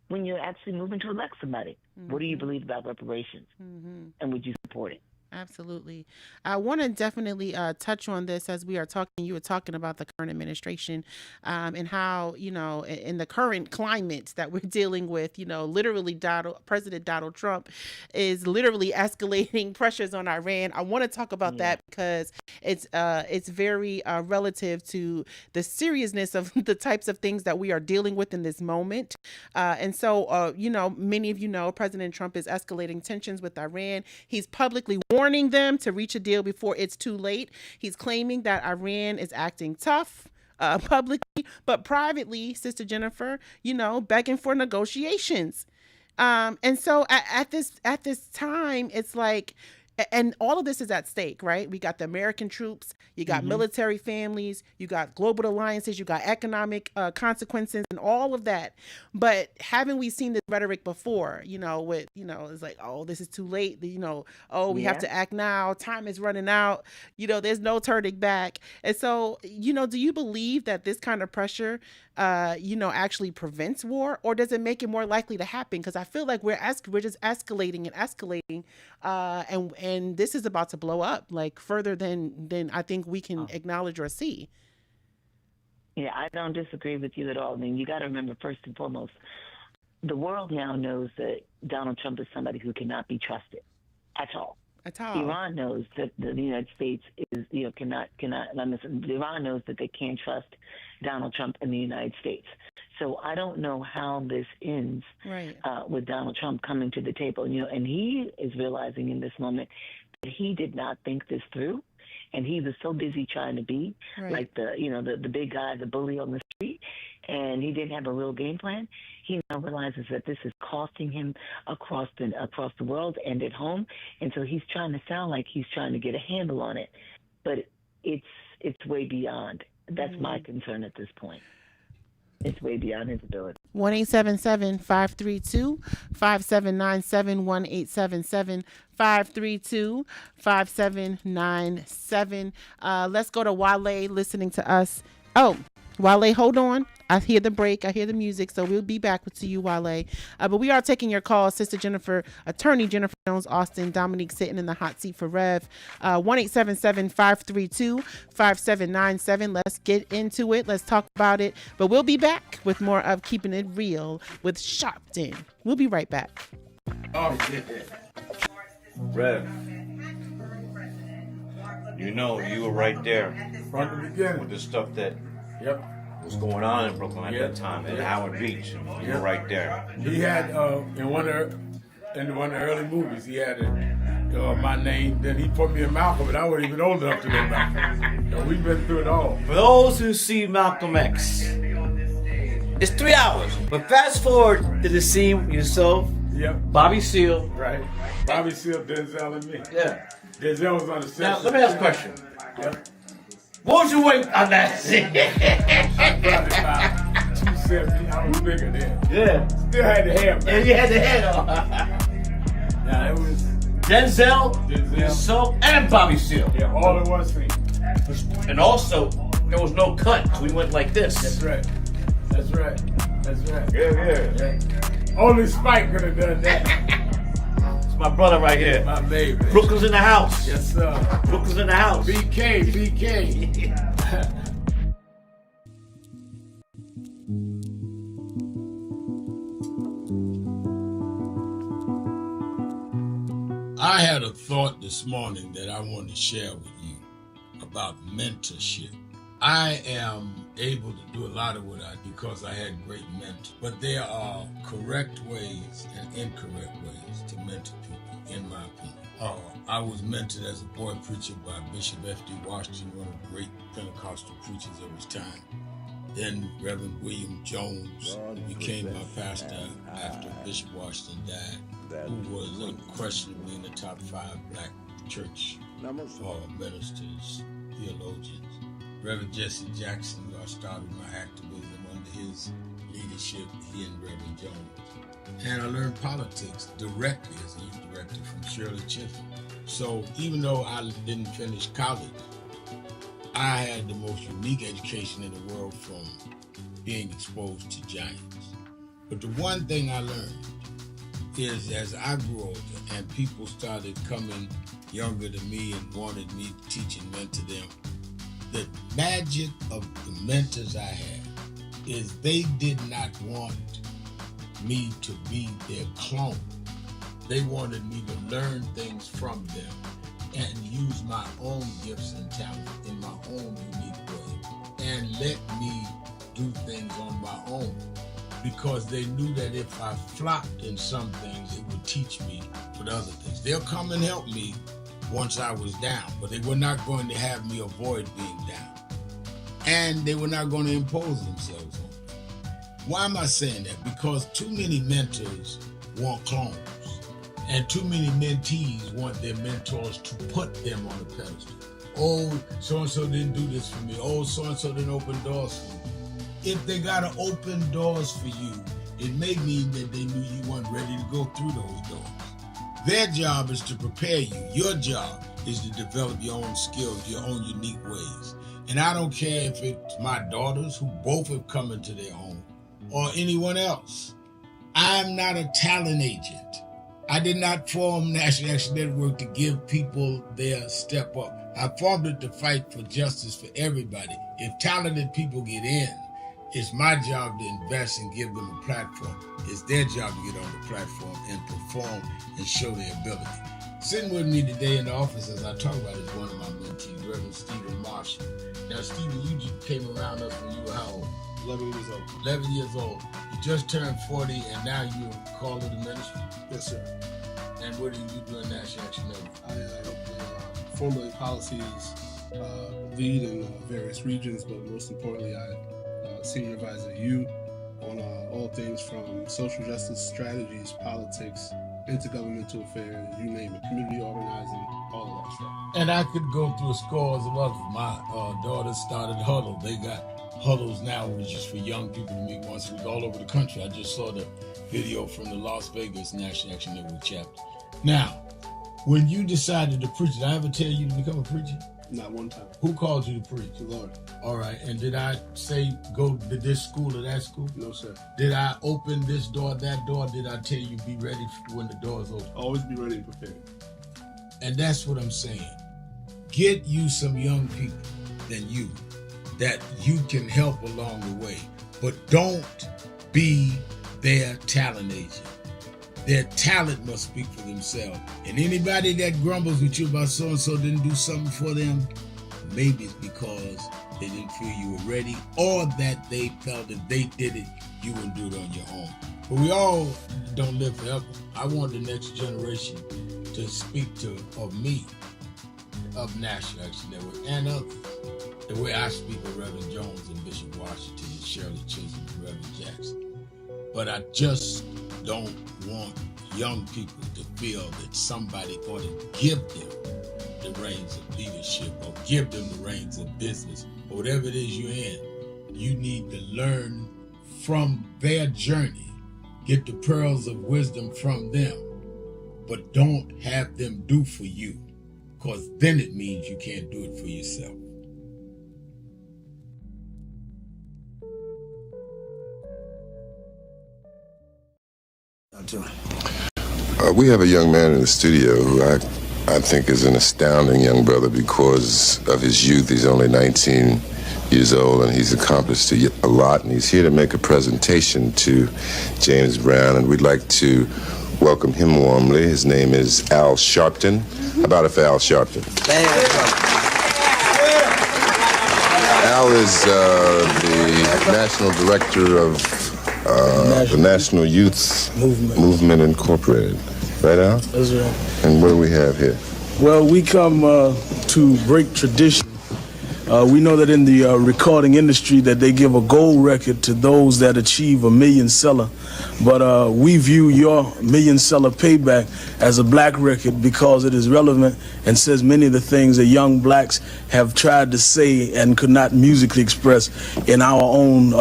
when you're actually moving to elect somebody. What do you believe about reparations? And would you support it? Absolutely. I want to definitely touch on this as we are talking. You were talking about the current administration and how, in the current climate that we're dealing with, literally President Donald Trump is literally escalating pressures on Iran. I want to talk about that because it's very relative to the seriousness of the types of things that we are dealing with in this moment. And so, many of you know, President Trump is escalating tensions with Iran. He's publicly warning them to reach a deal before it's too late. He's claiming that Iran is acting tough publicly, but privately, Sister Jennifer, begging for negotiations. And so at this time, it's like, and all of this is at stake, right? We got the American troops, you got military families, you got global alliances, you got economic consequences and all of that. But haven't we seen this rhetoric before, with, it's like, oh, this is too late, we have to act now, time is running out, there's no turning back. And so, do you believe that this kind of pressure, actually prevents war, or does it make it more likely to happen? Because I feel like we're just escalating and escalating, and this is about to blow up like further than I think we can acknowledge or see. Yeah, I don't disagree with you at all. I mean, you got to remember, first and foremost, the world now knows that Donald Trump is somebody who cannot be trusted at all. At all. Iran knows that the United States is, Iran knows that they can't trust Donald Trump and the United States. So I don't know how this ends with Donald Trump coming to the table. And he is realizing in this moment that he did not think this through. And he was so busy trying to be like the big guy, the bully on the street, and he didn't have a real game plan. He now realizes that this is costing him across the world and at home, and so he's trying to sound like he's trying to get a handle on it, but it's way beyond. That's my concern at this point. It's way beyond his ability. 1-877-532-5797, 1-877-532-5797. Let's go to Wale listening to us. Oh, Wale, hold on. I hear the break. I hear the music. So we'll be back to you, Wale. But we are taking your call. Sister Jennifer, Attorney Jennifer Jones Austin, Dominique sitting in the hot seat for Rev. 1-877-532-5797. Let's get into it. Let's talk about it. But we'll be back with more of Keeping It Real with Sharpton. We'll be right back. Oh, yeah. Rev. You know, you were right there from the beginning with the stuff that yep. was going on in Brooklyn at that time, at Howard Beach. You were right there. He had in one of the early movies, he had my name. Then he put me in Malcolm, and I wasn't even old enough to know Malcolm. So we've been through it all. For those who see Malcolm X, it's 3 hours. But fast forward to the scene yourself. Yep. Bobby Seale. Right. Bobby Seale, Denzel, and me. Yeah. Denzel was on the set. Now, let me ask a question. Yep. What was your weight on that scene? I probably about 270. I was bigger then. Yeah. Still had the hair, man. Yeah, you had the hair on. Now, it was Denzel, yourself, and Bobby Seale. Yeah, all in one scene. And also, there was no cut, so we went like this. That's right. That's right. That's right. Yeah. Only Spike could have done that. It's my brother right here. My baby. Brooklyn's in the house. Yes, sir. Brooklyn's in the house. BK. I had a thought this morning that I want to share with you about mentorship. I am able to do a lot of what I do because I had great mentors. But there are correct ways and incorrect ways to mentor people, in my opinion. I was mentored as a boy preacher by Bishop F.D. Washington, one of the great Pentecostal preachers of his time. Then Reverend William Jones, who became my pastor after Bishop Washington died, who was unquestionably in the top 5 black church ministers, theologians. Reverend Jesse Jackson, who I started my activism under his leadership, he and Reverend Jones. And I learned politics directly as a youth director from Shirley Chisholm. So even though I didn't finish college, I had the most unique education in the world from being exposed to giants. But the one thing I learned is as I grew older and people started coming younger than me and wanted me to teach and mentor them, the magic of the mentors I had is they did not want me to be their clone. They wanted me to learn things from them and use my own gifts and talents in my own unique way and let me do things on my own, because they knew that if I flopped in some things, it would teach me for the other things. They'll come and help me once I was down, but they were not going to have me avoid being down. And they were not going to impose themselves on me. Why am I saying that? Because too many mentors want clones, and too many mentees want their mentors to put them on a pedestal. Oh, so-and-so didn't do this for me. Oh, so-and-so didn't open doors for me. If they got to open doors for you, it may mean that they knew you weren't ready to go through those doors. Their job is to prepare you. Your job is to develop your own skills, your own unique ways. And I don't care if it's my daughters, who both have come into their own, or anyone else. I'm not a talent agent. I did not form National Action Network to give people their step up. I formed it to fight for justice for everybody. If talented people get in, it's my job to invest and give them a platform. It's their job to get on the platform and perform and show their ability. Sitting with me today in the office as I talk about it is one of my mentees, Reverend Stephen Marshall. Now, Stephen, you just came around us when you were how old? 11 years old. 11 years old. You just turned 40 and now you're called to the ministry? Yes, sir. And what do you do in National Action Network? I help formulate policies, lead in various regions, but most importantly, I senior advisor you on all things from social justice strategies, politics, intergovernmental affairs, you name it, community organizing, all of that stuff. And I could go through scores of others. My daughter started Huddle. They got Huddles now, which is for young people to meet once a week all over the country. I just saw the video from the Las Vegas National Action Network chapter. Now, when you decided to preach, did I ever tell you to become a preacher? Not one time. Who called you to preach? The Lord. All right. And did I say go to this school or that school? No, sir. Did I open this door, that door? Did I tell you be ready when the doors open? Always be ready and prepared. And that's what I'm saying. Get you some young people than you that you can help along the way. But don't be their talent agent. Their talent must speak for themselves. And anybody that grumbles with you about so-and-so didn't do something for them, maybe it's because they didn't feel you were ready, or that they felt if they did it, you wouldn't do it on your own. But we all don't live forever. I want the next generation to speak of me, of National Action Network, and others, the way I speak of Reverend Jones and Bishop Washington and Shirley Chisholm and Reverend Jackson. But I just don't want young people to feel that somebody ought to give them the reins of leadership or give them the reins of business or whatever it is you're in. You need to learn from their journey, get the pearls of wisdom from them, but don't have them do for you, because then it means you can't do it for yourself. We have a young man in the studio who I think is an astounding young brother because of his youth. He's only 19 years old and he's accomplished a lot, and he's here to make a presentation to James Brown, and we'd like to welcome him warmly. His name is Al Sharpton. How about it for Al Sharpton? Al is the National Director of the National Youth Movement Incorporated. Right, Al? That's right. And what do we have here? Well, we come to break tradition. We know that in the recording industry that they give a gold record to those that achieve a million seller. But we view your million seller payback as a black record because it is relevant and says many of the things that young blacks have tried to say and could not musically express in our own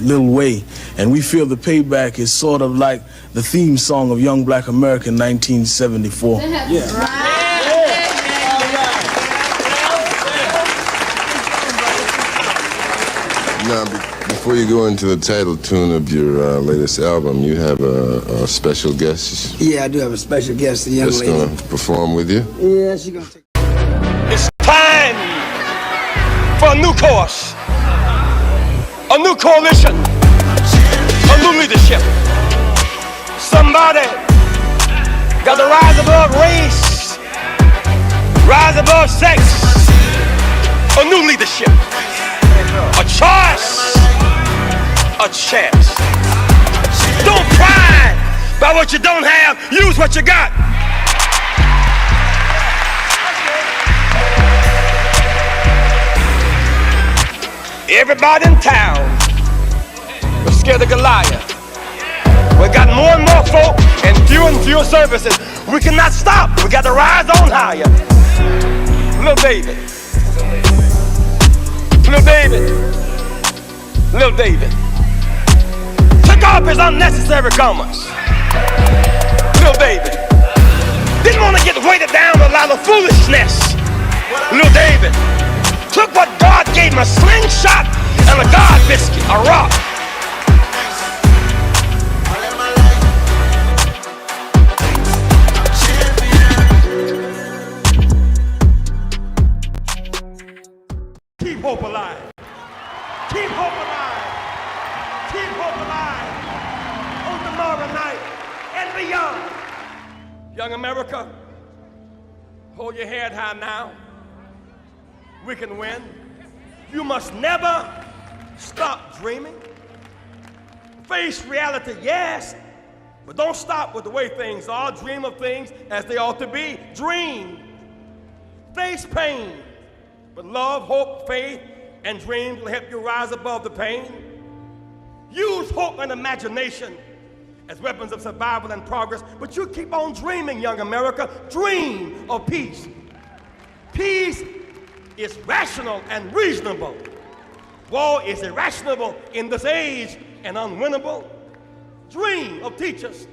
little way. And we feel the payback is sort of like the theme song of Young Black America in 1974. Yeah. Now, before you go into the title tune of your latest album, you have a special guest. Yeah, I do have a special guest, a young lady. That's going to perform with you? Yeah, she's going to take... It's time for a new course, a new coalition, a new leadership. Somebody got to rise above race, rise above sex, a new leadership. A choice, a chance. Don't cry by what you don't have. Use what you got. Everybody in town was scared of Goliath. We got more and more folk and fewer services. We cannot stop. We got to rise on higher. Little David. Little David took off his unnecessary garments. Little David didn't want to get weighted down with a lot of foolishness. Little David took what God gave him, a slingshot and a God biscuit, a rock. Keep hope alive. Keep hope alive. Keep hope alive on tomorrow night and beyond. Young America, hold your head high now. We can win. You must never stop dreaming. Face reality, yes, but don't stop with the way things are. Dream of things as they ought to be. Dream. Face pain. But love, hope, faith, and dreams will help you rise above the pain. Use hope and imagination as weapons of survival and progress, but you keep on dreaming, young America. Dream of peace. Peace is rational and reasonable. War is irrational in this age and unwinnable. Dream of teachers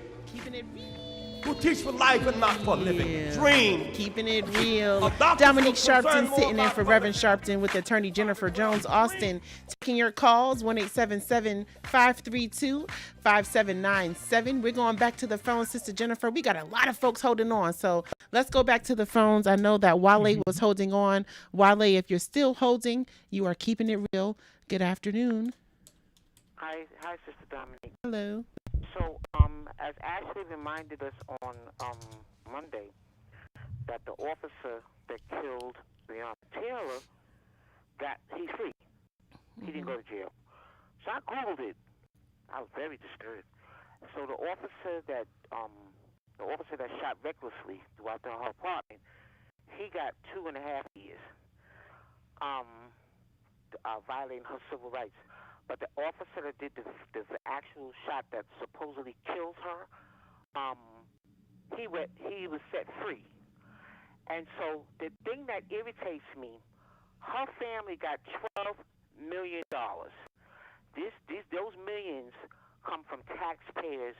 who teach for life and not for living. Dream. Keeping it real. Dominique Sharpton sitting in for Reverend Sharpton with attorney Jennifer Jones Austin. Taking your calls, 1-877-532-5797. We're going back to the phone, Sister Jennifer. We got a lot of folks holding on, so let's go back to the phones. I know that Wale was holding on. Wale, if you're still holding, you are keeping it real. Good afternoon. Hi, Sister Dominique. Hello. So, as Ashley reminded us on Monday, that the officer that killed Breonna Taylor, he's free. He didn't go to jail. So I Googled it. I was very disturbed. So the officer that shot recklessly throughout her apartment, he got 2.5 years, violating her civil rights. But the officer that did the actual shot that supposedly kills her, he was set free. And so the thing that irritates me, her family got $12 million. Those millions come from taxpayers'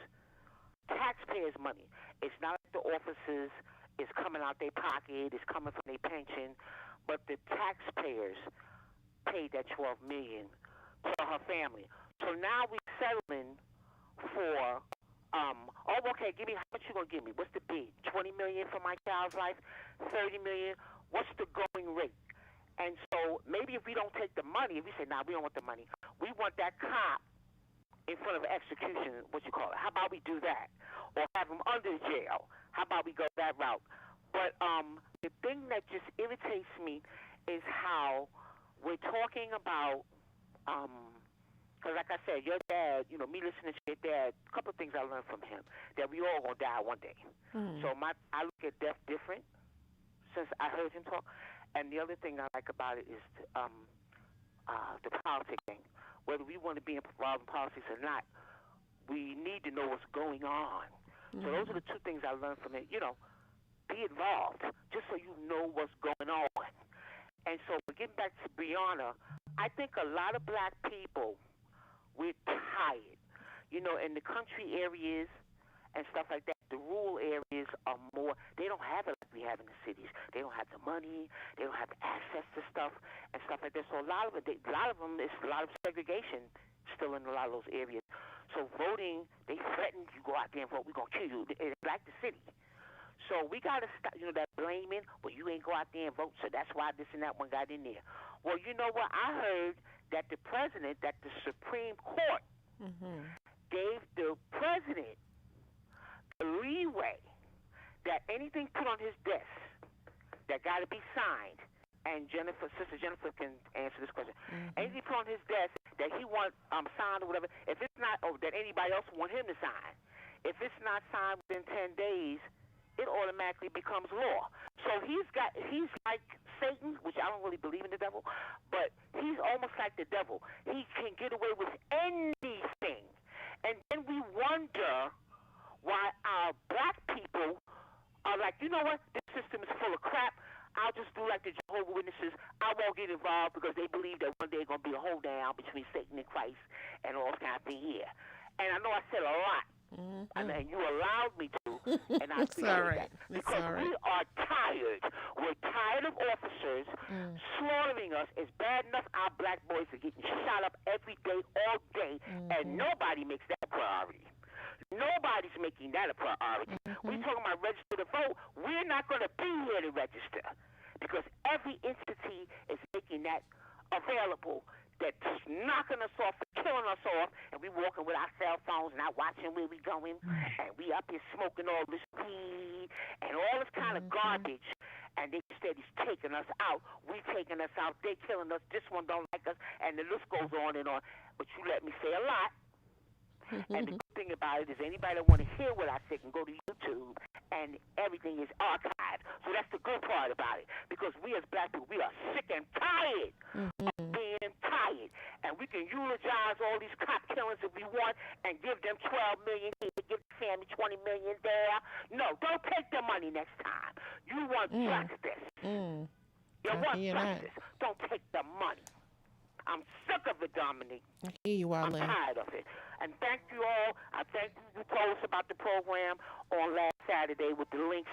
money. It's not like the officers is coming out their pocket, it's coming from their pension, but the taxpayers paid that $12 million to her family. So now we're settling for, okay, give me, how much you gonna give me? What's the bid? $20 million for my child's life? $30 million? What's the going rate? And so maybe if we don't take the money, if we say, nah, we don't want the money, we want that cop in front of execution, how about we do that? Or have him under jail. How about we go that route? But the thing that just irritates me is how we're talking about, because like I said, your dad, me listening to your dad, a couple of things I learned from him, that we all going to die one day. So I look at death different since I heard him talk. And the other thing I like about it is the politics thing. Whether we want to be involved in politics or not, we need to know what's going on. So those are the two things I learned from it. Be involved, just so you know what's going on. And so getting back to Breonna, I think a lot of black people, we're tired. In the country areas and stuff like that, the rural areas are more, they don't have it like we have in the cities. They don't have the money, they don't have access to stuff and stuff like that. So a lot of them, is a lot of segregation still in a lot of those areas. So voting, they threaten, you go out there and vote, we're going to kill you. It's like the city. So we got to stop, that blaming, well, you ain't go out there and vote, so that's why this and that one got in there. Well, you know what? I heard that the Supreme Court gave the president the leeway that anything put on his desk that got to be signed, and Sister Jennifer can answer this question. Anything put on his desk that he wants signed or whatever, if it's not, or that anybody else want him to sign, if it's not signed within 10 days, it automatically becomes law. So he's like Satan, which I don't really believe in the devil, but he's almost like the devil. He can get away with anything. And then we wonder why our black people are like, you know what, this system is full of crap. I'll just do like the Jehovah's Witnesses. I won't get involved because they believe that one day it's going to be a hold down between Satan and Christ and all this kind of thing here. And I know I said a lot. And you allowed me to, and I appreciate that. Because we are tired. We're tired of officers slaughtering us. It's bad enough our black boys are getting shot up every day, all day, and nobody makes that a priority. Nobody's making that a priority. We're talking about register to vote. We're not going to be here to register because every entity is making that available. That's knocking us off, killing us off, and we walking with our cell phones, not watching where we going, and we up here smoking all this weed and all this kind of garbage, and they instead is taking us out. We taking us out. They killing us. This one don't like us, and the list goes on and on. But you let me say a lot. And the good thing about it is anybody that want to hear what I say can go to YouTube, and everything is archived. So that's the good part about it. Because we as black people, we are sick and tired of being tired. And we can eulogize all these cop killings if we want and give them $12 million here, give the family $20 million there. No, don't take the money next time. You want justice. You want justice. Don't take the money. I'm sick of it, Dominique. I hear you, Wale. I'm tired of it. And thank you all. I thank you. You told us about the program on last Saturday with the links.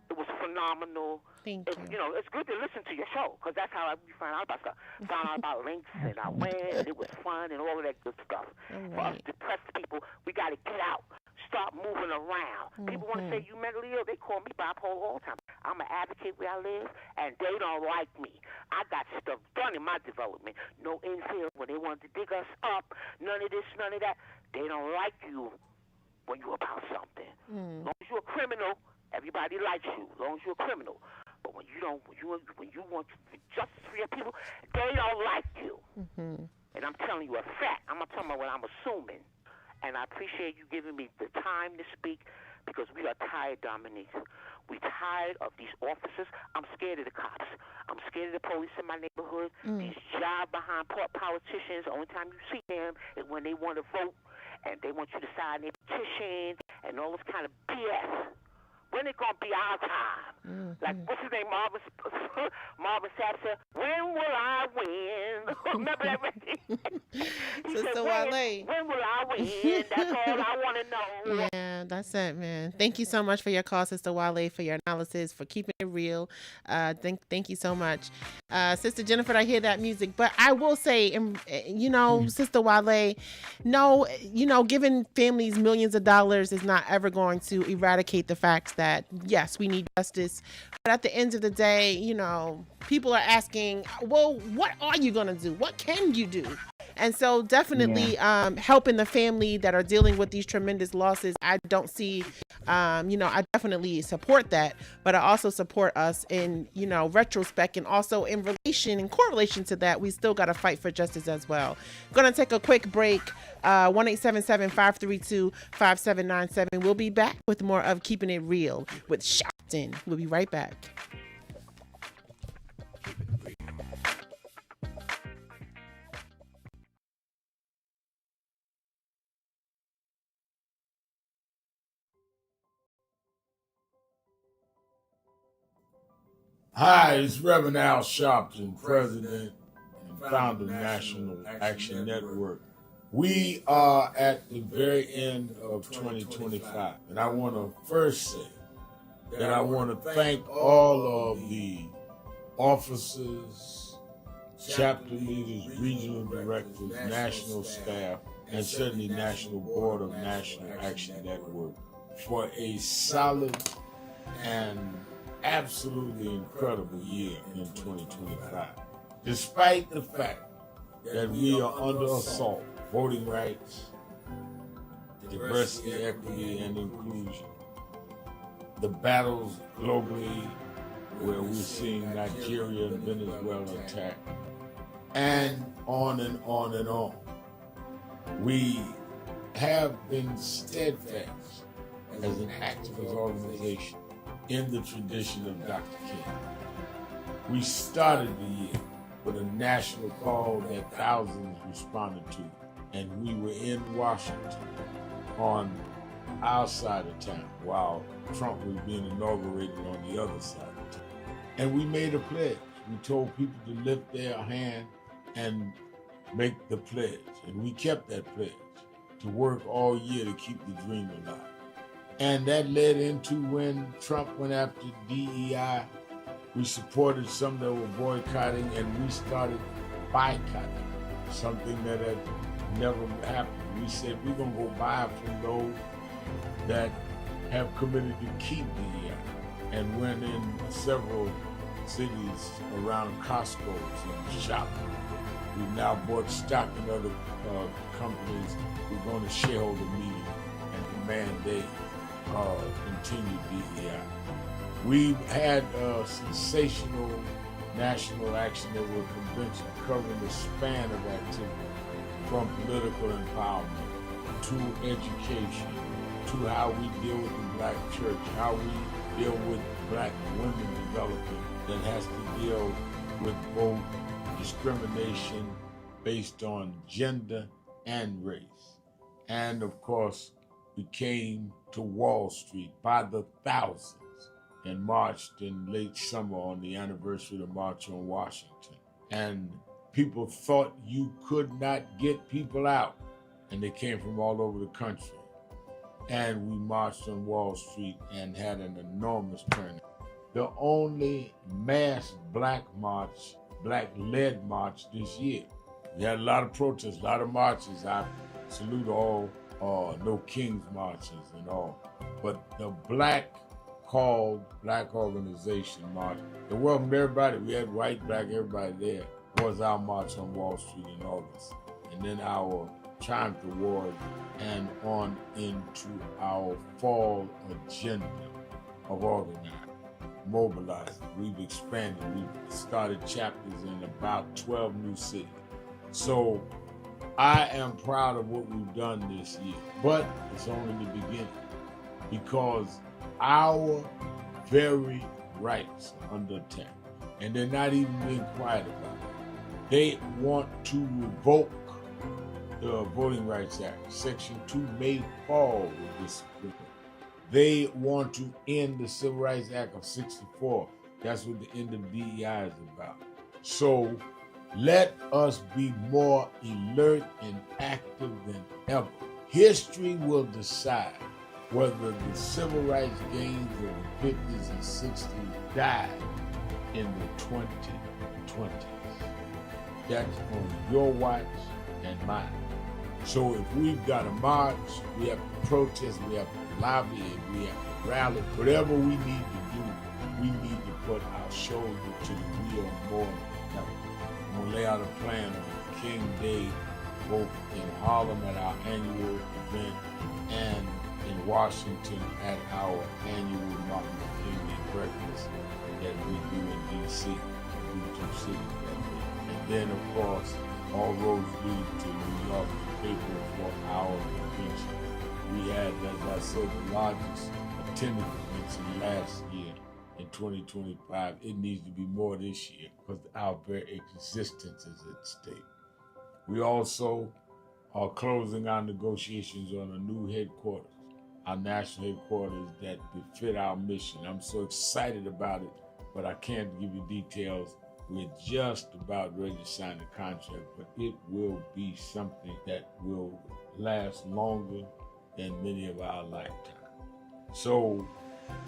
It was phenomenal. Thank you. You know, it's good to listen to your show because that's how we find out about stuff. Found out about links and I went and it was fun and all of that good stuff. For us depressed people, we got to get out. Start moving around. People want to say you mentally ill. They call me bipolar all the time. I'm an advocate where I live, and they don't like me. I got stuff done in my development. No infield when they wanted to dig us up. None of this, none of that. They don't like you when you're about something. As long as you're a criminal, everybody likes you. As long as you're a criminal. But when you don't, when you want justice for your people, they don't like you. And I'm telling you a fact. I'm not talking about what I'm assuming. And I appreciate you giving me the time to speak because we are tired, Dominique. We're tired of these officers. I'm scared of the cops. I'm scared of the police in my neighborhood. These job behind politicians, the only time you see them is when they want to vote and they want you to sign their petitions and all this kind of BS. When it gonna be our time? Like, what's his name? Marvin Sapp said, "When will I win?" Remember that? He said, when will I win? That's all I want to know. Yeah, that's it, man. Thank you so much for your call, Sister Wale, for your analysis, for keeping it real. Thank you so much. Sister Jennifer, I hear that music, but I will say, Sister Wale, no, giving families millions of dollars is not ever going to eradicate the facts that, yes, we need justice. But at the end of the day, people are asking, well, what are you going to do? What can you do? And so definitely helping the family that are dealing with these tremendous losses, I don't see, I definitely support that. But I also support us in, retrospect and also in correlation to that, we still got to fight for justice as well. Going to take a quick break. 1-877-532-5797. We'll be back with more of Keeping It Real with Sharpton. We'll be right back. Hi, it's Reverend Al Sharpton, President and founder of National Action Network. We are at the very end of 2025, and I want to first say that I want to thank all of the officers, chapter leaders, regional directors, national staff, and certainly National Board of National Action Network for a solid and absolutely incredible year in 2025. Despite the fact that we are under assault, voting rights, diversity, equity, and inclusion, the battles globally where we're seeing Nigeria and Venezuela attacked, and on and on and on. We have been steadfast as an activist organization in the tradition of Dr. King. We started the year with a national call that thousands responded to, and we were in Washington on our side of town while Trump was being inaugurated on the other side of town. And we made a pledge. We told people to lift their hand and make the pledge. And we kept that pledge to work all year to keep the dream alive. And that led into when Trump went after DEI. We supported some that were boycotting, and we started boycotting, something that had never happened. We said we're going to go buy from those that have committed to keep DEI, and went in several cities around Costco's and shopping. We've now bought stock in other companies. We're going to shareholder meeting and demand they continue DEI. We've had a sensational National Action Network convention covering the span of activity, from political empowerment to education, to how we deal with the black church, how we deal with black women developing that has to deal with both discrimination based on gender and race. And of course, we came to Wall Street by the thousands and marched in late summer on the anniversary of the March on Washington. And people thought you could not get people out, and they came from all over the country. And we marched on Wall Street and had an enormous turnout. The only mass black-led march this year. We had a lot of protests, a lot of marches. I salute all No Kings marches and all. But the black organization march, it welcomed everybody. We had white, black, everybody there. was our March on Wall Street in August, and then our Triumph Award, and on into our fall agenda of organizing, mobilizing. We've expanded. We've started chapters in about 12 new cities. So I am proud of what we've done this year, but it's only the beginning, because our very rights are under attack, and they're not even being quiet about it. They want to revoke the Voting Rights Act. Section 2 may fall with this agreement. They want to end the Civil Rights Act of 64. That's what the end of DEI is about. So let us be more alert and active than ever. History will decide whether the civil rights gains of the 50s and 60s died in the 2020s. That's on your watch and mine. So if we've got to march, we have to protest, we have to lobby, we have to rally, whatever we need to do, we need to put our shoulder to the wheel more than ever. I'm going to lay out a plan on King Day, both in Harlem at our annual event and in Washington at our annual Martin Luther King Day breakfast that we do in D.C., we do two cities that day. And then, of course, all roads lead to New York to paper for our convention. We had, as I said, the largest attended convention last year in 2025. It needs to be more this year because our very existence is at stake. We also are closing our negotiations on a new headquarters, our national headquarters that befit our mission. I'm so excited about it, but I can't give you details. We're just about ready to sign the contract, but it will be something that will last longer than many of our lifetimes. So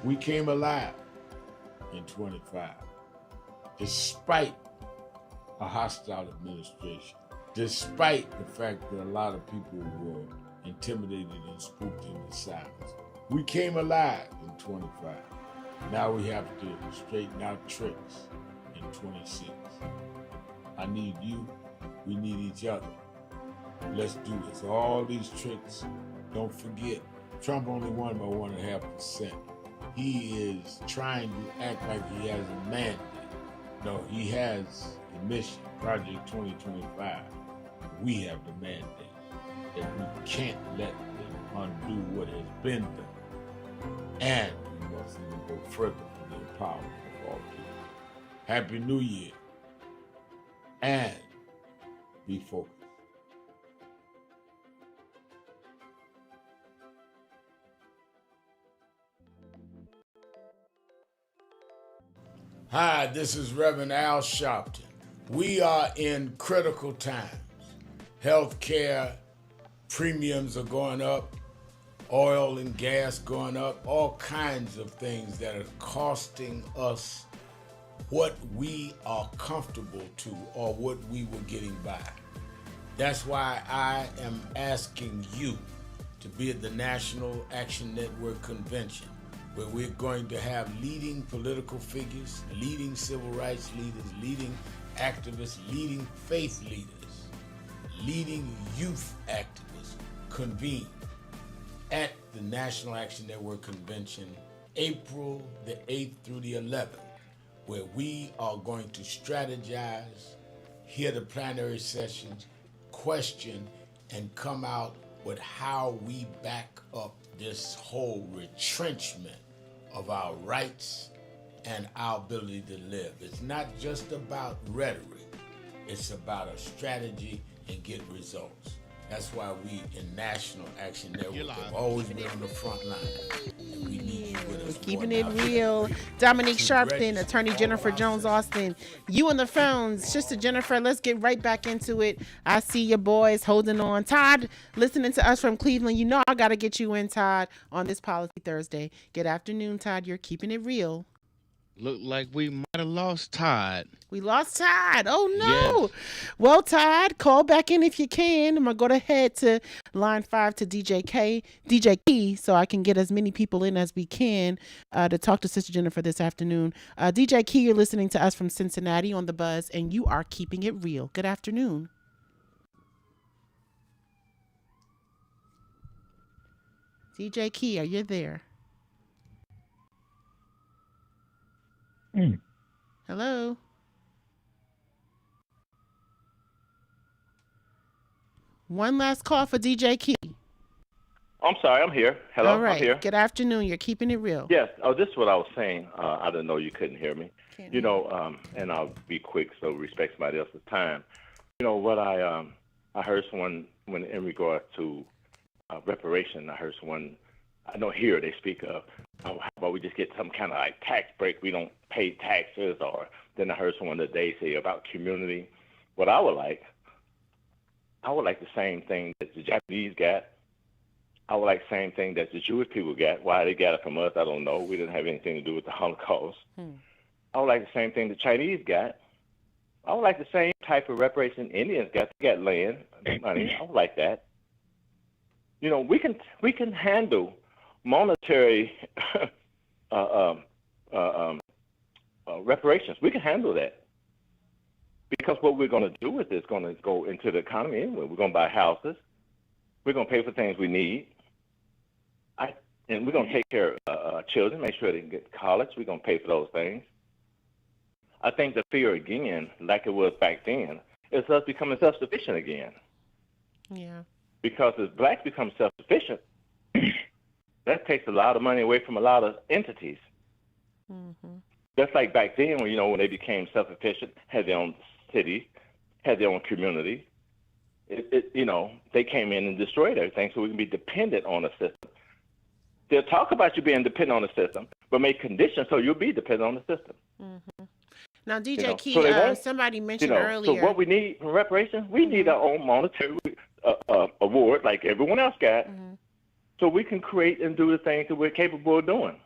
we came alive in 25, despite a hostile administration, despite the fact that a lot of people were intimidated and spooked into silence. We came alive in 25. Now we have to straighten out tricks in 26. I need you. We need each other. Let's do this. All these tricks, don't forget, Trump only won by 1.5%. He is trying to act like he has a mandate. No, he has a mission, Project 2025. We have the mandate that we can't let them undo what has been done. And we must even go further for the empowerment of all people. Happy New Year, and be focused. Hi, this is Reverend Al Sharpton. We are in critical times. Healthcare premiums are going up, oil and gas going up, all kinds of things that are costing us what we are comfortable to or what we were getting by. That's why I am asking you to be at the National Action Network Convention, where we're going to have leading political figures, leading civil rights leaders, leading activists, leading faith leaders, leading youth activists convene at the National Action Network Convention, April the 8th through the 11th, where we are going to strategize, hear the plenary sessions, question, and come out with how we back up this whole retrenchment of our rights and our ability to live. It's not just about rhetoric. It's about a strategy and get results. That's why we in National Action Network have always been on the front line. And we need you with us. We're keeping it real. Dominique Sharpton, Attorney Jennifer Jones Austin. You on the phones. Sister Jennifer, let's get right back into it. I see your boys holding on. Todd, listening to us from Cleveland. You know I got to get you in, Todd, on this Policy Thursday. Good afternoon, Todd. You're keeping it real. Look like we might have lost Todd. We lost Todd. Oh, no. Yes. Well, Todd, call back in if you can. I'm going to go ahead to line 5 to DJ Key, so I can get as many people in as we can to talk to Sister Jennifer this afternoon. DJ Key, you're listening to us from Cincinnati on The Buzz, and you are keeping it real. Good afternoon. DJ Key, are you there? Hello? One last call for DJ Key. I'm sorry, I'm here. Hello, All right. I'm here. Good afternoon. You're keeping it real. Yes. Oh, this is what I was saying. I didn't know you couldn't hear me. And I'll be quick so respect somebody else's time. What I heard someone when in regards to reparation. I heard someone. I know here they speak of how about we just get some kind of like tax break. We don't pay taxes, or then I heard someone today say about community. What I would like the same thing that the Japanese got. I would like the same thing that the Jewish people got. Why they got it from us, I don't know. We didn't have anything to do with the Holocaust. I would like the same thing the Chinese got. I would like the same type of reparation Indians got. They got land, money. I would like that. We can handle monetary reparations. We can handle that. Because what we're going to do with this is going to go into the economy anyway. We're going to buy houses. We're going to pay for things we need. And we're going to take care of children, make sure they can get to college. We're going to pay for those things. I think the fear again, like it was back then, is us becoming self-sufficient again. Yeah. Because as blacks become self-sufficient, that takes a lot of money away from a lot of entities. Just like back then when they became self-sufficient, had their own city, had their own community. They came in and destroyed everything so we can be dependent on a system. They'll talk about you being dependent on the system, but make conditions so you'll be dependent on the system. Now, DJ Key, so somebody mentioned earlier. So what we need from reparations, we need our own monetary award like everyone else got, so we can create and do the things that we're capable of doing.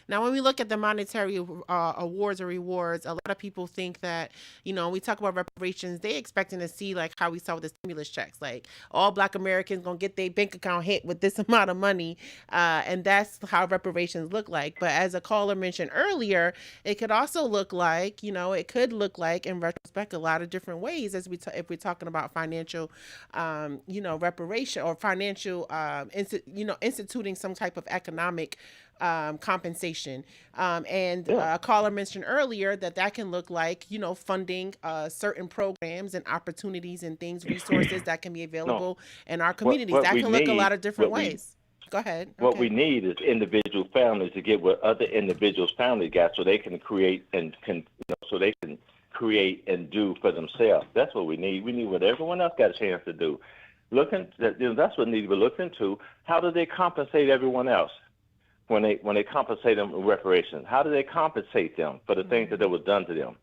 Now, when we look at the monetary awards or rewards, a lot of people think that, we talk about reparations, they expecting to see like how we saw with the stimulus checks, like all Black Americans going to get their bank account hit with this amount of money. And that's how reparations look like. But as a caller mentioned earlier, it could also look like, it could look like in retrospect a lot of different ways as if we're talking about financial, reparation or financial, instituting some type of economic compensation. A caller mentioned earlier that can look like, funding certain programs and opportunities and things, resources that can be available in our communities. That can look a lot of different ways. Go ahead. What we need is individual families to get what other individuals' families got so they can create and create and do for themselves. That's what we need. We need what everyone else got a chance to do. That's what needs to be looked into. How do they compensate everyone else? When they compensate them with reparations, how do they compensate them for the things that was done to them?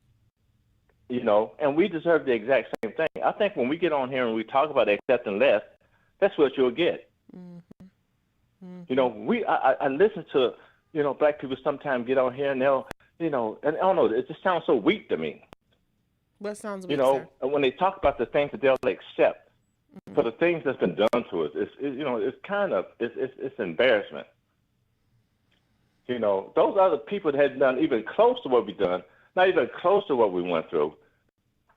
And we deserve the exact same thing. I think when we get on here and we talk about accepting less, that's what you'll get. I listen to, Black people sometimes get on here and they'll, and I don't know, it just sounds so weak to me. What sounds weak, sir? When they talk about the things that they'll accept for the things that's been done to us, it's embarrassment. Those other people that had done even close to what we done, not even close to what we went through.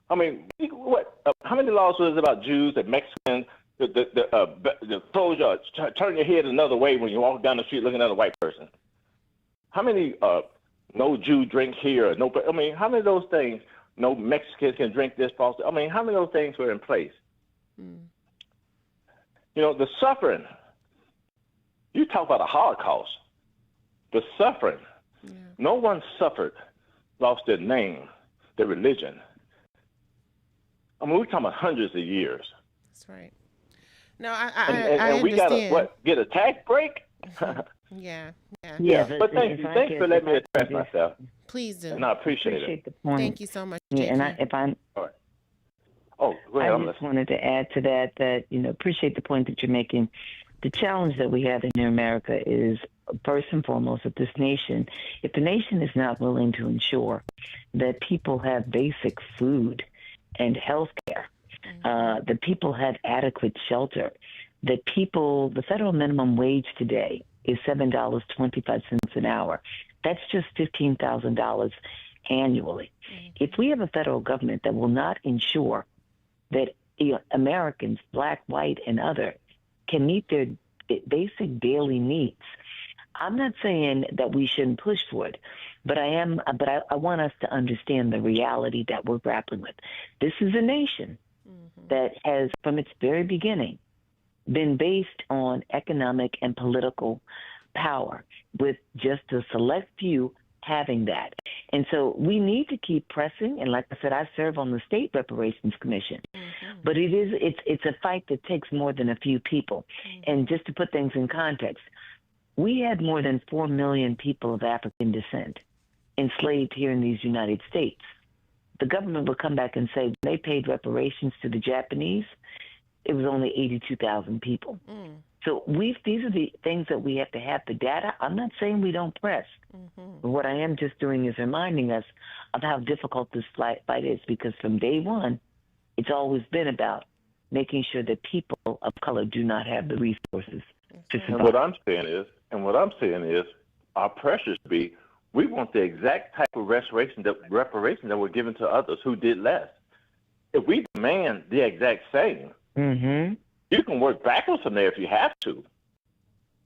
I mean, how many laws was it about Jews and Mexicans? The close your, turn your head another way when you walk down the street looking at a white person. How many no Jew drink here? How many of those things? No Mexicans can drink this. How many of those things were in place? The suffering. You talk about a Holocaust. The suffering. No one suffered, lost their name, their religion. We're talking about hundreds of years. That's right. No, I and we gotta get a tax break? Yeah. But thanks for letting me express myself. Please do. And I appreciate it. The point. Thank you so much. Yeah, all right. Oh, go ahead. I just wanted to add to that appreciate the point that you're making. The challenge that we have in America is first and foremost, if the nation is not willing to ensure that people have basic food and health care, that people have adequate shelter, that the federal minimum wage today is $7.25 an hour. That's just $15,000 annually. If we have a federal government that will not ensure that Americans, black, white, and other, can meet their basic daily needs, I'm not saying that we shouldn't push for it, but I want us to understand the reality that we're grappling with. This is a nation that has, from its very beginning, been based on economic and political power, with just a select few having that. And so we need to keep pressing. And like I said, I serve on the State Reparations Commission. But it's a fight that takes more than a few people. And just to put things in context, we had more than 4 million people of African descent enslaved here in these United States. The government would come back and say when they paid reparations to the Japanese, it was only 82,000 people. So these are the things that we have to have the data. I'm not saying we don't press. But what I am just doing is reminding us of how difficult this fight is, because from day one, it's always been about making sure that people of color do not have the resources to survive. And what I'm saying is, our pressure should be, we want the exact type of reparation that were given to others who did less. If we demand the exact same, you can work backwards from there if you have to.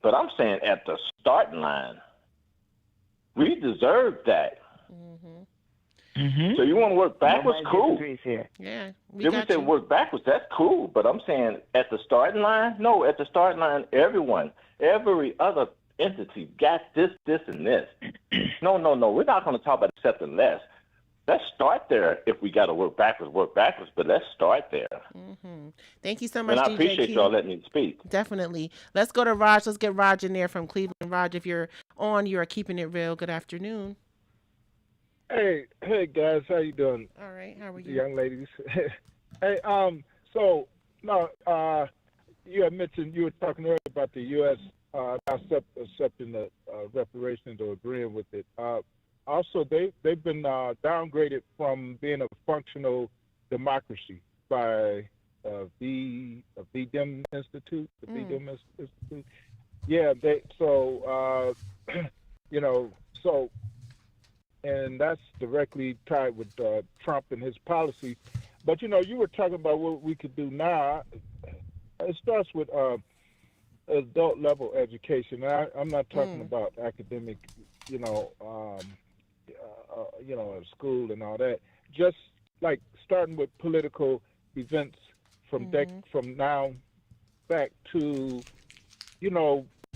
But I'm saying at the starting line, we deserve that. So you want to work backwards? Cool. Yeah. We say work backwards, that's cool. But I'm saying at the starting line, every other entity got this, and this. No. We're not going to talk about accepting less. Let's start there. If we got to work backwards, but let's start there. Thank you so much, and I DJ appreciate Key. y'all letting me speak. Definitely. Let's go to Raj. Let's get Raj in there from Cleveland. Raj, if you're on, you are keeping it real. Good afternoon. Hey guys, how you doing? All right, how are you? Young ladies. Hey, you had mentioned, you were talking earlier about the U.S. Accepting the reparations or agreeing with it. Also, they've been downgraded from being a functional democracy by the VDEM Institute, Institute. Yeah, and that's directly tied with Trump and his policies. But you were talking about what we could do now. It starts with adult level education. And I'm not talking about academic, school and all that. Just like starting with political events from now back to, you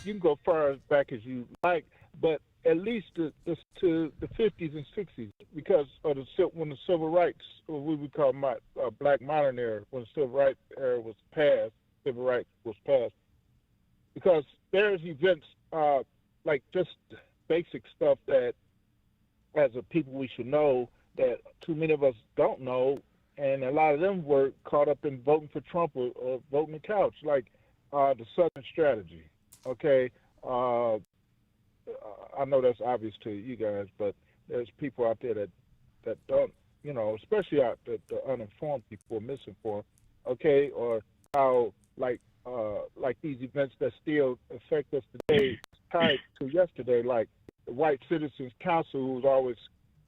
can go far as back as you like, but at least to the 50s and 60s, because of when the civil rights, or what we call black modern era, when the civil rights era was passed, because there's events like just basic stuff that as a people we should know that too many of us don't know, and a lot of them were caught up in voting for Trump or voting the couch, like the Southern strategy, okay? I know that's obvious to you guys, but there's people out there that don't, especially out the uninformed people or misinformed, okay? Or how like these events that still affect us today tied to yesterday, like the White Citizens Council, who's always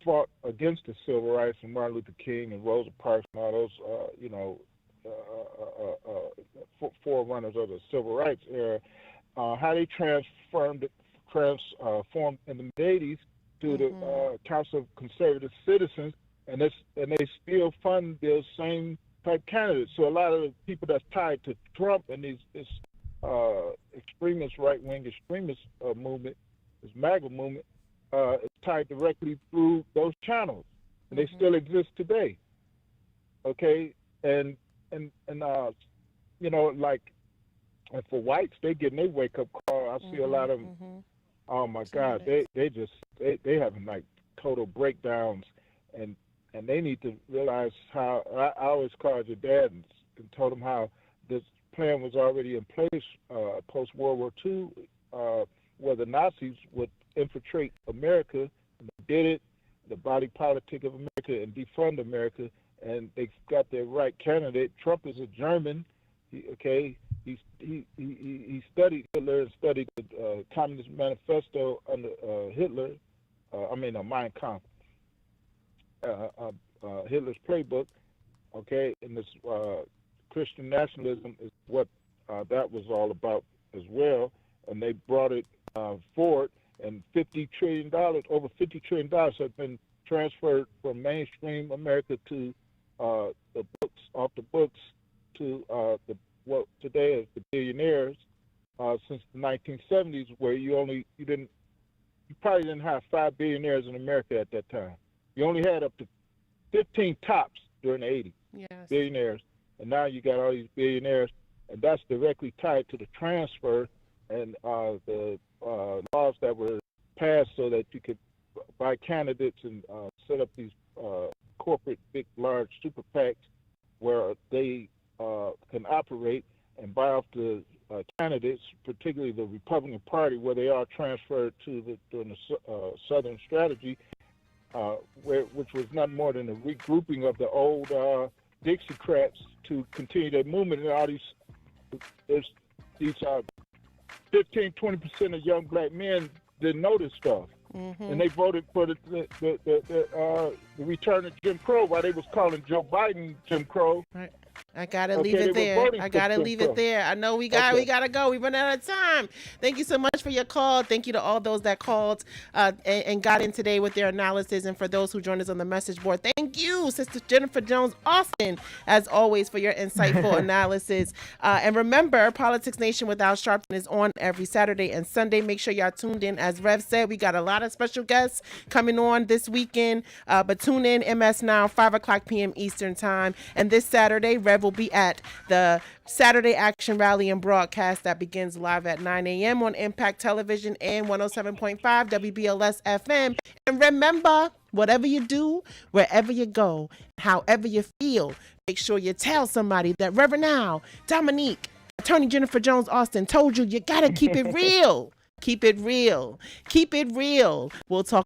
fought against the civil rights, and Martin Luther King and Rosa Parks and all those, forerunners of the civil rights era, how they transformed in the mid-'80s to the Council of Conservative Citizens, and they still fund those same type candidates. So a lot of the people that's tied to Trump and this extremist, right-wing extremist movement, this MAGA movement, is tied directly through those channels, and they still exist today. Okay, and and for whites, they getting their wake-up call. I see a lot of them. Oh my God, they having like total breakdowns, and they need to realize how. I always called your dad and told him how this plan was already in place post World War II, where the Nazis would infiltrate America, and they did it, the body politic of America, and defund America, and they got their right candidate. Trump is a German. He studied Hitler and studied the Communist Manifesto under Hitler. Mein Kampf, Hitler's playbook. Okay, and this Christian nationalism is what that was all about as well, and they brought it forward. And $50 trillion, over $50 trillion has been transferred from mainstream America to the books, off the books, to what today is the billionaires since the 1970s, where you probably didn't have 5 billionaires in America at that time. You only had up to 15 tops during the 80s, billionaires, and now you got all these billionaires, and that's directly tied to the transfer and the laws that were passed so that you could buy candidates and set up these corporate, big, large super PACs where they can operate and buy off the candidates, particularly the Republican Party, where they are transferred to during the Southern strategy, which was nothing more than a regrouping of the old Dixiecrats to continue their movement. And all these 15-20% of young black men didn't know this stuff, and they voted for the return of Jim Crow, while they was calling Joe Biden Jim Crow. Right. I gotta leave it there. I gotta leave it there. I know we gotta go. We run out of time. Thank you so much for your call. Thank you to all those that called and got in today with their analysis, and for those who joined us on the message board. Thank you, Sister Jennifer Jones Austin, as always, for your insightful analysis. And remember, Politics Nation with Al Sharpton is on every Saturday and Sunday. Make sure y'all tuned in. As Rev said, we got a lot of special guests coming on this weekend. But tune in, MS Now, 5:00 p.m. Eastern Time. And this Saturday, Rev will be at the Saturday Action Rally and Broadcast that begins live at 9 a.m. on Impact Television and 107.5 WBLS FM. And remember, whatever you do, wherever you go, however you feel, make sure you tell somebody that Reverend Al, Dominique, Attorney Jennifer Jones Austin told you got to keep it real. Keep it real. Keep it real. We'll talk